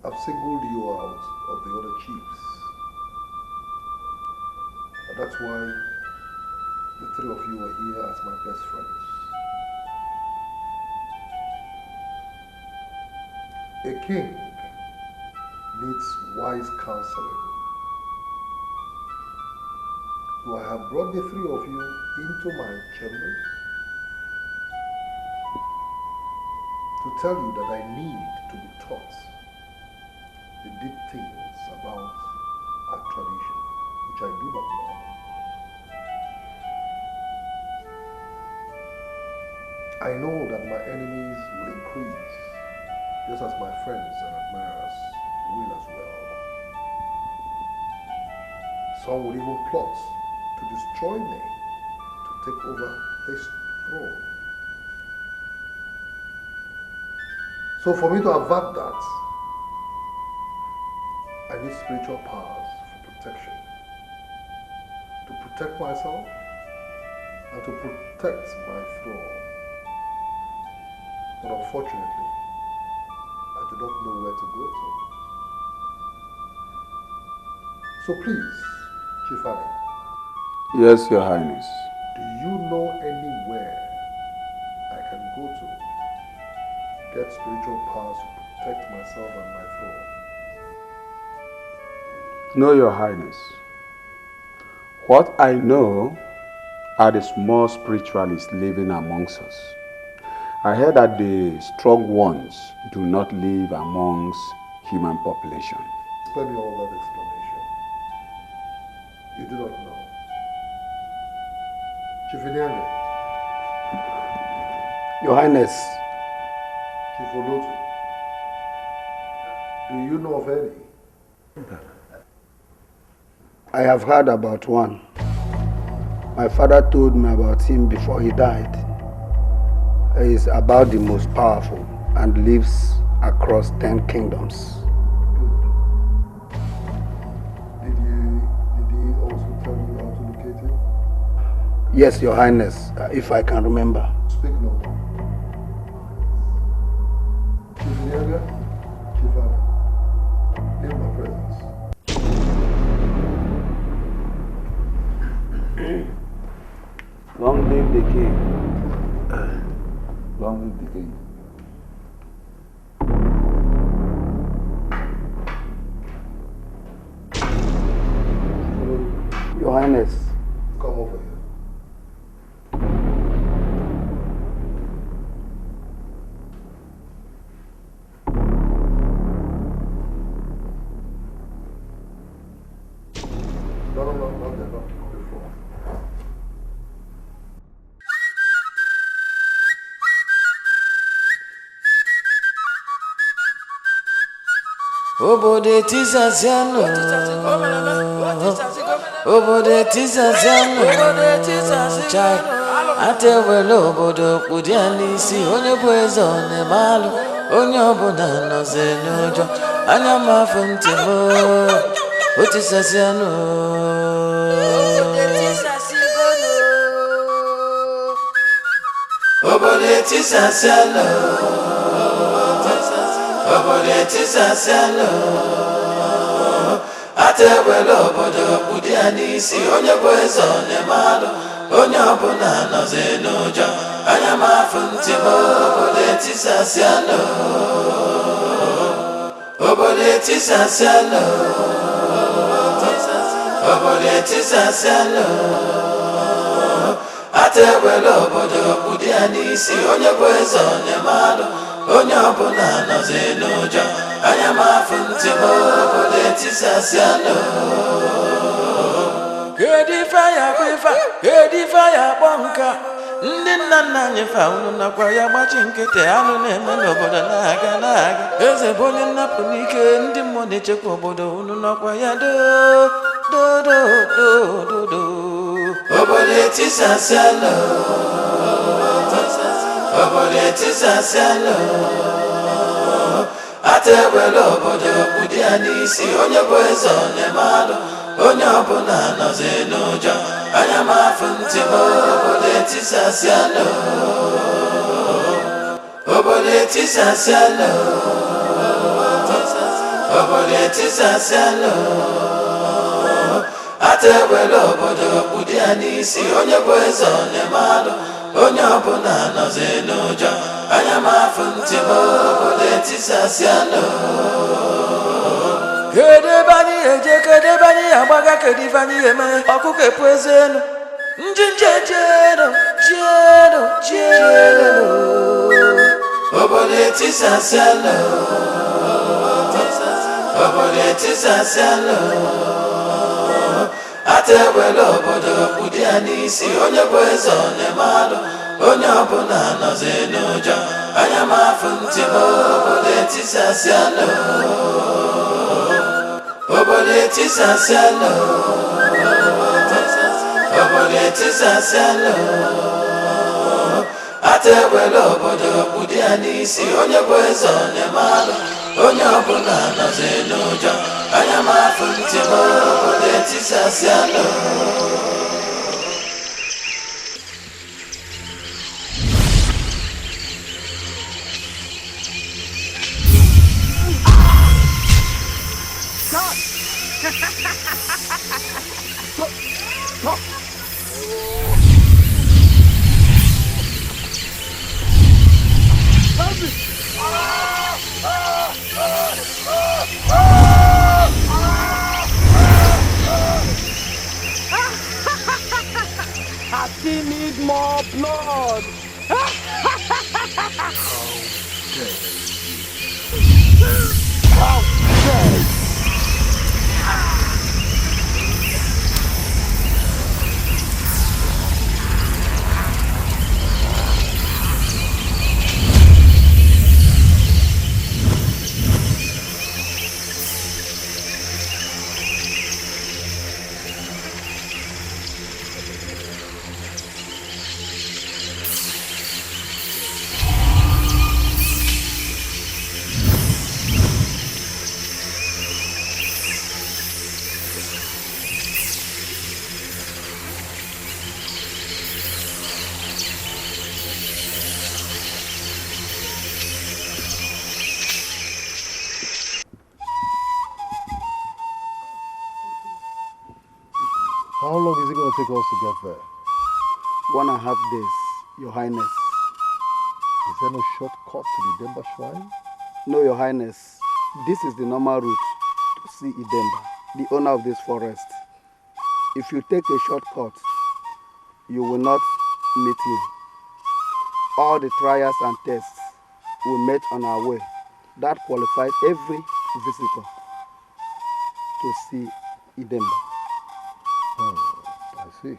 I've singled you out of the other chiefs. And that's why the three of you are here as my best friends. A king needs wise counseling So I have brought the three of you into my chambers to tell you that I need to be taught the deep things about our tradition, which I do not know. I know that my enemies will increase, just as my friends and admirers will as well. Some will even plot to destroy me, to take over this throne. So for me to avert that, I need spiritual powers for protection. To protect myself and to protect my throne. But unfortunately, I do not know where to go to. So please, Chief Ali. Yes, Your Highness. Do you know anywhere I can go to get spiritual powers to protect myself and my throne? No, Your Highness. What I know are the small spiritualists living amongst us. I heard that the strong ones do not live amongst human population. Spare me all that explanation. You do not know. Chief Inyanga. Your Highness. Chief Olotu. Do you know of any? I have heard about one. My father told me about him before he died. He is about the most powerful and lives across 10 kingdoms. Did he also tell you how to locate him? Yes, Your Highness, if I can remember. Speak no more. Chief Inyanga, Chief Adam, in my presence. Long live the king. Long live the king. Your Highness. Come over here. No, not there, not on the floor. Obodo etisaziano, obodo etisaziano, chai atewele obodo kpudia n'isi onye bụ eze ọ na-emalụ onye ọbụla nọzi n'ụjọ anya m afọ ntị m otisaziano. Obodo etisaziano, obodo etisaziano, atewele obodo kpudia n'isi onye bụ eze ọ na-emalụ onye ọbụla nọzi n'ụjọ anya m afọ ntị m obodo etisaziano, obodo etisaziano, obodo etisaziano, atewele obodo kpudia n'isi onye bụ eze ọ na-emalụ onye ọbụla nọzi n'ụjọ anya m afọ ntị m obodo etisaziano. Kedu ife ya bụ ife, kedu ife ya kpọ nka ndị nna nna anyị fa unu nakwa ya gbachi nkịtị anụ na-eme n'obodo na-aga na-aga eze bụ onye nnapụ n'ike ndị mmụọ na-echekwa obodo unu nakwa ya do. Obodo etisaziano, obodo etisaziano, atewele obodo kpudia n'isi onye bụ eze ọ na-emalụ onye ọbụla nọzi n'ụjọ anya m afọ ntị m obodo etisaziano, obodo etisaziano, obodo etisaziano, atewele obodo kpudia n'isi onye bụ eze ọ na-emalụ onye ọbụla nọzi n'ụjọ anya m afọ ntị m obodo etisaziano. Kedu ebe anyị eje kedebanye agbaga kedivanye eme ọkụkọ epuezenu njinjejero jero obodo etisasialo atewele obodo kpụdị ya n'isi onye bụ eze ọnemalụ onye ọbụla nọzi n'ụjọ anya m afụ ntị m obodo etisasialo atewele obodo kpụdị ya n'isi onye bụ eze ọnemalụ onye ọbụla nọzi n'ụjọ anya m afụ ntị m obodo etisasialo I still need more blood. How long is it going to take us to get there? 1.5 days, Your Highness. Is there no shortcut to the Idemba shrine? No, Your Highness. This is the normal route to see Idemba, the owner of this forest. If you take a shortcut, you will not meet him. All the trials and tests we met on our way, that qualifies every visitor to see Idemba. I see.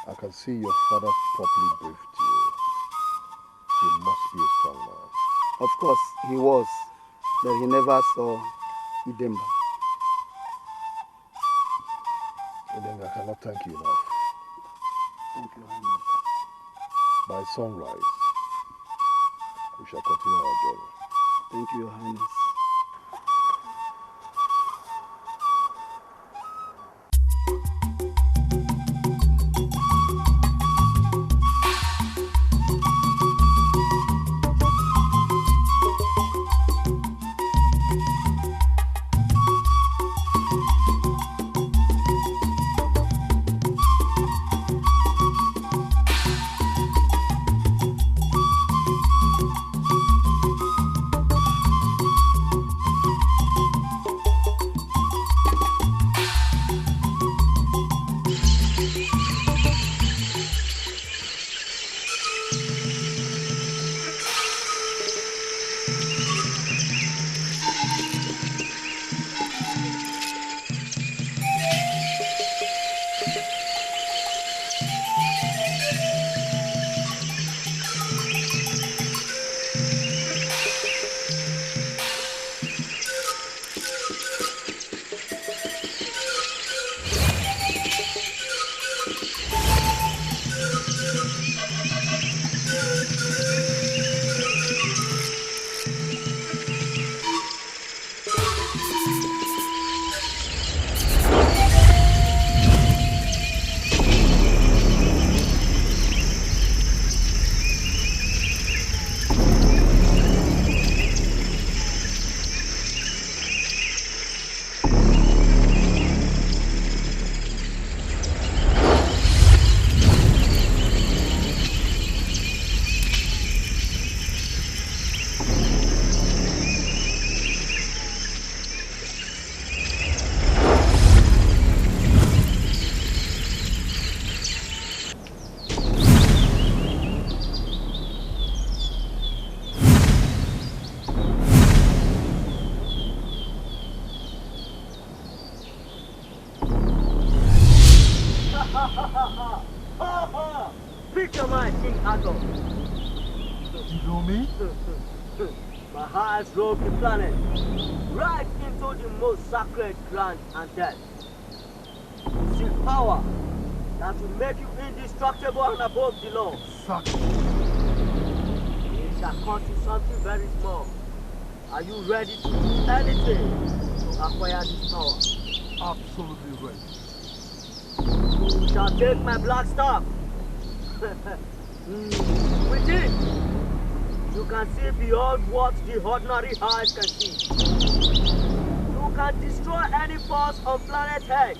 I can see your father properly briefed you. He must be a strong man. Of course, he was, but he never saw Idemba. Idemba, I cannot thank you enough. Thank you, Highness. By sunrise, we shall continue our journey. Thank you, Your Highness. at all. You know me? My eyes rove the planet, right into the most sacred ground and depth. You see power that will make you indestructible and above the law. Exactly. It shall cost you something very small. Are you ready to do anything to acquire this power? Absolutely ready. You shall take my black staff. With it, you can see beyond what the ordinary eyes can see. You can destroy any force on planet Earth.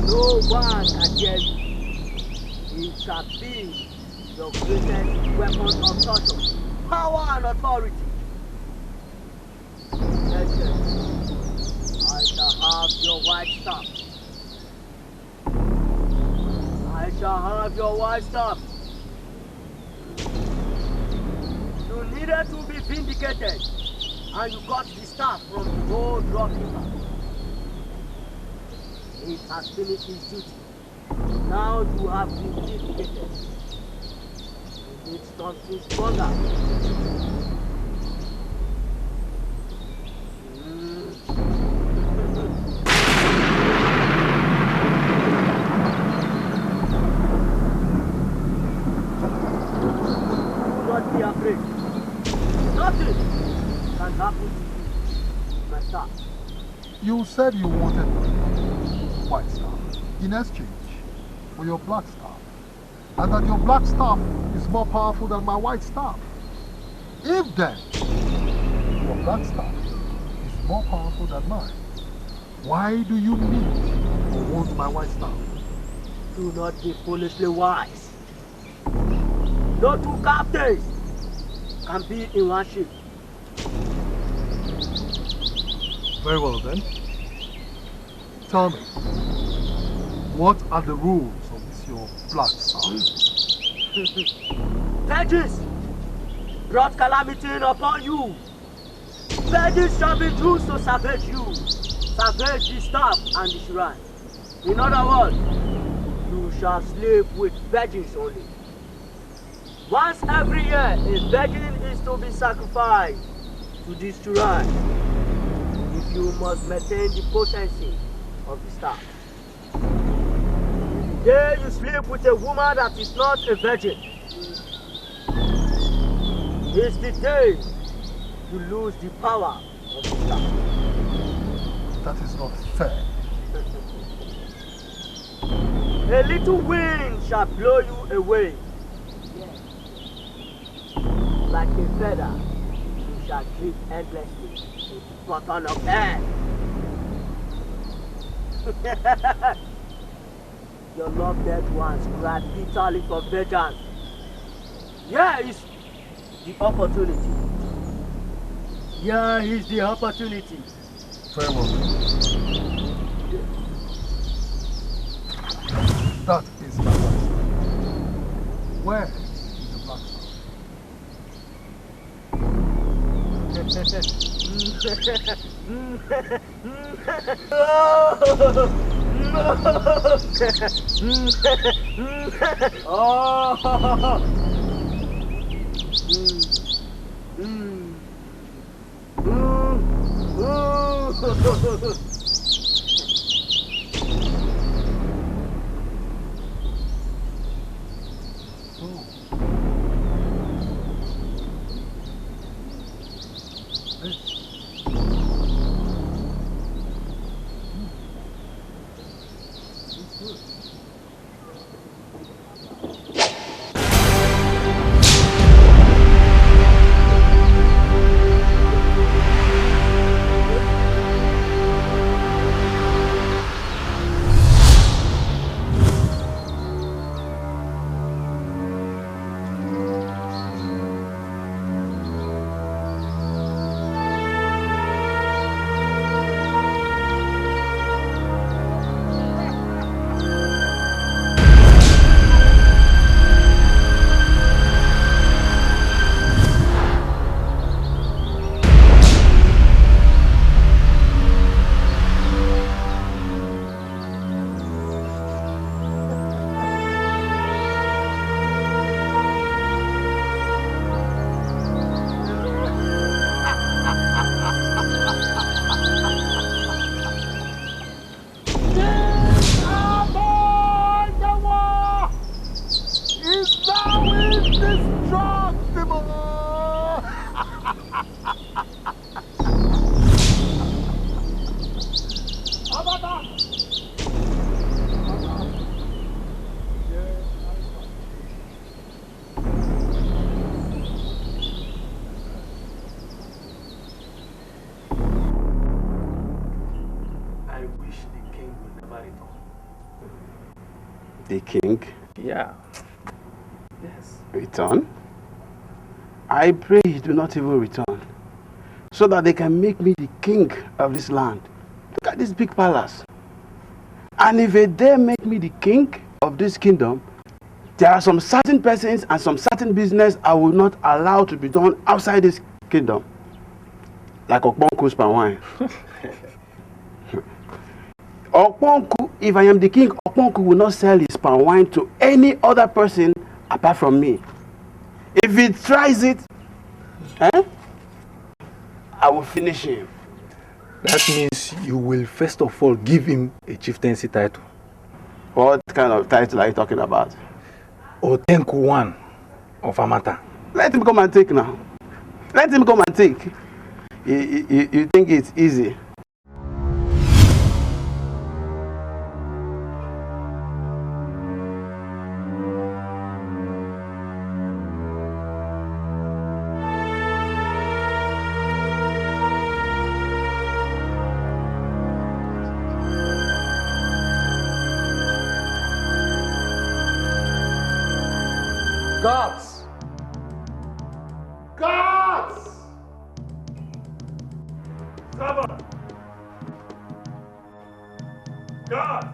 No one can dare you. It shall be your greatest weapon of torture, power and authority. Listen, I shall have your white staff. I shall have your white staff. You needed to be vindicated, and you got the staff from the old rockkeeper. It has finished its duty. Now you have been vindicated. You need something stronger. Do not be afraid. Nothing can happen to you, my staff. You said you wanted my white staff in exchange for your black staff, and that your black staff is more powerful than my white staff. If then your black staff is more powerful than mine, why do you need or want my white staff? Do not be foolishly wise. No two captains can be in one ship. Very well then. Tell me, what are the rules of this your black staff? Pledges brought calamity upon you. Pledges shall be used to salvage you, salvage the staff and the shrine. In other words, you shall sleep with virgins only. Once every year, a virgin is to be sacrificed to this shrine if you must maintain the potency of the staff. The day you sleep with a woman that is not a virgin is the day you lose the power of the staff. That is not fair. A little wind shall blow you away. Like a feather, you shall drift endlessly to the bottom of earth. Your loved ones cry bitterly for vengeance. Here is the opportunity. Here is the opportunity. Very well. That is my white staff. Where is the black staff? The king? Yeah. Yes. Return? I pray he do not even return, so that they can make me the king of this land. Look at this big palace. And if they dare make me the king of this kingdom, there are some certain persons and some certain business I will not allow to be done outside this kingdom. Like Okponku's palm wine. Okponku, if I am the king, Okponku will not sell his palm wine to any other person apart from me. If he tries it, I will finish him. That means you will first of all give him a chieftaincy title. What kind of title are you talking about? Otenku one of Amata. Let him come and take now. Let him come and take. You think it's easy? Guards! Guards! Servant! Guard!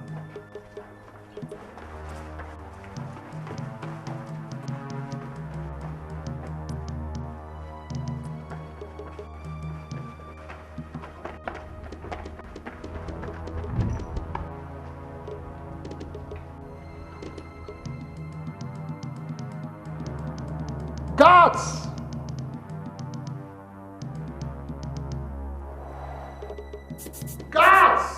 Guards! Guards!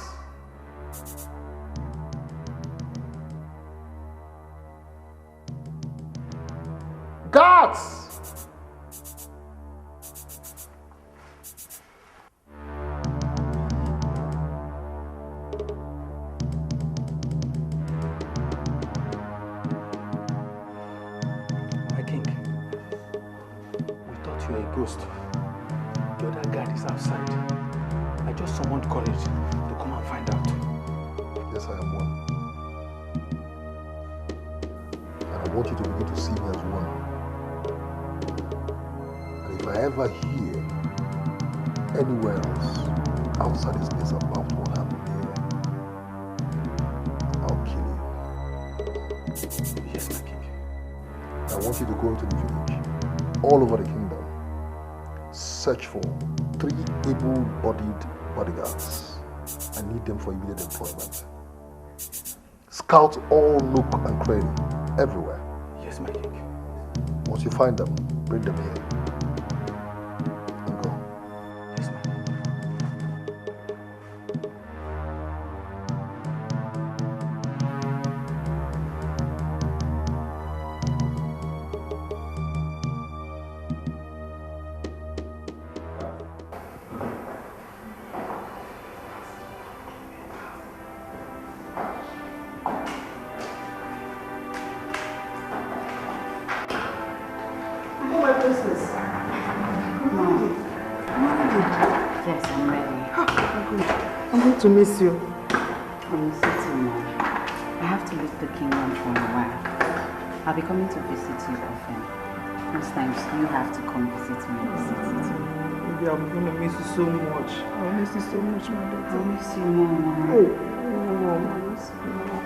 Guards! My king, we thought you were a ghost. The other guard is outside. I just summoned courage to come and find out. Yes, I am one. And I want you to begin to see me as one. And if I ever hear anywhere else outside this place about what happened here, I'll kill you. Yes, my king. I want you to go into the village, all over the kingdom, search for 3 able-bodied bodyguards. I need them for immediate employment. Scout all nook and cranny, everywhere. Yes, my king. Once you find them, bring them here. And go. Yes, my king. Yes, I'm ready. I'm going to miss you. I miss you too, Mom. I have to leave the kingdom for a while. I'll be coming to visit you often. Most times you have to come visit me in the city too. Maybe I'm going to miss you so much. I'll miss you so much, my daughter. I'll miss you more, Mom. I'll miss you more.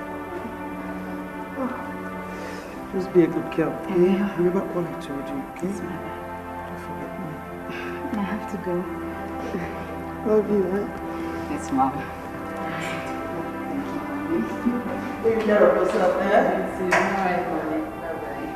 Just be a good girl, okay? Remember all I told you, okay? Yes, ma'am. Don't forget me. I have to go. Love you, eh? Yes, Mom. Take care of yourself, eh? See you. All right, Mommy. Bye-bye.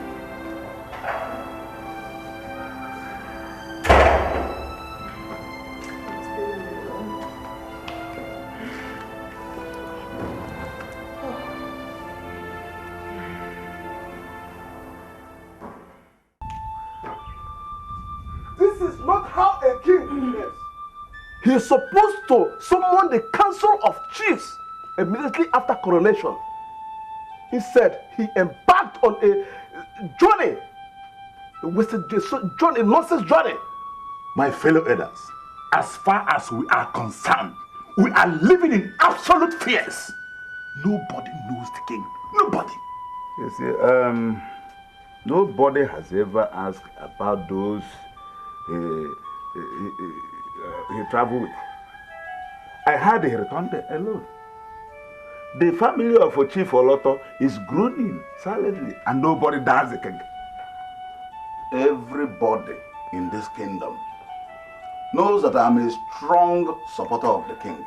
This is not He is supposed to summon the council of chiefs immediately after coronation. Instead, he embarked on a journey, a nonsense journey. My fellow elders, as far as we are concerned, we are living in absolute fears. Nobody knows the king. Nobody. You see, nobody has ever asked about those he traveled with. I heard he returned alone. The family of Chief Oloto is groaning silently, and nobody does the king. Everybody in this kingdom knows that I'm a strong supporter of the king.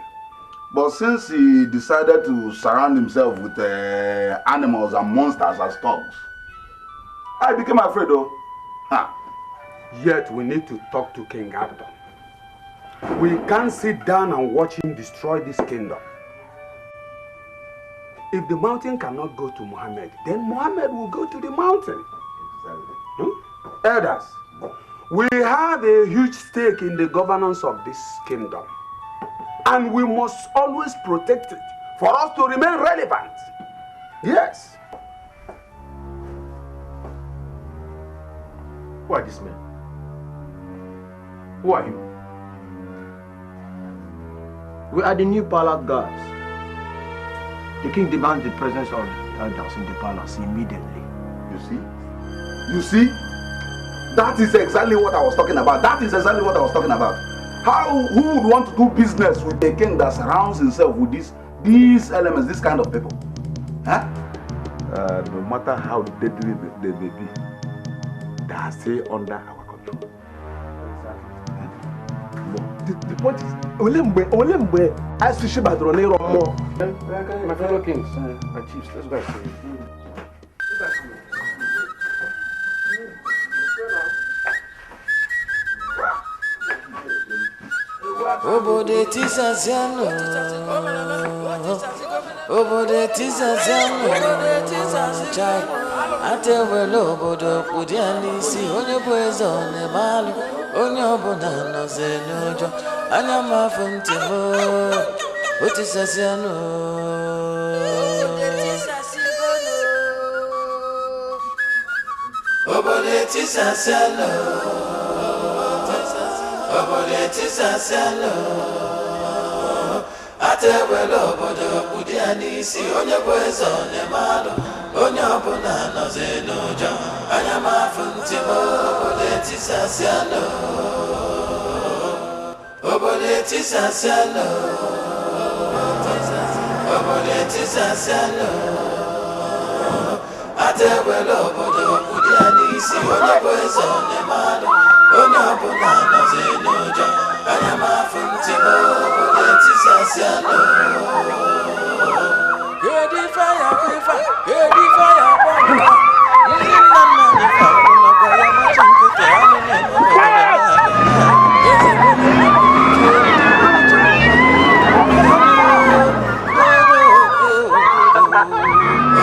But since he decided to surround himself with animals and monsters as dogs, I became afraid though. Yet we need to talk to King Abdon. We can't sit down and watch him destroy this kingdom. If the mountain cannot go to Muhammad, then Muhammad will go to the mountain. Exactly. Elders, we have a huge stake in the governance of this kingdom. And we must always protect it for us to remain relevant. Yes. Who are these men? Who are you? We are the new palace guards. The king demands the presence of elders in the palace immediately. You see? You see? That is exactly what I was talking about. Who would want to do business with a king that surrounds himself with these elements, this kind of people? Huh? No matter how deadly they may be, they are still under our control. The point is, Olembe, I see Shibadro Nero more. My fellow kings and chiefs, let's go and see. Obode tisaziano, obode tisaziano, chai. Atewelo obodo kudiani si onye bwezo ne malu, onye obona no zenujo, anya mafumtimo, otisaziano. Obode tisaziano. Obode tisaziano, atewelo obodo kudiani si onye bwezo ne malu, onye obona no zenujo, anya mafumtimo, obode tisaziano, obode tisaziano, obode tisaziano, atewelo obodo kudiani si onye bwezo ne malu, onye ọbụla nọzi n'ụjọ, anya m afụ ntị m obode tisaziano. Kedu ife ya bụ ife, kedu ife ya bụ ọmụma, ndị nna nna anyị fara nakwa ya macha nkịtị anụ na-eme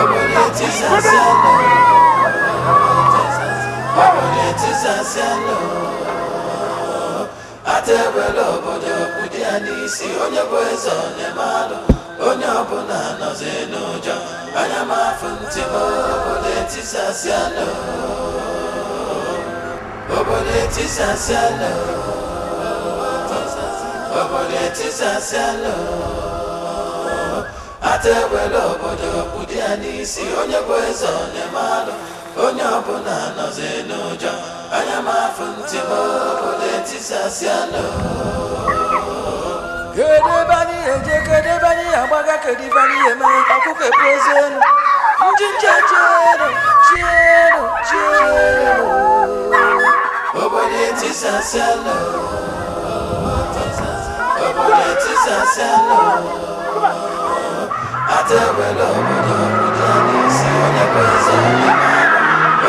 obode tisaziano. Obode tisaziano, atewelo obodo kudiani si onye bwezo ne malu, onye ọbụla nọzi n'ụjọ, anya m afụ ntị m obode tisaziano, obode tisaziano, obode tisaziano, atewelo obodo kudiani si onye bwezo ne malu, onye ọbụla nọzi n'ụjọ, anya m afụ ntị m obode tisaziano. Kedu ebe anyị eje, kedu ebe anyị agbaga, kedu ebe anyị eme, ọkụkọ epuozienu, ndị nche chienu, obode tisaziano, obode tisaziano, atewelo obodo kudiani si onye bwezo ne malu,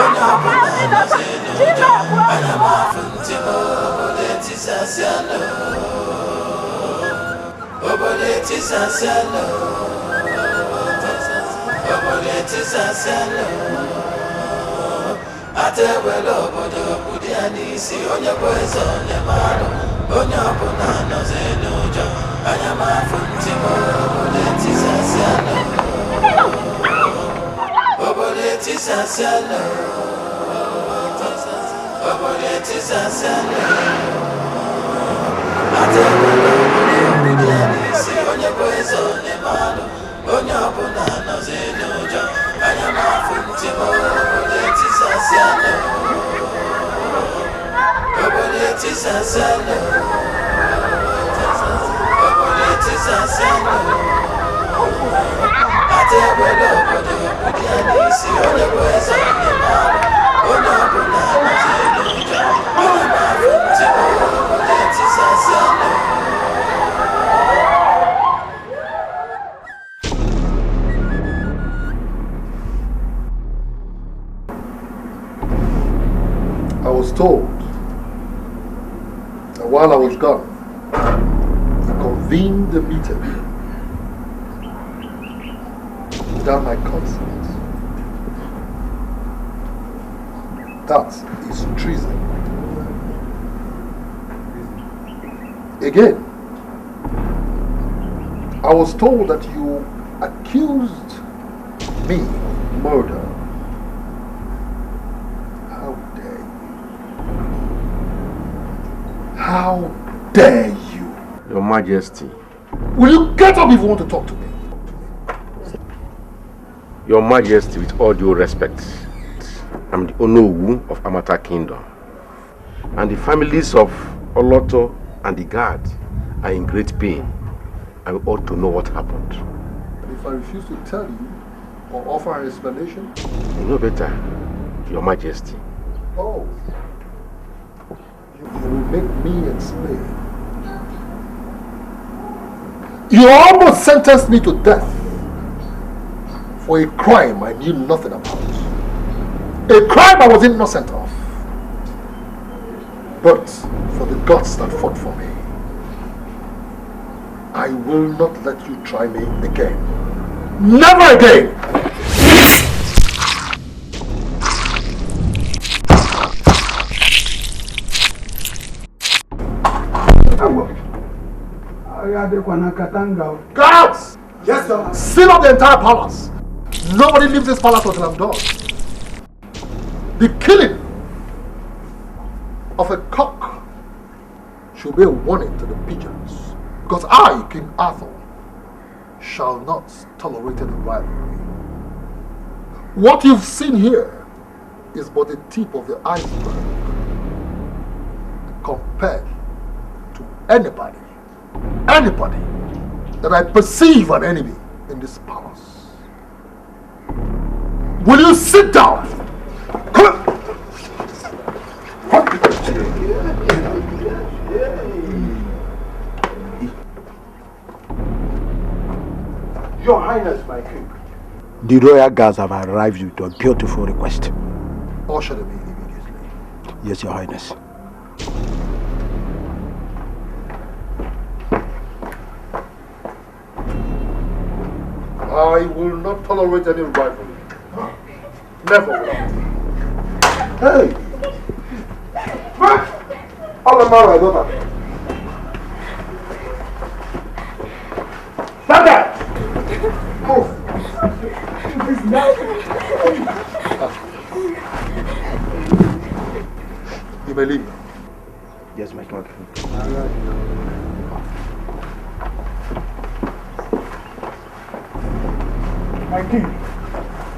onye ọbụla nọzi n'ụjọ, anya m afụ ntị m obode tisaziano, obode tisaziano, obode tisaziano, atewelo obodo kudiani si onye bwezo ne malu, onye ọbụla nọzi I was told that while I was gone, you convened the meeting without my consent. That is treason. Again, I was told that you accused me of murder. How dare you? Your Majesty. Will you get up if you want to talk to me? Your Majesty, with all due respect, I'm the Onowu of Amata Kingdom. And the families of Oloto and the guard are in great pain. I ought to know what happened. And if I refuse to tell you or offer an explanation? You know better, Your Majesty. Oh. You will make me explain. You almost sentenced me to death for a crime I knew nothing about. A crime I was innocent of. But for the gods that fought for me, I will not let you try me again. Never again! Guards! Yes, sir. Seal up the entire palace. Nobody leaves this palace until I'm done. The killing of a cock should be a warning to the pigeons. Because I, King Arthur, shall not tolerate any rivalry. What you've seen here is but the tip of the iceberg compared to anybody that I perceive an enemy in this palace. Will you sit down? Your Highness, my king. The royal guards have arrived with a beautiful request. Usher them in immediately. Yes, Your Highness. I will not tolerate any rivalry. Never will I. Hey! All my daughter. Stand there! Move! You may leave. Yes, my king. My king.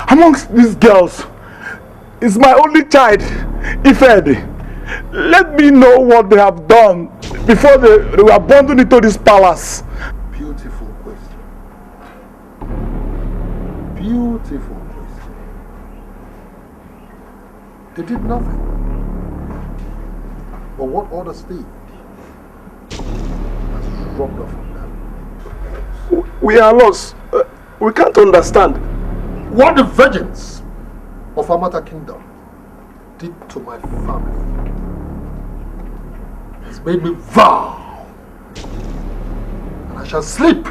Amongst these girls is my only child, Ifedi. Let me know what they have done before they were abandoned into this palace. Beautiful question. Beautiful question. They did nothing. But what others did has rubbed off on them. We are lost. We can't understand. What the virgins of Amata Kingdom did to my family has made me vow, and I shall sleep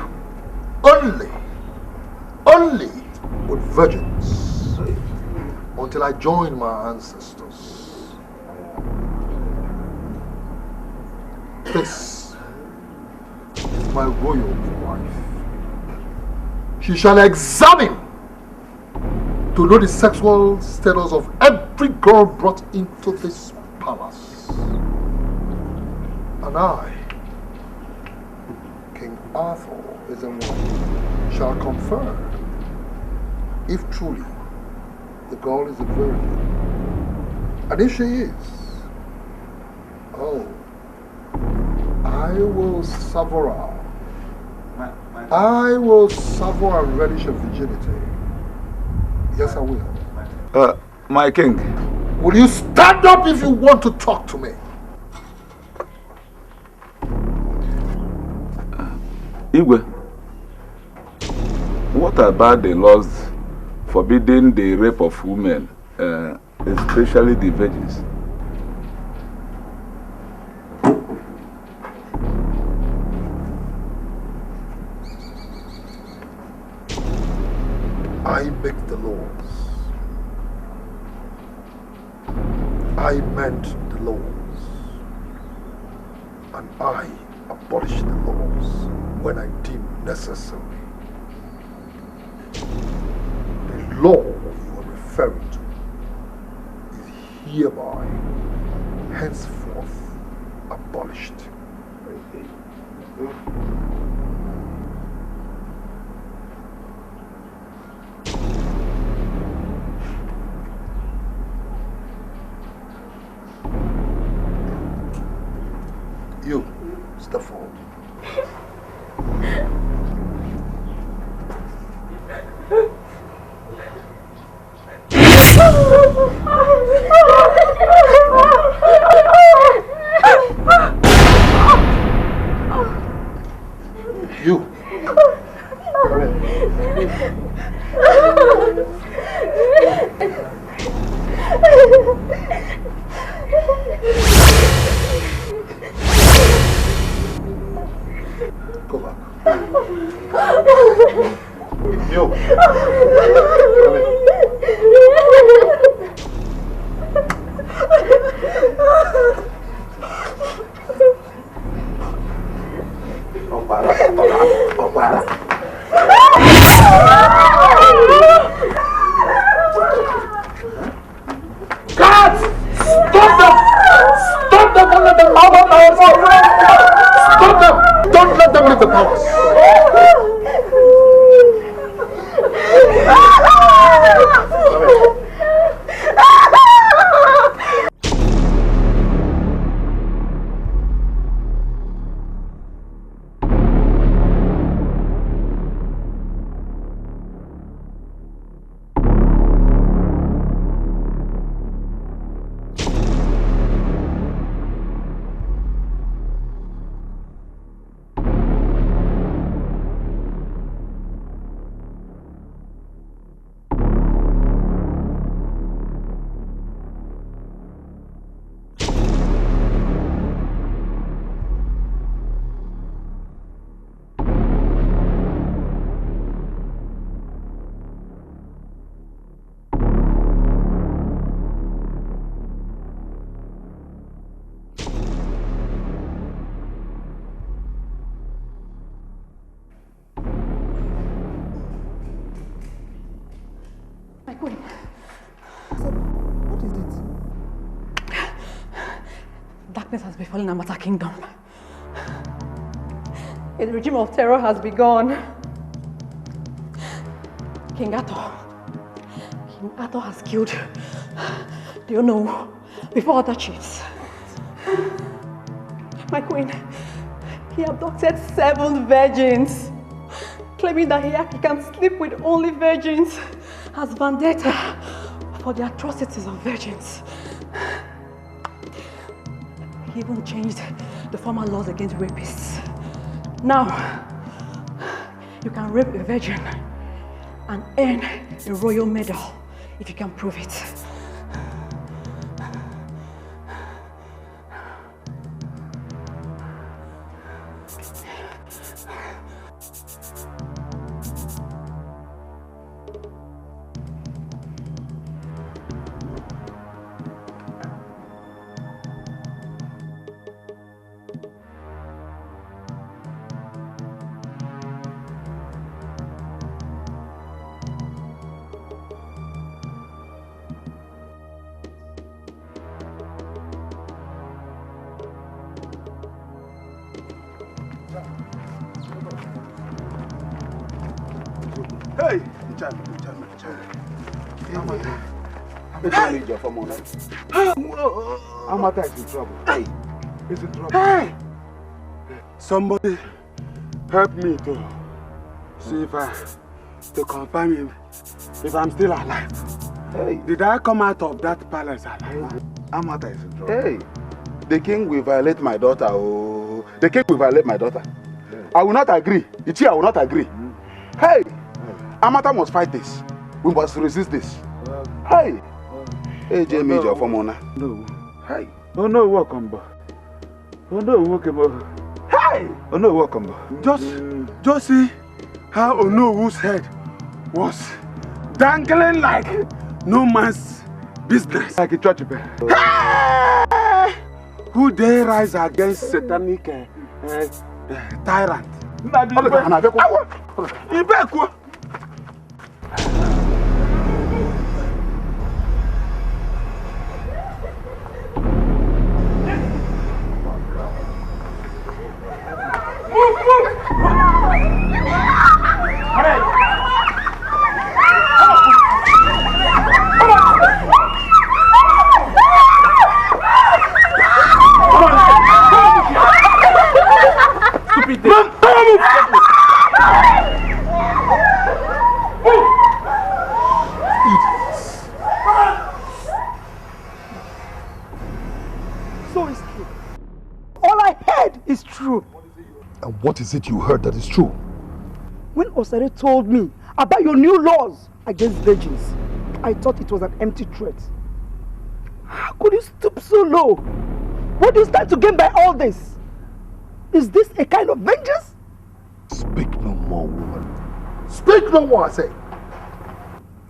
only with virgins until I join my ancestors. This is my royal wife. She shall examine to know the sexual status of every girl brought into this palace. And I, King Arthur, is in one, shall confirm if truly the girl is a virgin. And if she is, oh, I will suffer her. I will suffer and relish her virginity. Yes, I will. My king. Will you stand up if you want to talk to me? Igwe, what about the laws forbidding the rape of women, especially the virgins? I make the laws. I mend the laws. And I abolish the laws when I deem necessary. The law you are referring to is hereby, henceforth, abolished. You, step forward. You. Go back. You. Come in. God! Stop them! Stop them! Don't let them out of my house! Stop them! Don't let them leave the palace! Darkness has befallen Amata Kingdom. A regime of terror has begun. King Arthur has killed, do you know, before other chiefs. My queen, he abducted 7 virgins, claiming that he can sleep with only virgins as vendetta for the atrocities of virgins. He even changed the former laws against rapists. Now, you can rape a virgin and earn a royal medal if you can prove it. Hey, Amata is in trouble. Hey, he's in trouble. Hey, somebody help me to see to confirm if I'm still alive. Hey, did I come out of that palace alive? Amata is in trouble. Hey, the king will violate my daughter. Oh, the king will violate my daughter. I will not agree. Ichi, I will not agree. Hey, Amata must fight this. We must resist this. Hey, hey, Jamie, your formona. No. Hey. Oh no, welcome back. Oh no, welcome back. Hey. Oh no, welcome back. Just see how Onowu's head was dangling like no man's business. Like a church bell. Hey! Who dare rise against satanic tyrant? So it's true. All I heard is true. And what is it you heard that is true? When Osare told me about your new laws against virgins, I thought it was an empty threat. How could you stoop so low? What do you stand to gain by all this? Is this a kind of vengeance? Speak no more, woman. Speak no more, I say.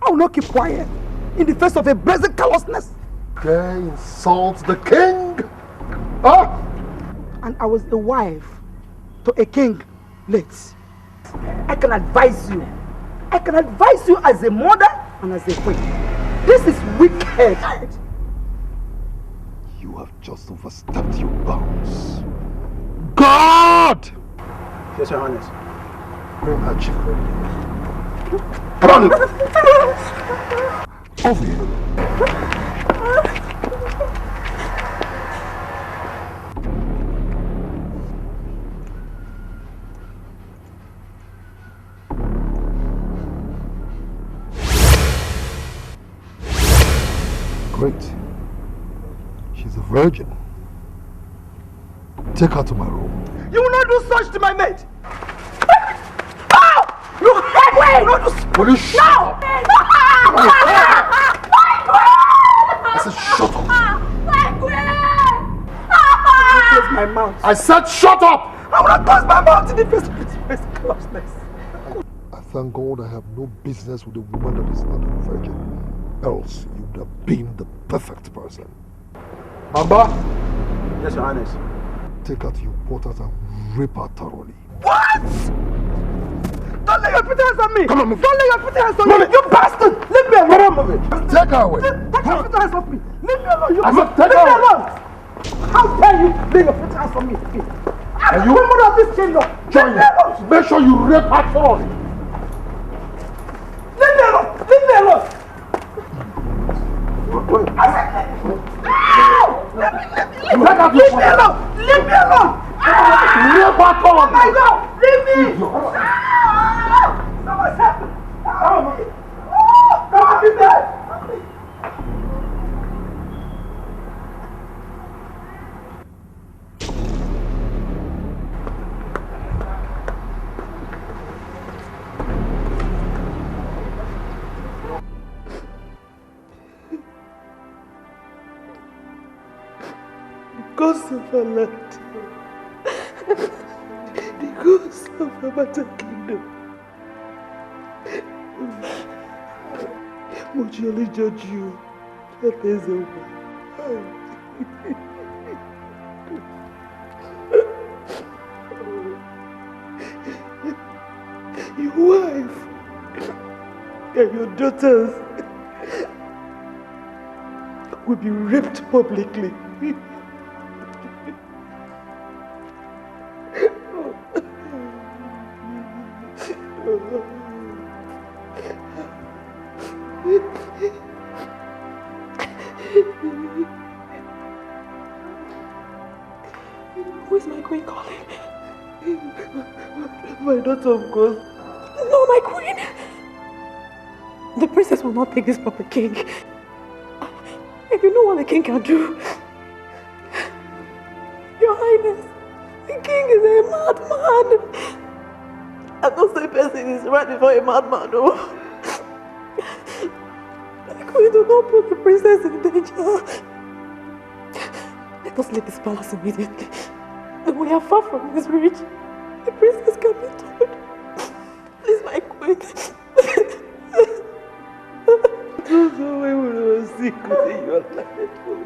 I will not keep quiet in the face of a brazen callousness. They insult the king. Huh? And I was a wife to a king late. I can advise you. I can advise you as a mother and as a queen. This is wicked. You have just overstepped your bounds. God! Yes, Your Highness. Bring her chief ready. Come on! Over here. Great. She's a virgin. Take her to my room. You will not do such to my mate! Oh! You hate me! You will not do such! Will you shut up? I said shut up! Close my mouth. I said shut up! I will not close my mouth in the face of this face closeness. I thank God I have no business with a woman that is not a virgin. Else you would have been the perfect person. Bamba! Yes, Your Highness. Take her to your quarters and rape her thoroughly. What? Don't lay your pretty hands on me! Come on, move. Don't lay your pretty hands on me! You bastard! Leave me alone! Come on, move it. Take her away. Take your pretty hands off me! Leave me alone! You I said take leave her me away. alone! How dare you lay your pretty hands on me? I'm you- the woman of this kingdom! Join me. Make sure you rape her thoroughly. Leave me alone! Leave me alone! I said, leave me alone! Leave me alone! Rape her thoroughly. Oh my God! Leave me! Someone help me! Help me! Come on, leave me! Ghost of our land, the ghost of our mother kingdom. Would you only judge you that there's a way? Your wife and your daughters will be raped publicly. my queen calling. My daughter, of course. No, my queen. The princess will not take this from the king. And you know what the king can do? Your Highness, the king is a madman. And no same person is right before a madman, no. My queen, do not put the princess in danger. Let us leave this palace immediately. And we are far from this reach. The princess can be told. Please, my queen. Just the way we will seek in your life, oh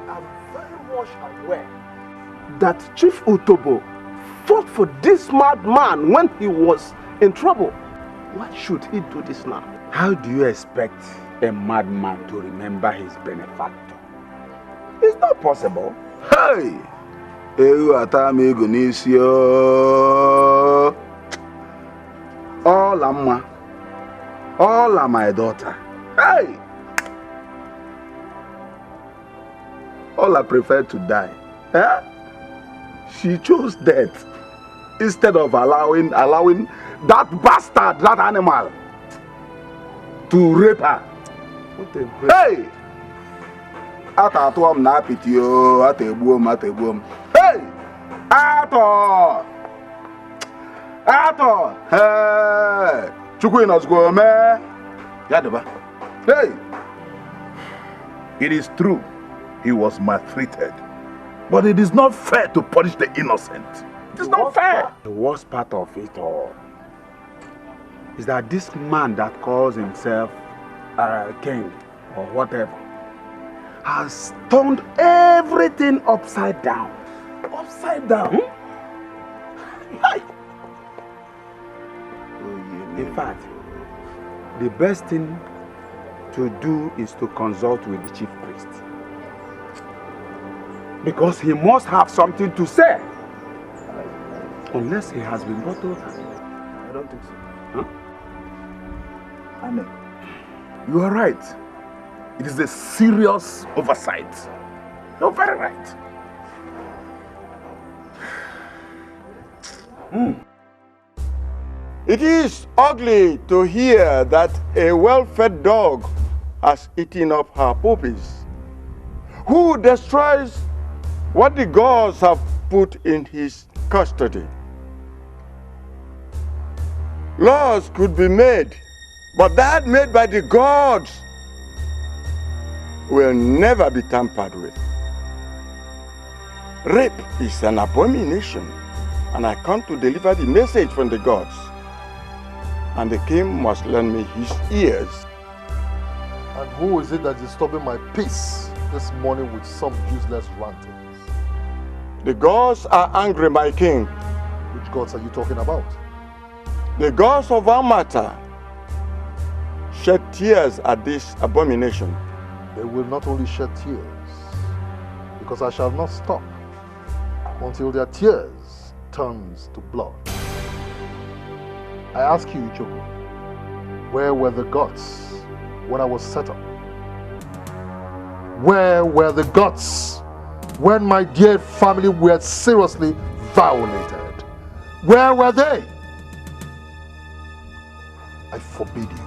I'm very much aware that Chief Utobo fought for this madman when he was in trouble. Why should he do this now? How do you expect a madman to remember his benefactor? It's not possible. Hey! Ewu atami gunisio. All Amma. All are my daughter. Hey! All I prefer to die. Eh? She chose death instead of allowing that bastard, that animal, to rape her. Hey! Atatuam na pitio, atebuom. Hey! Ato! Hey! Chukwu inozgo me. Yadaba. Hey! It is true, he was maltreated. But it is not fair to punish the innocent. It is not fair. The worst part of it all is that this man that calls himself king or whatever has turned everything upside down. Upside down? In fact, the best thing to do is to consult with the chief priest. Because he must have something to say. Unless he has been bottled. I don't think so. Huh? Amen. You are right. It is a serious oversight. You're very right. It is ugly to hear that a well-fed dog has eaten up her puppies. Who destroys what the gods have put in his custody? Laws could be made, but that made by the gods will never be tampered with. Rape is an abomination, and I come to deliver the message from the gods. And the king must lend me his ears. And who is it that is disturbing my peace this morning with some useless rantings? The gods are angry, my king. Which gods are you talking about? The gods of Amata shed tears at this abomination. They will not only shed tears, because I shall not stop until their tears turns to blood. I ask you, Ichoku, where were the gods when I was set up? Where were the gods when my dear family were seriously violated? Where were they? I forbid you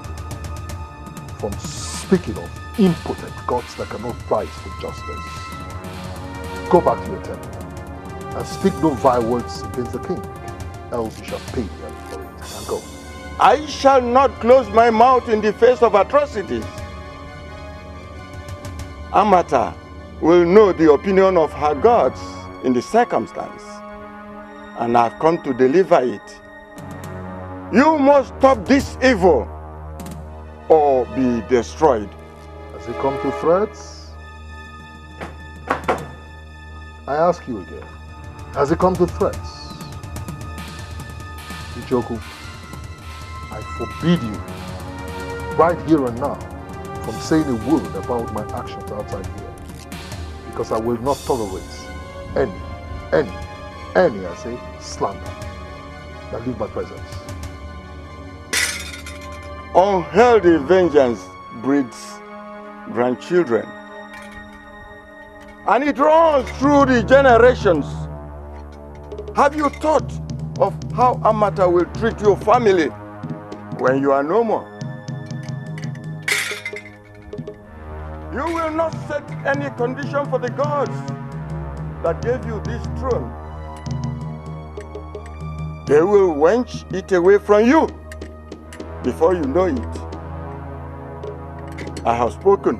from speaking of impotent gods that cannot rise for justice. Go back to your temple and speak no vile words against the king, else you shall pay them for it. And go. I shall not close my mouth in the face of atrocities. Amata will know the opinion of her gods in the circumstance, and I've come to deliver it. You must stop this evil or be destroyed. Has it come to threats? I ask you again. Has it come to threats? Ichoku, I forbid you, right here and now, from saying a word about my actions outside here. Because I will not tolerate any, I say, slander. Now leave my presence. Unhealthy vengeance breeds grandchildren. And it runs through the generations. Have you thought of how Amata will treat your family when you are no more? You will not set any condition for the gods that gave you this throne. They will wench it away from you before you know it. I have spoken.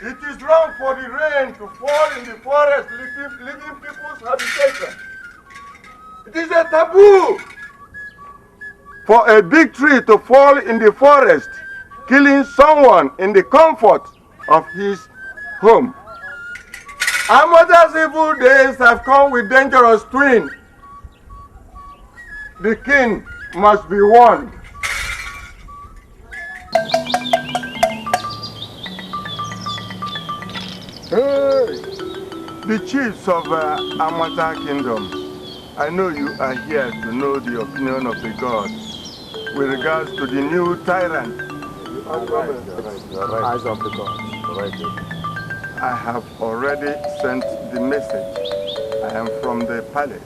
It is wrong for the rain to fall in the forest, leaving people's habitation. It is a taboo for a big tree to fall in the forest, killing someone in the comfort of his home. Amata's evil days have come with dangerous twins. The king must be warned. Hey, the chiefs of Amata Kingdom, I know you are here to know the opinion of the gods with regards to the new tyrant. Eyes of the gods. I have already sent the message. I am from the palace.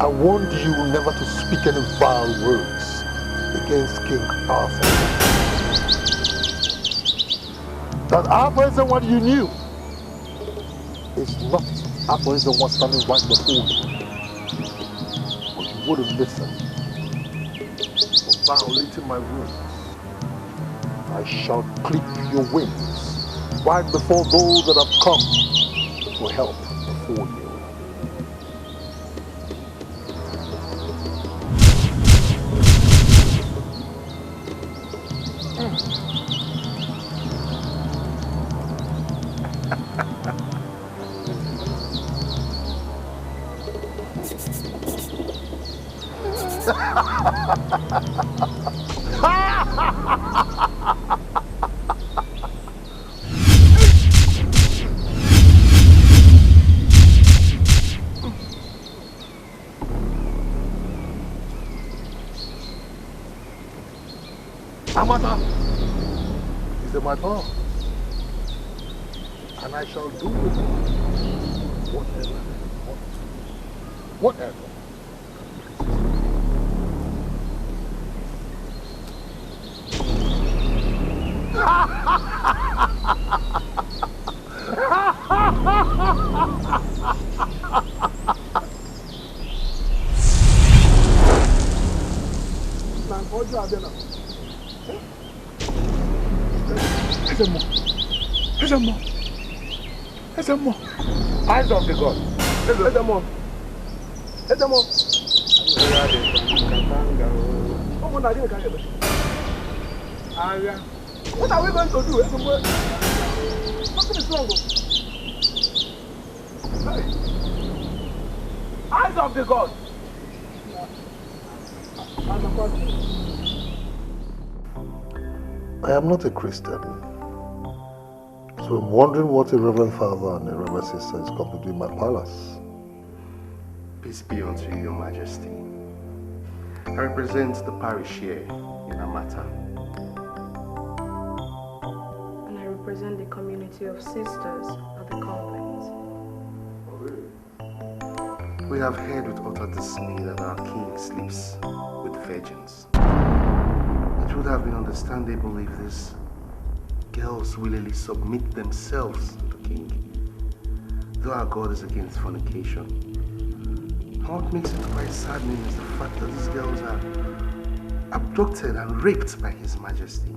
I warned you never to speak any vile words against King Arthur. That Arthur is the one you knew is not Arthur is the one standing right before you. But you wouldn't listen. For violating my rules, I shall clip your wings right before those that have come to help before you. Amata is in my power, and I shall do with it whatever I want. Whatever. Eyes of the God. Let them on. Let them on. What are we going to do? What is wrong? Eyes of the God. I am not a Christian, so So I'm wondering what a Reverend Father and a Reverend Sister is come to do in my palace. Peace be unto you, Your Majesty. I represent the parish here in Amata. And I represent the community of sisters at the convent. We have heard with utter dismay that our king sleeps with virgins. It would have been understandable if these girls willingly submit themselves to the king, though our God is against fornication. What makes it quite saddening is the fact that these girls are abducted and raped by His Majesty.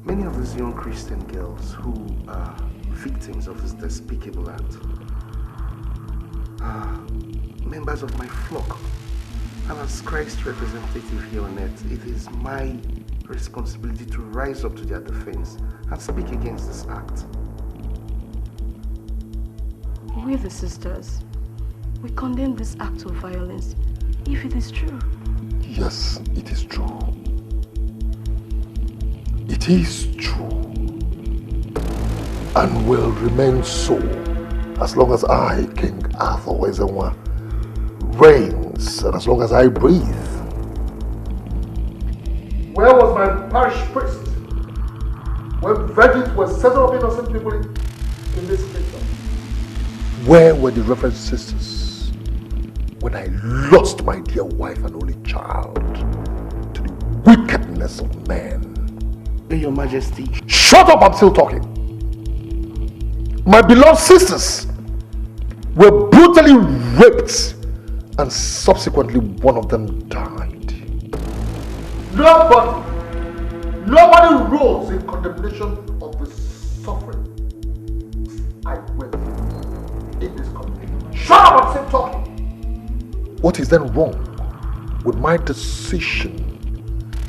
Many of these young Christian girls who are victims of this despicable act are members of my flock. And as Christ's representative here on earth, it is my responsibility to rise up to their defense and speak against this act. We, the sisters, we condemn this act of violence, if it is true. Yes, it is true. It is true. And will remain so as long as I, King Arthur Wezenwa, reigns and as long as I breathe. Where was my parish priest when virgins were settled up innocent people in this kingdom? Where were the Reverend Sisters when I lost my dear wife and only child to the wickedness of men? Your Majesty. Shut up, I'm still talking. My beloved sisters were brutally raped and subsequently one of them died. Nobody rose in condemnation of the suffering I went through in this country. Shut up, I'm still talking. What is then wrong with my decision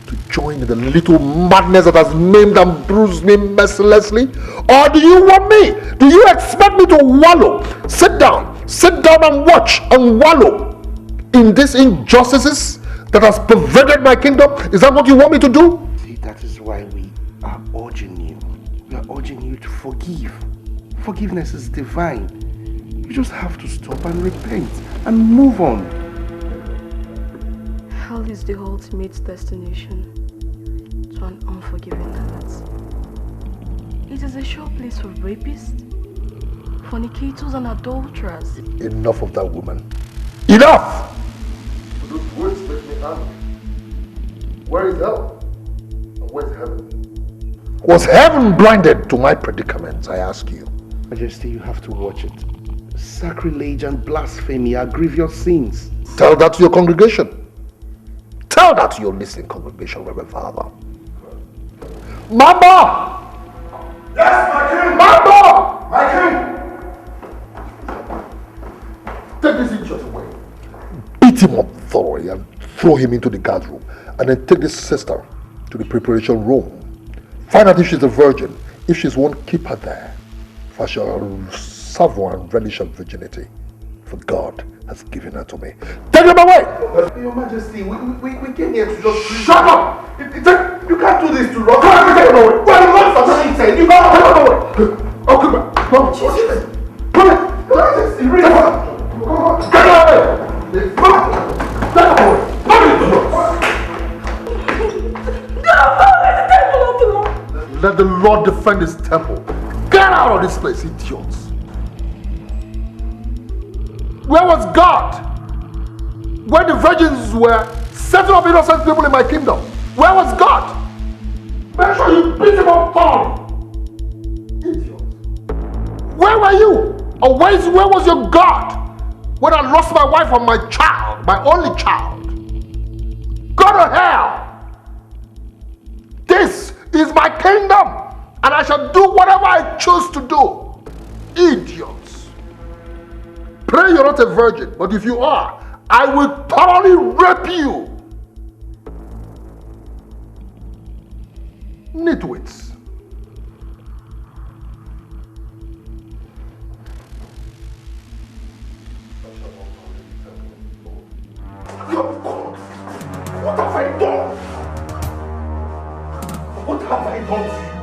to join in the little madness that has maimed and bruised me mercilessly? Or do you want me? Do you expect me to wallow? Sit down and watch and wallow in these injustices that has pervaded my kingdom? Is that what you want me to do? See, that is why we are urging you. We are urging you to forgive. Forgiveness is divine. You just have to stop and repent and move on. Hell is the ultimate destination to an unforgiving heart. It is a sure place for rapists, fornicators and adulterers. Enough of that woman. Enough! Those words make me angry. Where is hell? And where's heaven? Was heaven blinded to my predicament, I ask you? Majesty, you have to watch it. Sacrilege and blasphemy are grievous sins. Tell that to your congregation. Tell that to your listening congregation, Reverend Father. Mama! Yes, my king! Mama! My king! Take this idiot away. Beat him up thoroughly and throw him into the guard room. And then take this sister to the preparation room. Find out if she's a virgin. If she's one, keep her there. For I shall savour and relish her virginity. For God has given her to me. Take him away! Your Majesty, we came here to just... Shut up! You can't do this to Lord. Come on, take him away! Well, Lord for cheating! You can't take him away! Oh, come on! Come on! Come on! Come on! Get away! Come on! Take him away! Let the Lord defend his temple. Get out of this place, idiots! Where was God when the virgins were settled up innocent people in my kingdom? Where was God? Make sure you beat him up thoroughly. Idiot. Where were you? Or where was your God when I lost my wife and my child, my only child? Go to hell. This is my kingdom, and I shall do whatever I choose to do. Idiots. Pray you're not a virgin, but if you are, I will thoroughly rape you. Nitwits. What have I done? What have I done to you?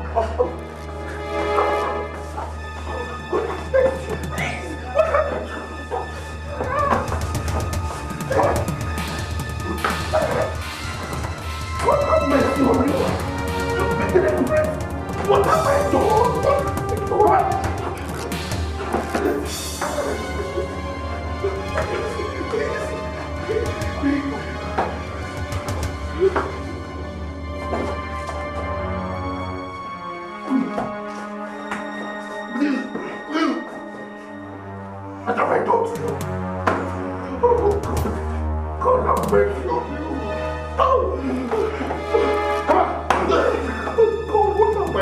I don't know. Oh, God have mercy on you. Oh, come on. God, what am I?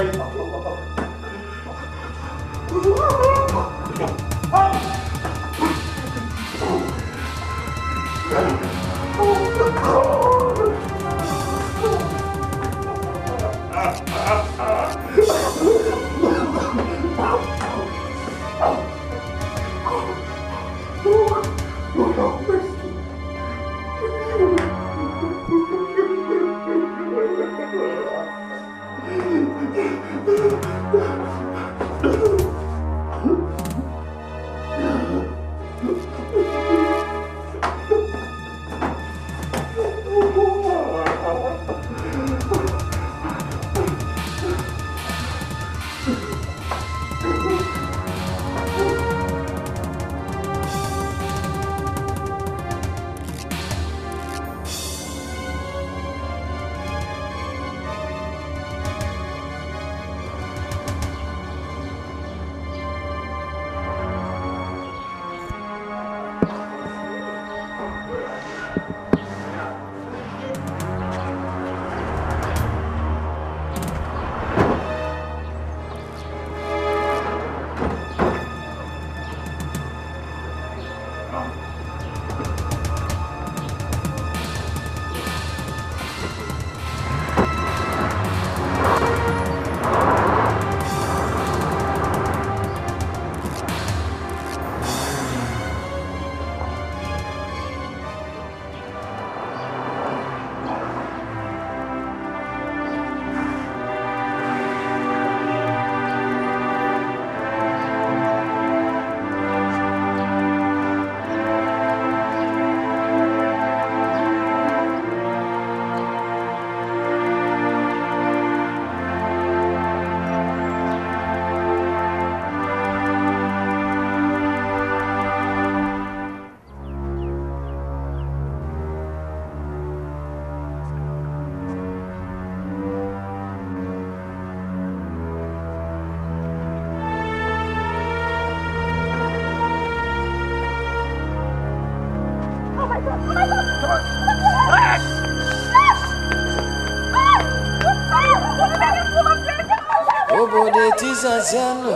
Obode tisaziano,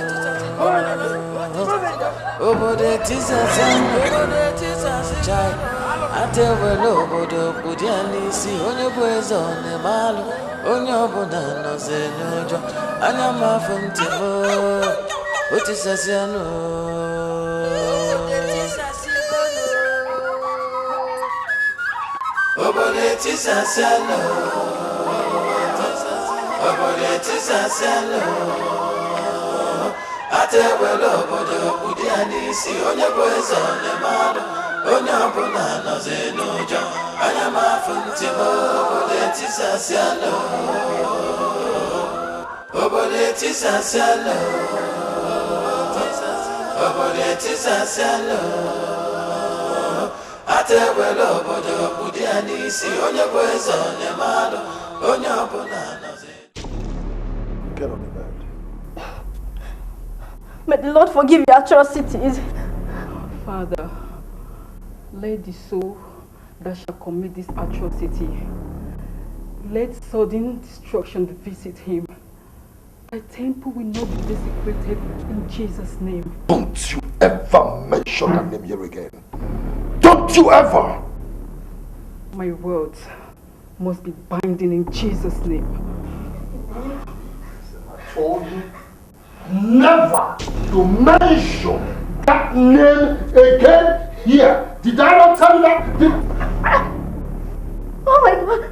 obode tisaziano, chai. Atewelo obodo kudiani si onye bwezo ne malu, onye obodo no zenyojo, anya mafumtimo, otisaziano. Obode tisaziano, obode tisaziano. Atewelo obodo kudiani si onye bwezo ne malu, onye ọbụla nọzi n'ụjọ, anya m afụ ntị m. Obodo etisasiala, obodo etisasiala, obodo etisasiala. Atewela obodo kpụdị ya n'isi, onye bụ eze onye mmadụ, onye ọbụla nọzi. Get on the bed. May the Lord forgive your atrocities. Father, let the soul that shall commit this atrocity, let sudden destruction visit him. Thy temple will not be desecrated in Jesus' name. Don't you ever mention that name here again. Don't you ever! My words must be binding in Jesus' name. I told you never to mention that name again here. Did I not tell you that? Oh my God!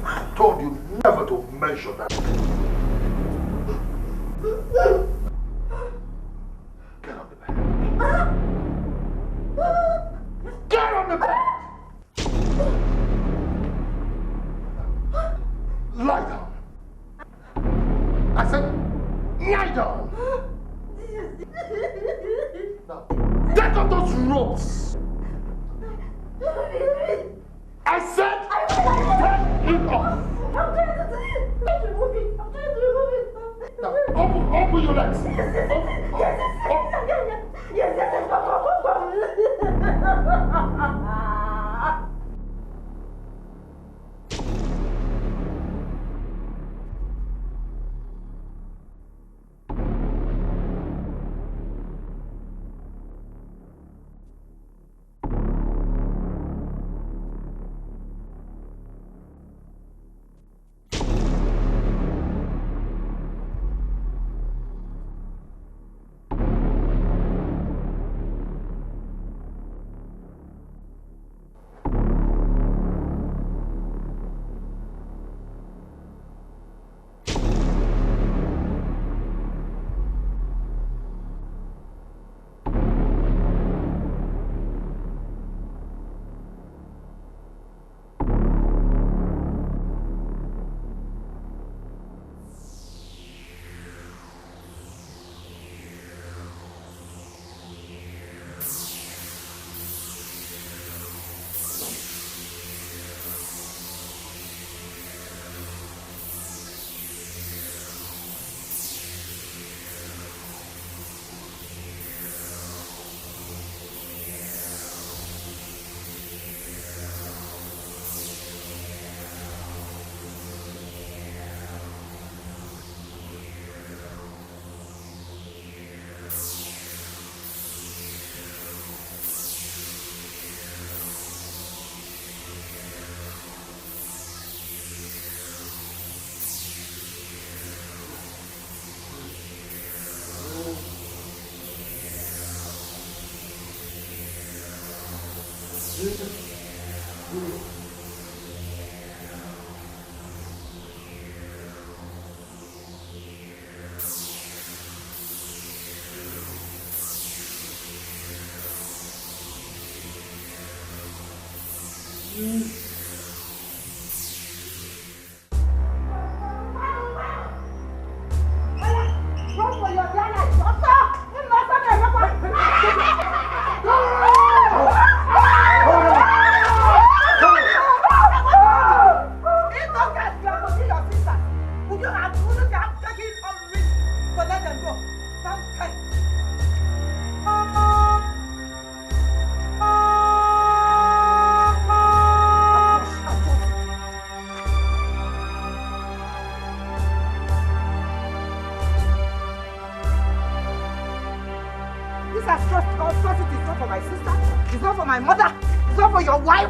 I told you never to mention that. Get on the bed. Get on the bed! Lie down. I said, lie down. Now, get off those ropes. I said, take it off. I'm trying to remove it. Now, open open your legs.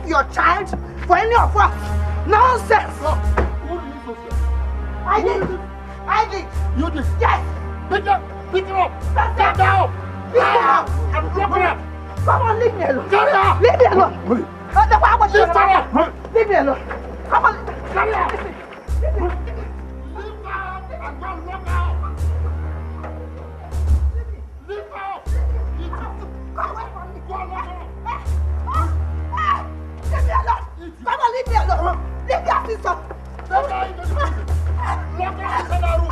Your child for any of us. Nonsense! I did. You did? Yes! Pick it up! Stand down! Leave me alone! I'm dropping it! Come on, leave me alone! Carry on! Leave me alone! Leave me alone! Come on! Carry on! Leave me! I'm going to lock out! Leave out! Go away from me! Go on, lock out! Leave me alone! Come on, leave me alone! Leave your sister! Lock out into the prison! Lock out inside that room!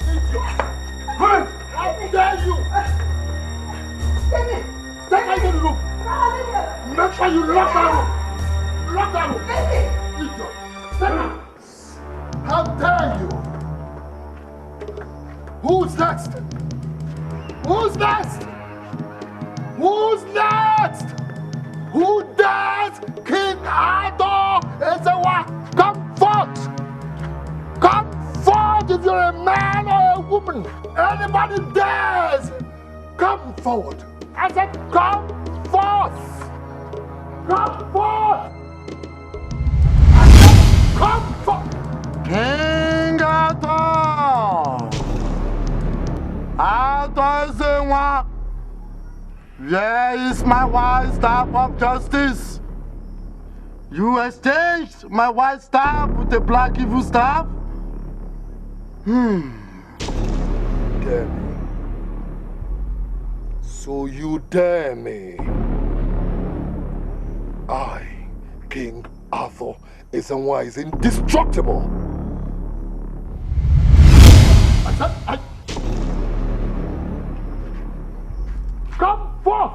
Idiot! Hey! How dare you! Leave me! Take her into the room! Come on, leave me alone! Make sure you lock that room! Lock that room! Leave me! Idiot! Take her! How dare you! Who's next? Who's next? Who's next? Who dares King Ado Ezewa? Come forth! Come forth if you're a man or a woman. Anybody dares, come forward. I said, come forth! Come forth! Come forth! King Ado! Ado Ezewa! Where is my white staff of justice? You exchanged my white staff with the black evil staff? Dare me. So you dare me. I, King Arthur, is indestructible. Come forth!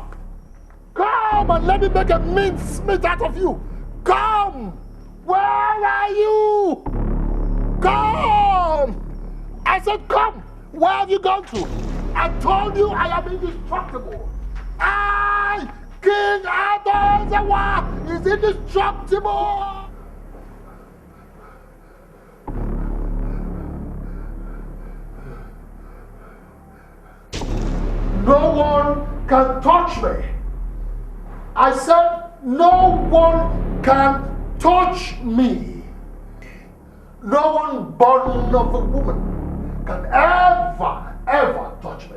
Come and let me make a mincemeat out of you! Come! Where are you? Come! I said come! Where have you gone to? I told you I am indestructible. I, King Adozawa, is indestructible. No one can touch me. I said no one can touch me. No one born of a woman can ever touch me.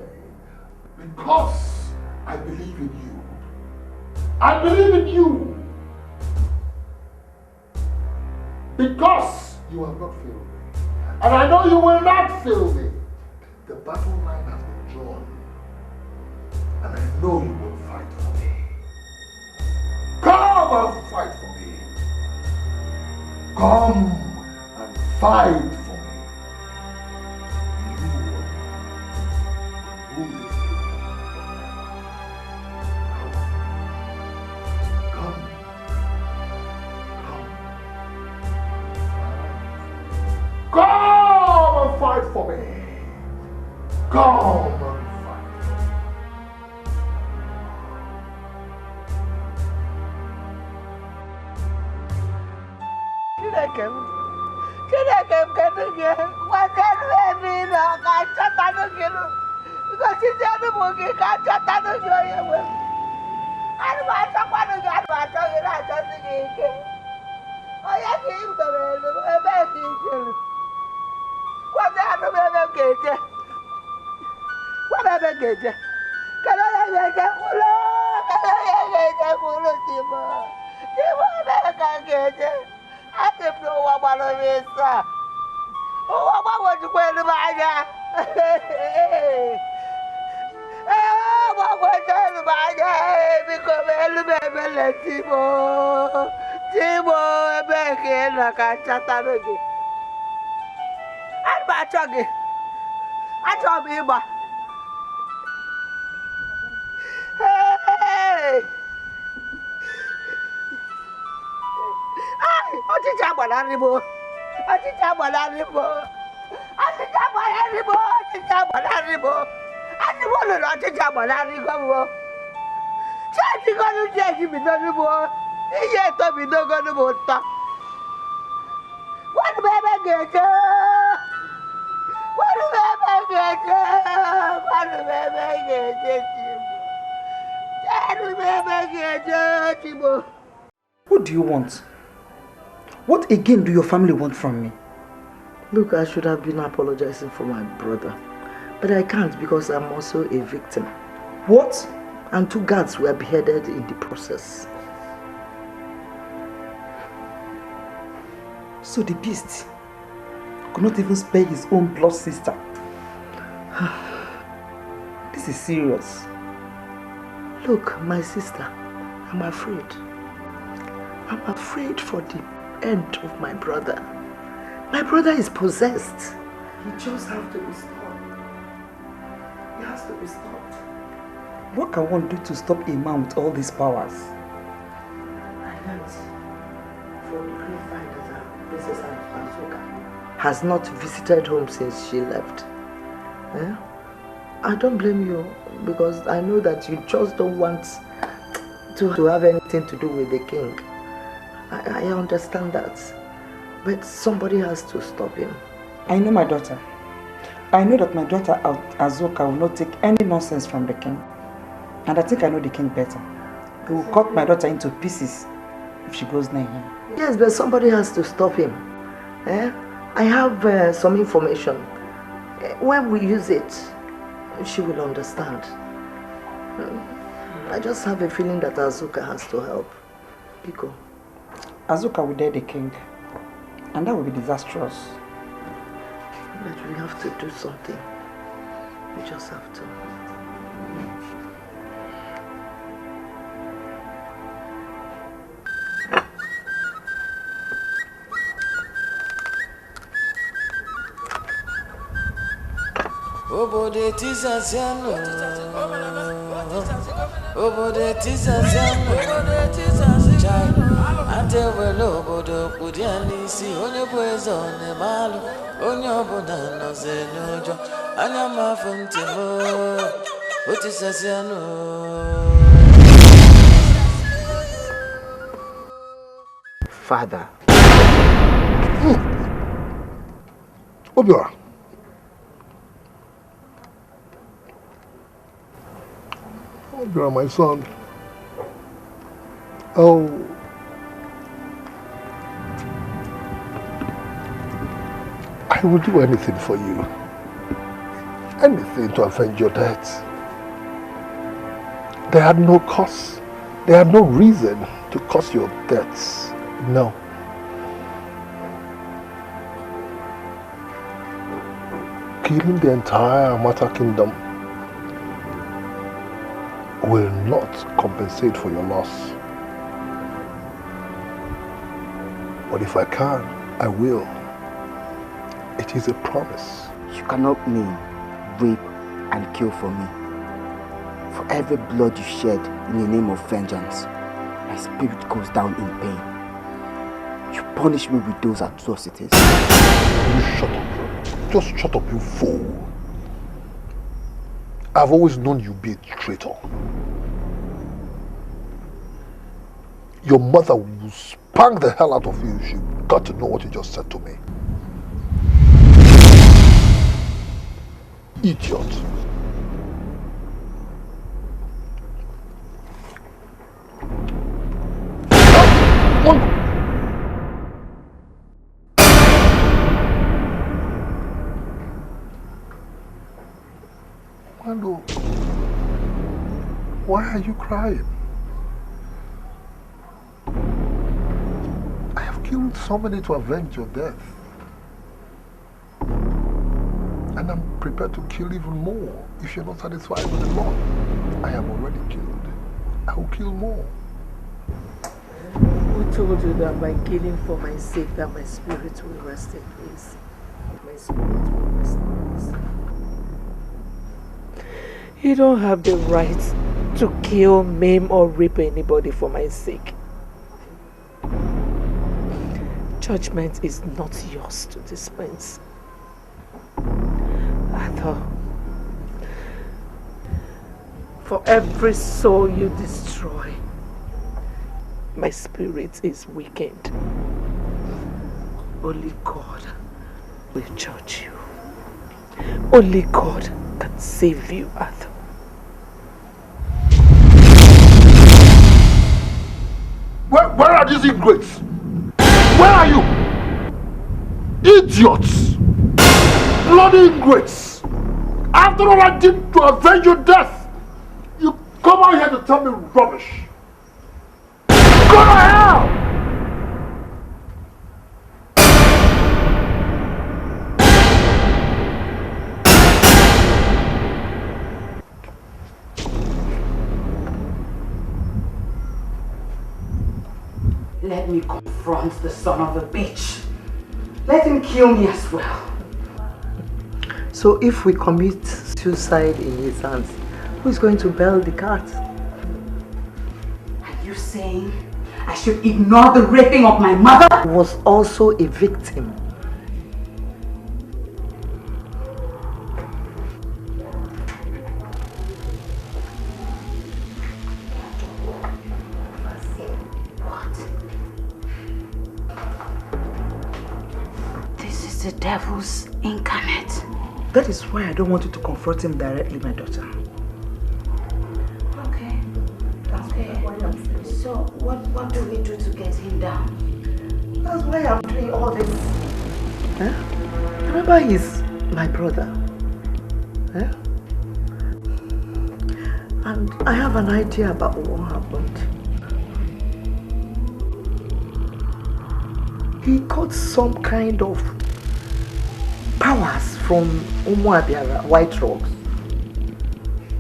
Because I believe in you. I believe in you. Because you have not failed me. And I know you will not fail me. The battle line has been drawn. And I know you will fight for me. Come and fight for me. Come and fight for me. You will rule this kingdom. Come. Come and fight for me. Come and fight. Chineke kedu gị gwazienụ ebe ị nọ ka chọtanụ gị gosizienụ m gị ka chọtanụ gị onye nwe m. Ana m achọkwanụ gị, ana m achọ gị na-achọsi gị ike. Onye ka ị dobere ebe ka ị jere. Gwazienụ m ebe m ga-eje. Gwa m ebe m ga-eje. Kedu onye ga-eje kwụrụ? Kedu onye ga-eje kwụrụ Timo? Timo ebe ka m ga-eje. Asị m na ụwa gbara m ịsa. Ụwa gbagwojukwelu m anya. Gbagwojukwelu m anya. Biko meelu m ebele Timo. Timo ebe ka ị nọ ka nchatanụ gị. Ana m achọ gị. Achọ m ịgba. Ọchịcha agbanarị m. Ọchịcha agbanarị m. Ọchịcha agbanarị m. Ọchịcha agbanarị m. Asị m ụlọ na ọchịcha agbanarịgo m. Chajigonu ji ejibidonu m. Ihe etobidogonu m ụtọ. Gwanụ m ebe m ga-eje. Gwanụ m ebe m ga-eje. Gwanụ m ebe m ga-eje Timo. Gwanụ m ebe m ga-eje Timo. What do you want? What again do your family want from me? Look, I should have been apologizing for my brother. But I can't because I'm also a victim. What? And 2 guards were beheaded in the process. So the beast could not even spare his own blood sister. This is serious. Look, my sister, I'm afraid. I'm afraid for the end of my brother. My brother is possessed. He just has to be stopped. He has to be stopped. What can one do to stop a man with all these powers? I learned from the grapevine that Princess Azuka has not visited home since she left. Eh? I don't blame you because I know that you just don't want to have anything to do with the king. I understand that. But somebody has to stop him. I know my daughter. I know that my daughter Azuka will not take any nonsense from the king. And I think I know the king better. He will cut my daughter into pieces if she goes near him. Yes, but somebody has to stop him. Eh? I have some information. When we use it, she will understand. I just have a feeling that Azuka has to help. Biko. Azuka will dare the king. And that will be disastrous. But we have to do something. We just have to. Obode tizaziano, obode tizaziano, ante welo obodo pudiani si onye bwezo ne malu onye obodo no ze n'ụjọ Anyama Fontemo, Otisasiano. Father. Obiora. Obiora, my son. Oh. I will do anything for you. Anything to avenge your death. They had no cause. They had no reason to cause your deaths. No. Killing the entire Amata kingdom will not compensate for your loss. But if I can, I will. It is a promise. You cannot mean rape and kill for me. For every blood you shed in the name of vengeance, my spirit goes down in pain. You punish me with those atrocities. You shut up. Just shut up, you fool. I've always known you be a traitor. Your mother will spank the hell out of you if she got to know what you just said to me. Idiot. Mando, why are you crying? I have killed somebody to avenge your death. And I'm prepared to kill even more if you're not satisfied with the Lord. I have already killed. I will kill more. Who told you that by killing for my sake that my spirit will rest in peace? My spirit will rest in peace. You don't have the right to kill, maim, or rape anybody for my sake. Judgment is not yours to dispense. Arthur, for every soul you destroy, my spirit is weakened. Only God will judge you. Only God can save you, Arthur. Where are these ingrates? Where are you? Idiots! Bloody ingrates! After all I did to avenge your death, you come out here to tell me rubbish. Go to hell! Let me confront the son of a bitch. Let him kill me as well. So if we commit suicide in his hands, who is going to bail the cat? Are you saying I should ignore the raping of my mother? I was also a victim. The devil's incarnate. That is why I don't want you to confront him directly, my daughter. Okay. So what do we do to get him down? That's why I'm doing all this. Huh? Remember, he's my brother. Huh? And I have an idea about what happened. He got some kind of powers from Umuabiara, White Rocks.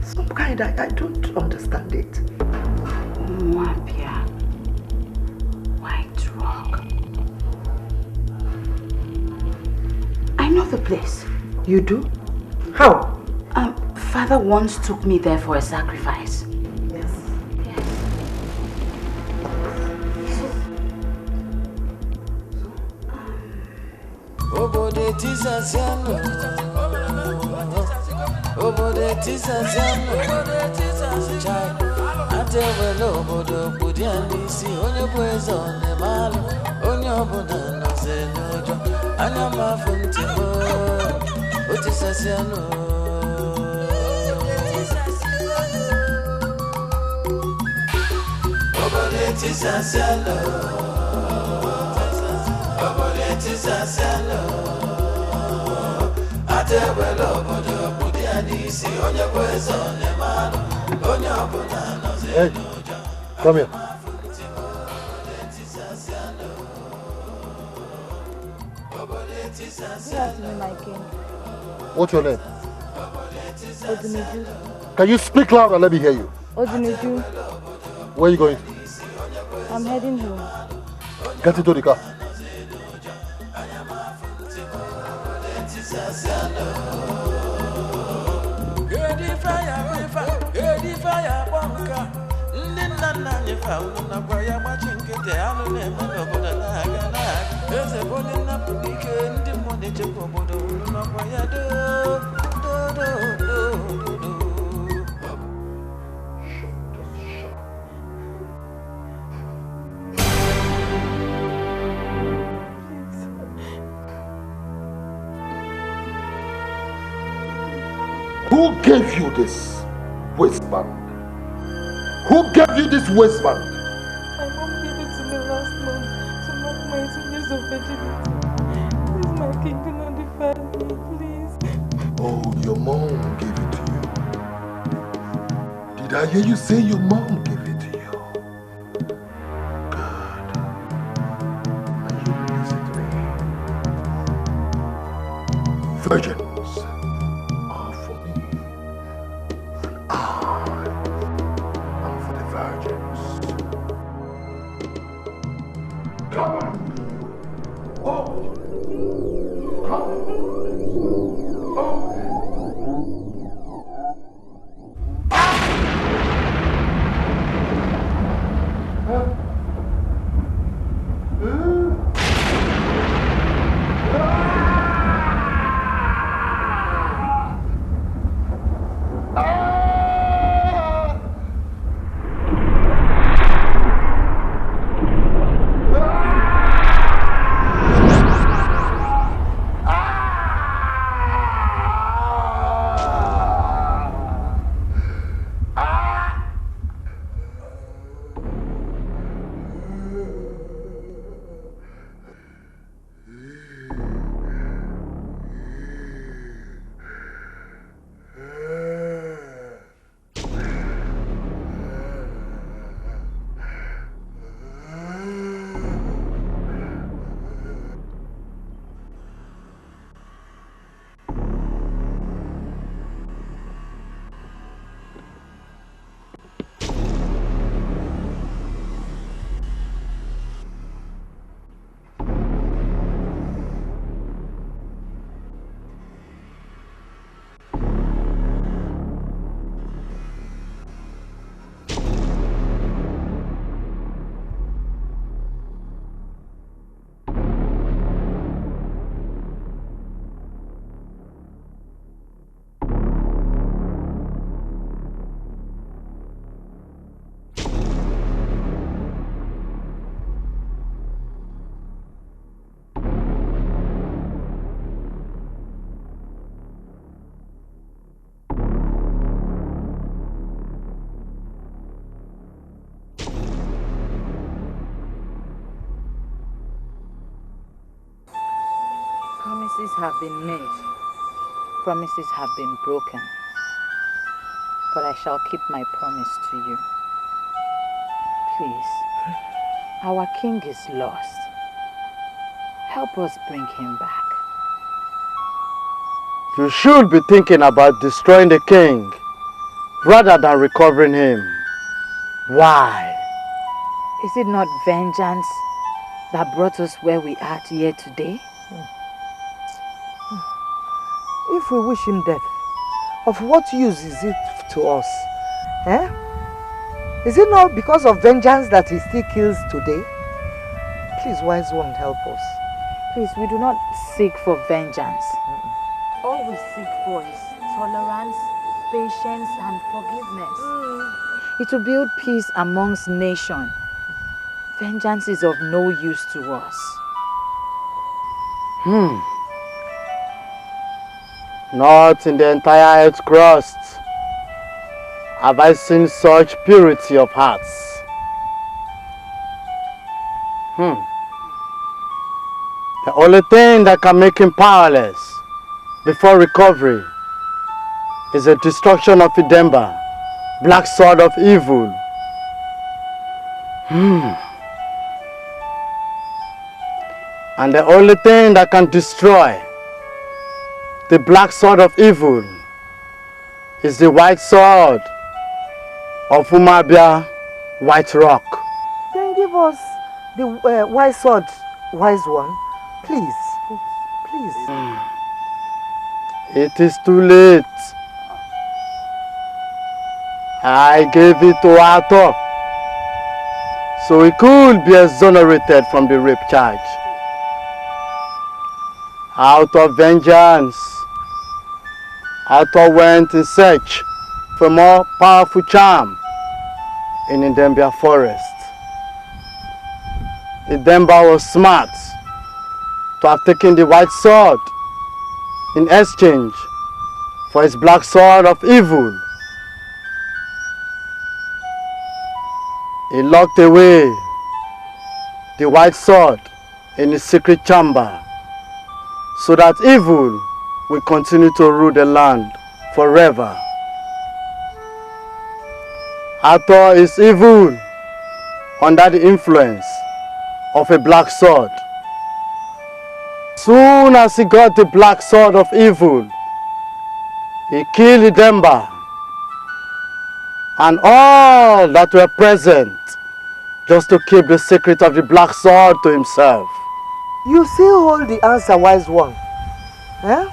Some kind, I don't understand it. Umuabia, White Rock. I know the place. You do? How? Father once took me there for a sacrifice. Yes. obodo etisasiano chai atewele obodo kpudi ya n'isi onye bụ eze ọ na-emalụ onye ọbụla nọzi n'ụjọ anya m afụ ntị m otisasiano obodo etisasiano obodo etisasiano atewele obodo kpudi ya n'isi onye bụ eze ọ na-emalụ onye ọbụla nọzi n'ụjọ. Come here. Good afternoon, my king. What's your name? Oduniju. Can you speak loud and let me hear you? Oduniju. Where are you going? I'm heading home. Get into the car. Ndị nna nna anyị fa unu nakwa ya gbachi nkịtị anụ na-eme n'obodo na-aga na-aga eze bụ onye nnapụ n'ike ndị mmụọ na-echekwa obodo unu nakwa ya do. Who gave you this waistband? Who gave you this waistband? My mom gave it to me last month to mark my 18 years of virginity. Please, my king, do not defend me, please. Oh, your mom gave it to you. Did I hear you say your mom gave it to you? Good. Now you listen to me. Virgins are for me. And I am for the virgins. Come on. Oh. Come on. Oh. Promises have been made, promises have been broken, but I shall keep my promise to you. Please, our king is lost. Help us bring him back. You should be thinking about destroying the king rather than recovering him. Why? Is it not vengeance that brought us where we are here today? If we wish him death, of what use is it to us? Eh? Is it not because of vengeance that he still kills today? Please, wise one, help us. Please, we do not seek for vengeance. All we seek for is tolerance, patience, and forgiveness. It will build peace amongst nations. Vengeance is of no use to us. Not in the entire earth crust have I seen such purity of hearts. The only thing that can make him powerless before recovery is the destruction of Idemba, black sword of evil. And the only thing that can destroy the black sword of evil is the white sword of Umabia, White Rock. Then give us the white sword, wise one. Please. Please. It is too late. I gave it to Arthur so he could be exonerated from the rape charge. Out of vengeance, Arthur went in search for a more powerful charm in Idembia forest. Idemba was smart to have taken the white sword in exchange for his black sword of evil. He locked away the white sword in his secret chamber so that evil will continue to rule the land forever. Arthur is evil under the influence of a black sword. Soon as he got the black sword of evil, he killed Idemba and all that were present just to keep the secret of the black sword to himself. You still hold the answer, wise one. Eh?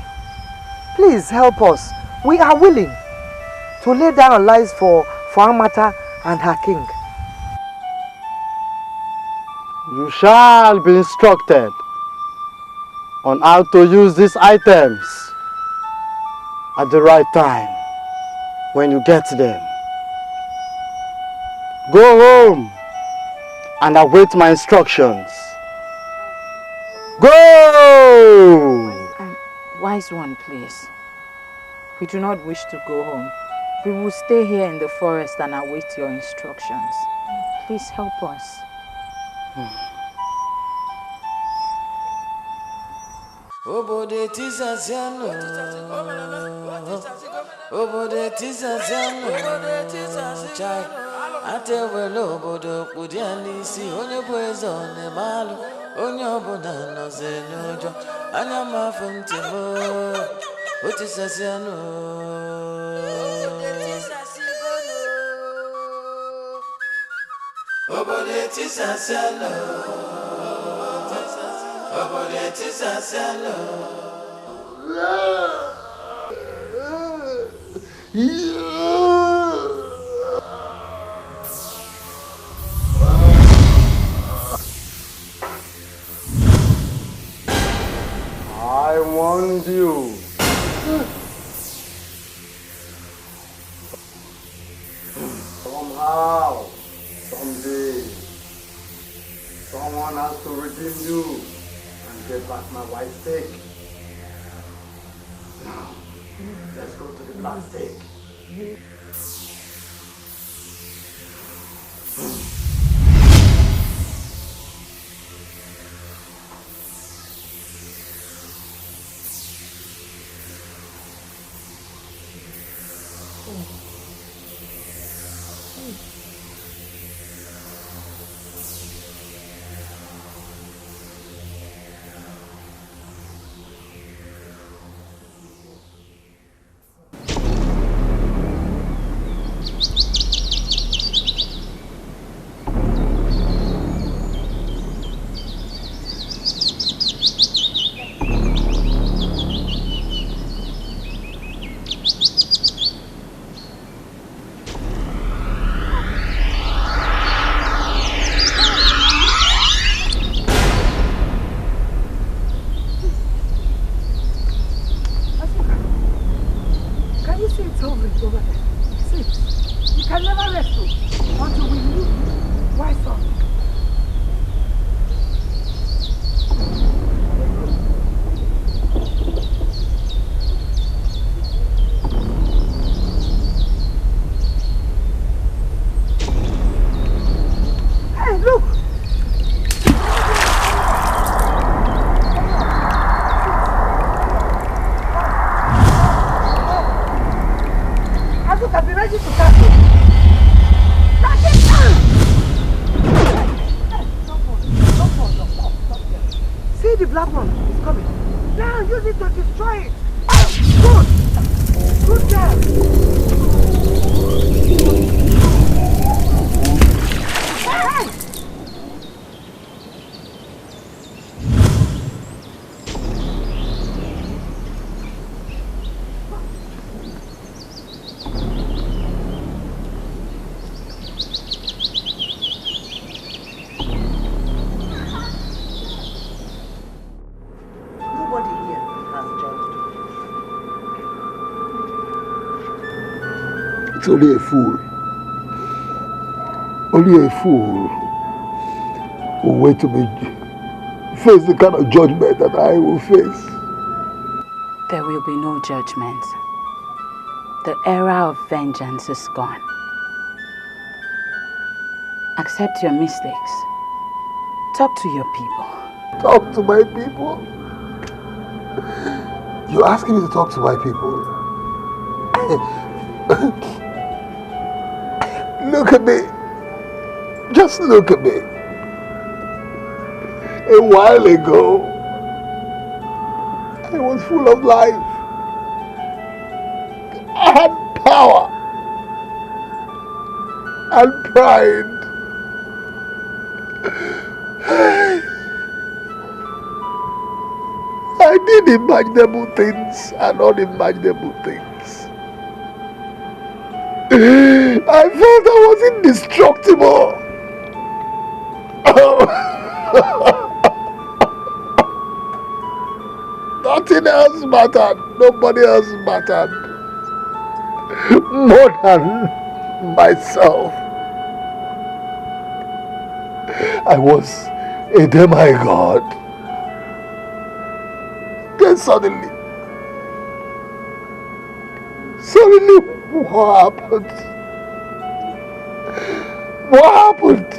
Please help us. We are willing to lay down our lives for Amata and her king. You shall be instructed on how to use these items at the right time when you get them. Go home and await my instructions. Go! Wise one, please. We do not wish to go home. We will stay here in the forest and await your instructions. Please help us. Obodo tisaziano, obodo tisaziano, chai. Atewelo obodo kpudiani si onye bụ eze one malu, onye ọbụla nọze n'ụjọ, anya mafu ntimo, otisaziano. Obodo tisaziano. I warned you. Somehow, someday, someone has to redeem you. Get back my white steak. Now, let's go to the black steak. is over there. See, you can never rest until we leave. Why so? Hey, look! Look, I've been ready to catch you. Catch it! Don't fall. Stop there. See the black one is coming. Now use it to destroy it. Good job. Hey! It's only a fool. Only a fool will wait to face the kind of judgment that I will face. There will be no judgment. The era of vengeance is gone. Accept your mistakes. Talk to your people. Talk to my people? You're asking me to talk to my people? Look at me. Just look at me. A while ago, I was full of life. I had power and pride. I did imaginable things and unimaginable things. I felt I was indestructible. Nothing else mattered. Nobody else mattered. More than myself. I was a demigod. Then suddenly, what happened? What happened?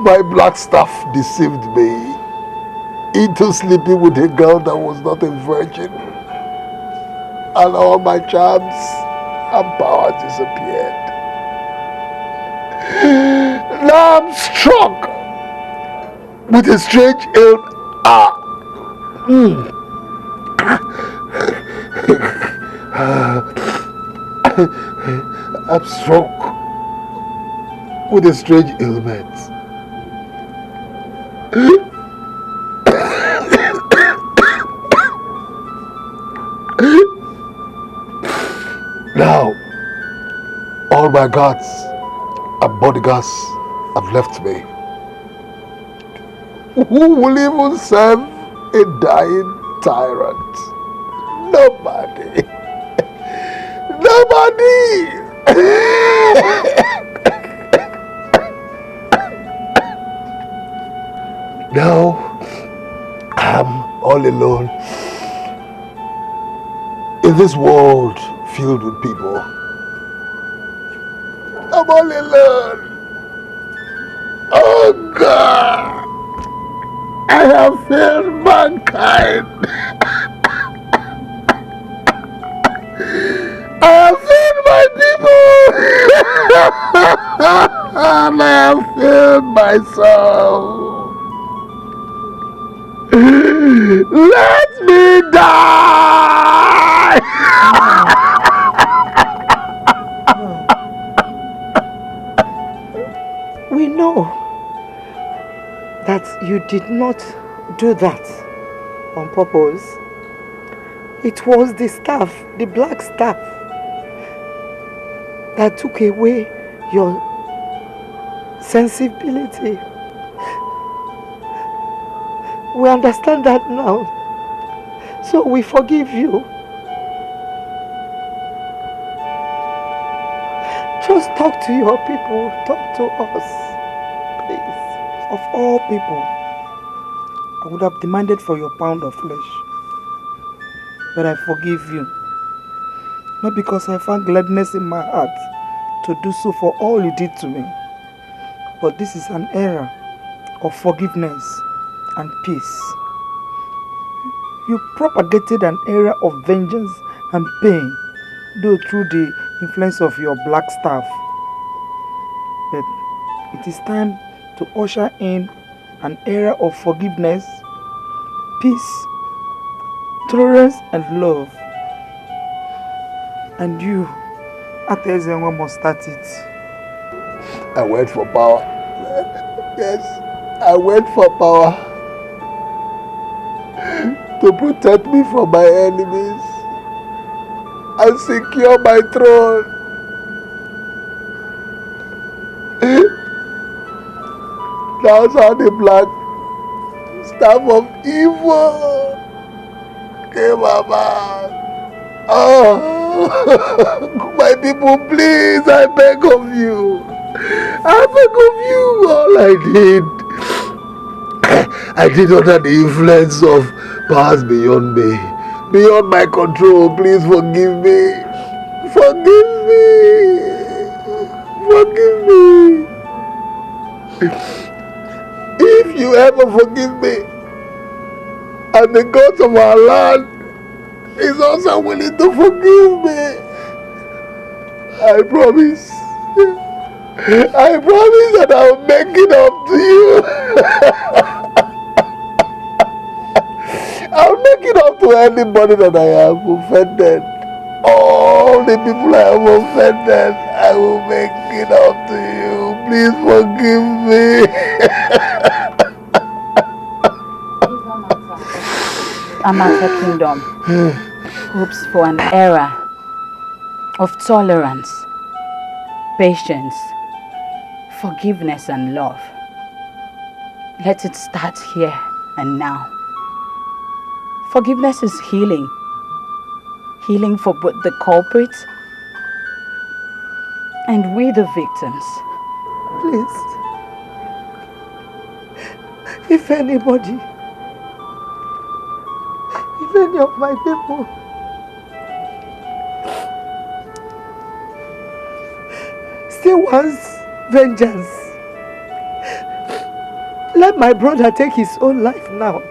My black staff deceived me into sleeping with a girl that was not a virgin, and all my charms and power disappeared. Now I'm struck with a strange I'm struck with a strange ailment. Now, all my guards and bodyguards have left me. Who will even serve a dying tyrant? Nobody. Nobody. Now, I'm all alone in this world filled with people. I'm all alone. Oh God, I have failed mankind. I have failed my people. And I have failed myself. Let me die! We know that you did not do that on purpose. It was the staff, the black staff, that took away your sensibility. We understand that now. So we forgive you. Just talk to your people. Talk to us. Please. Of all people, I would have demanded for your pound of flesh. But I forgive you. Not because I found gladness in my heart to do so for all you did to me. But this is an era of forgiveness and peace. You propagated an era of vengeance and pain, though through the influence of your black staff. But it is time to usher in an era of forgiveness, peace, tolerance and love. And you, Atezenwa, must start it. I went for power. Yes, I went for power to protect me from my enemies and secure my throne. That's how the black staff of evil came about. Oh, my people, please, I beg of you. I beg of you. All I did under the influence of powers beyond me, beyond my control. Please forgive me. Forgive me. Forgive me. If you ever forgive me, and the God of our land is also willing to forgive me, I promise. I promise that I'll make it up to you. I'll make it up to anybody that I have offended. All the people I have offended, I will make it up to you. Please forgive me. Amata Kingdom hopes for an era of tolerance, patience, forgiveness and love. Let it start here and now. Forgiveness is healing. Healing for both the culprits and we the victims. Please. If anybody, if any of my people still wants vengeance, let my brother take his own life now.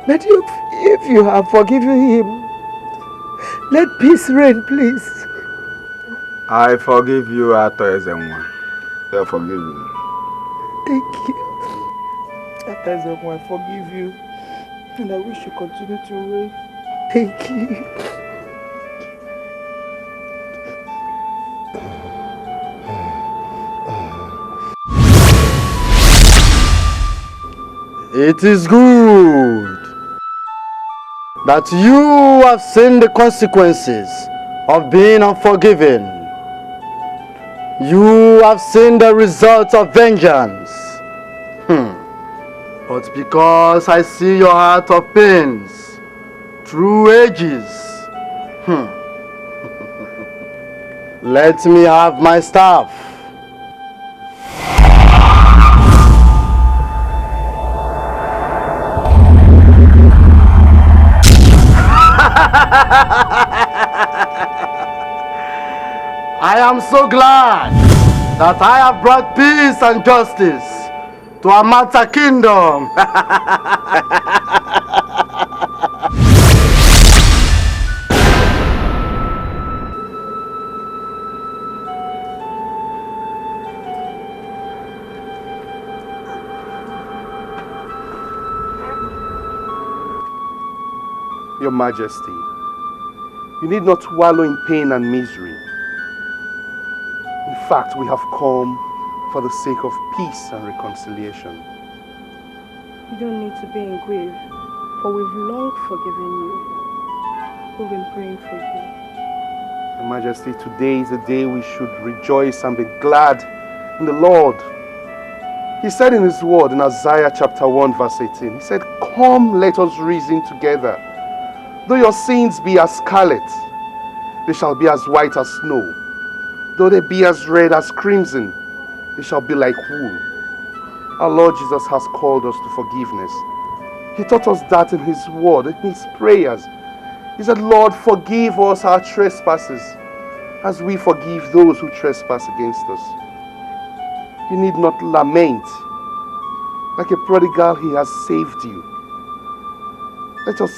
But if you have forgiven him, let peace reign, please. I forgive you, Ato Ezenwa. I forgive you. Thank you. Ato Ezenwa, I forgive you. And I wish you continue to reign. Thank you. It is good that you have seen the consequences of being unforgiving. You have seen the results of vengeance. But because I see your heart of pains through ages, let me have my staff. I am so glad that I have brought peace and justice to Amata Kingdom. Your Majesty, you need not wallow in pain and misery. In fact, we have come for the sake of peace and reconciliation. You don't need to be in grief, for we've long forgiven you. We've been praying for you. Your Majesty, today is the day we should rejoice and be glad in the Lord. He said in his word in Isaiah chapter 1 verse 18, he said, Come, let us reason together. Though your sins be as scarlet, they shall be as white as snow. Though they be as red as crimson, they shall be like wool. Our Lord Jesus has called us to forgiveness. He taught us that in His word, in His prayers. He said, Lord, forgive us our trespasses, as we forgive those who trespass against us. You need not lament. Like a prodigal, He has saved you. Let us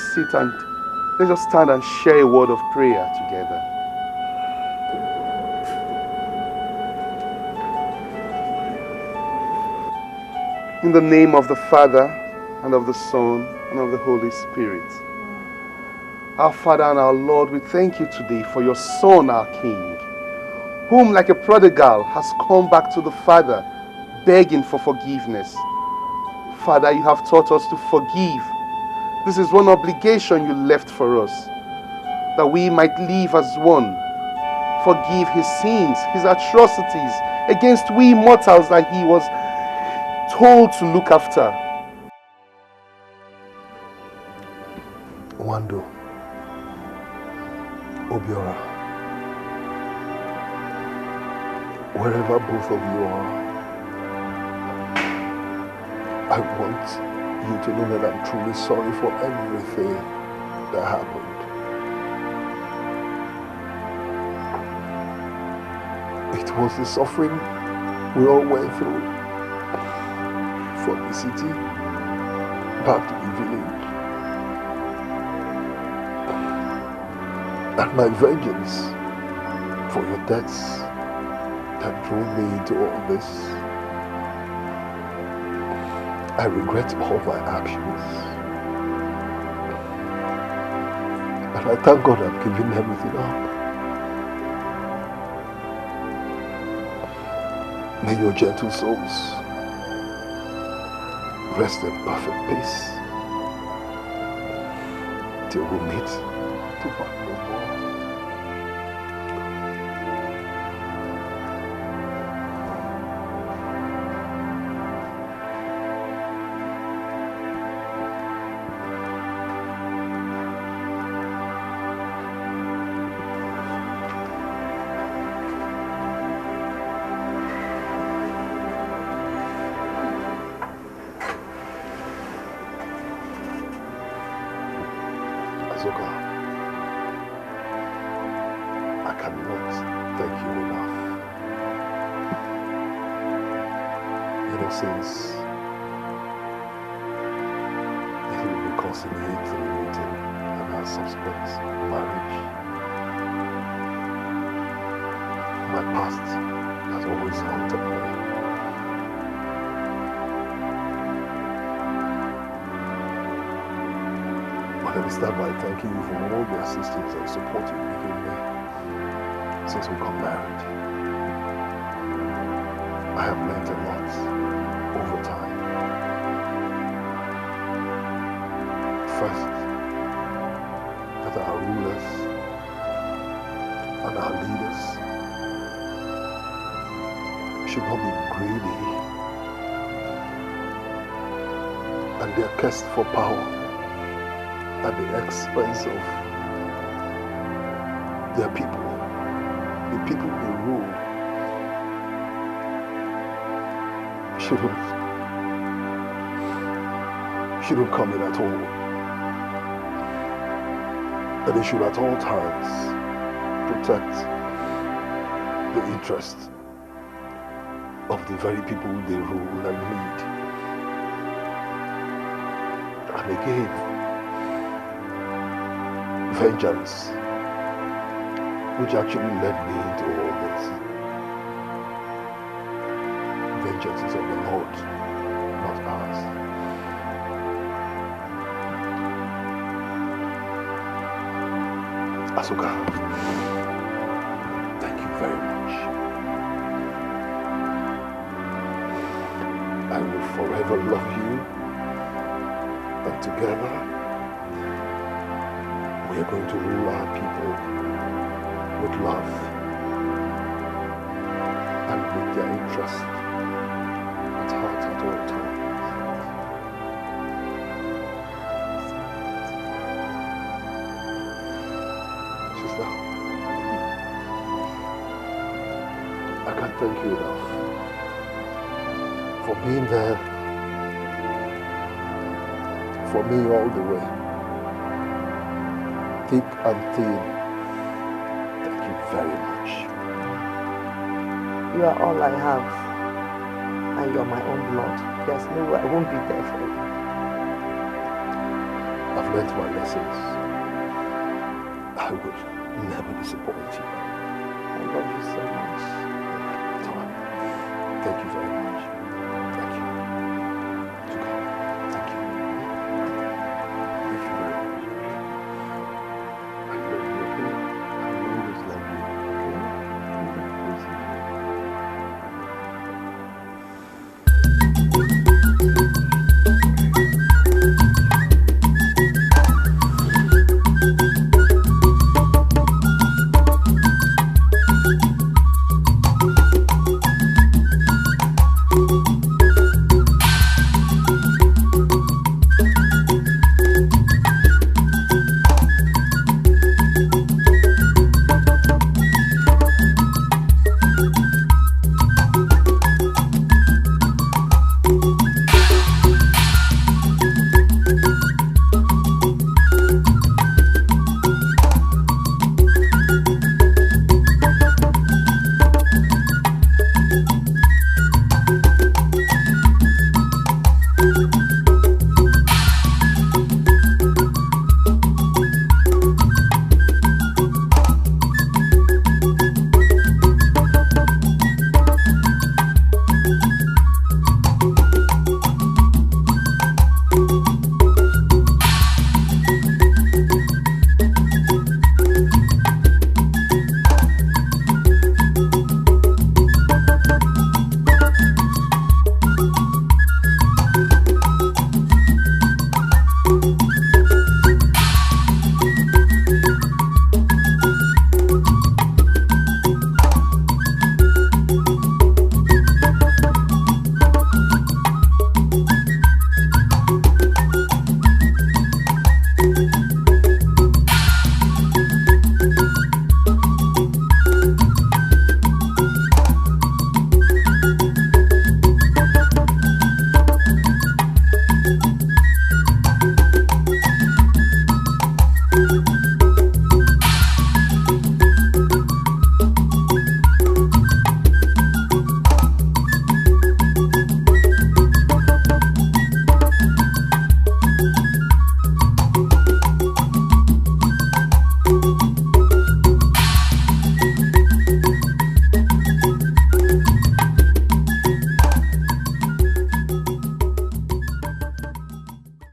stand and share a word of prayer together. In the name of the Father, and of the Son, and of the Holy Spirit. Our Father and our Lord, we thank you today for your Son, our King, whom like a prodigal has come back to the Father, begging for forgiveness. Father, you have taught us to forgive. This is one obligation you left for us, that we might live as one. Forgive his sins, his atrocities against we mortals that he was told to look after. Wando, Obiora, wherever both of you are, I want you to know that I'm truly sorry for everything that happened. It was the suffering we all went through, from the city back to the village, and my vengeance for your deaths that drove me into all this. I regret all my actions, and I thank God I've given everything up. May your gentle souls rest in perfect peace till we meet to part no more. I cannot thank you enough. Since it will reconciliate the meeting and our subsequent marriage, my past has always haunted me. But let me start by thanking you for all the assistance and support you've given me since we got married. I have learned a lot over time. First, that our rulers and our leaders should not be greedy and their quest for power at the expense of their people, the people they rule. Shouldn't come in at all. That they should at all times protect the interests of the very people they rule and lead. And again, vengeance, which actually led me into all this. Vengeance is of the Lord, not ours. Asuka, thank you very much. I will forever love you, and together we are going to rule our people with love and with their interest at heart at all times. can't thank you enough for being there for me all the way. Thick and thin. Thank you very much. You are all I have. And you're my own blood. There's no way I won't be there for you. I've learned my lessons. I will never disappoint you. I love you so much. Thank you very much.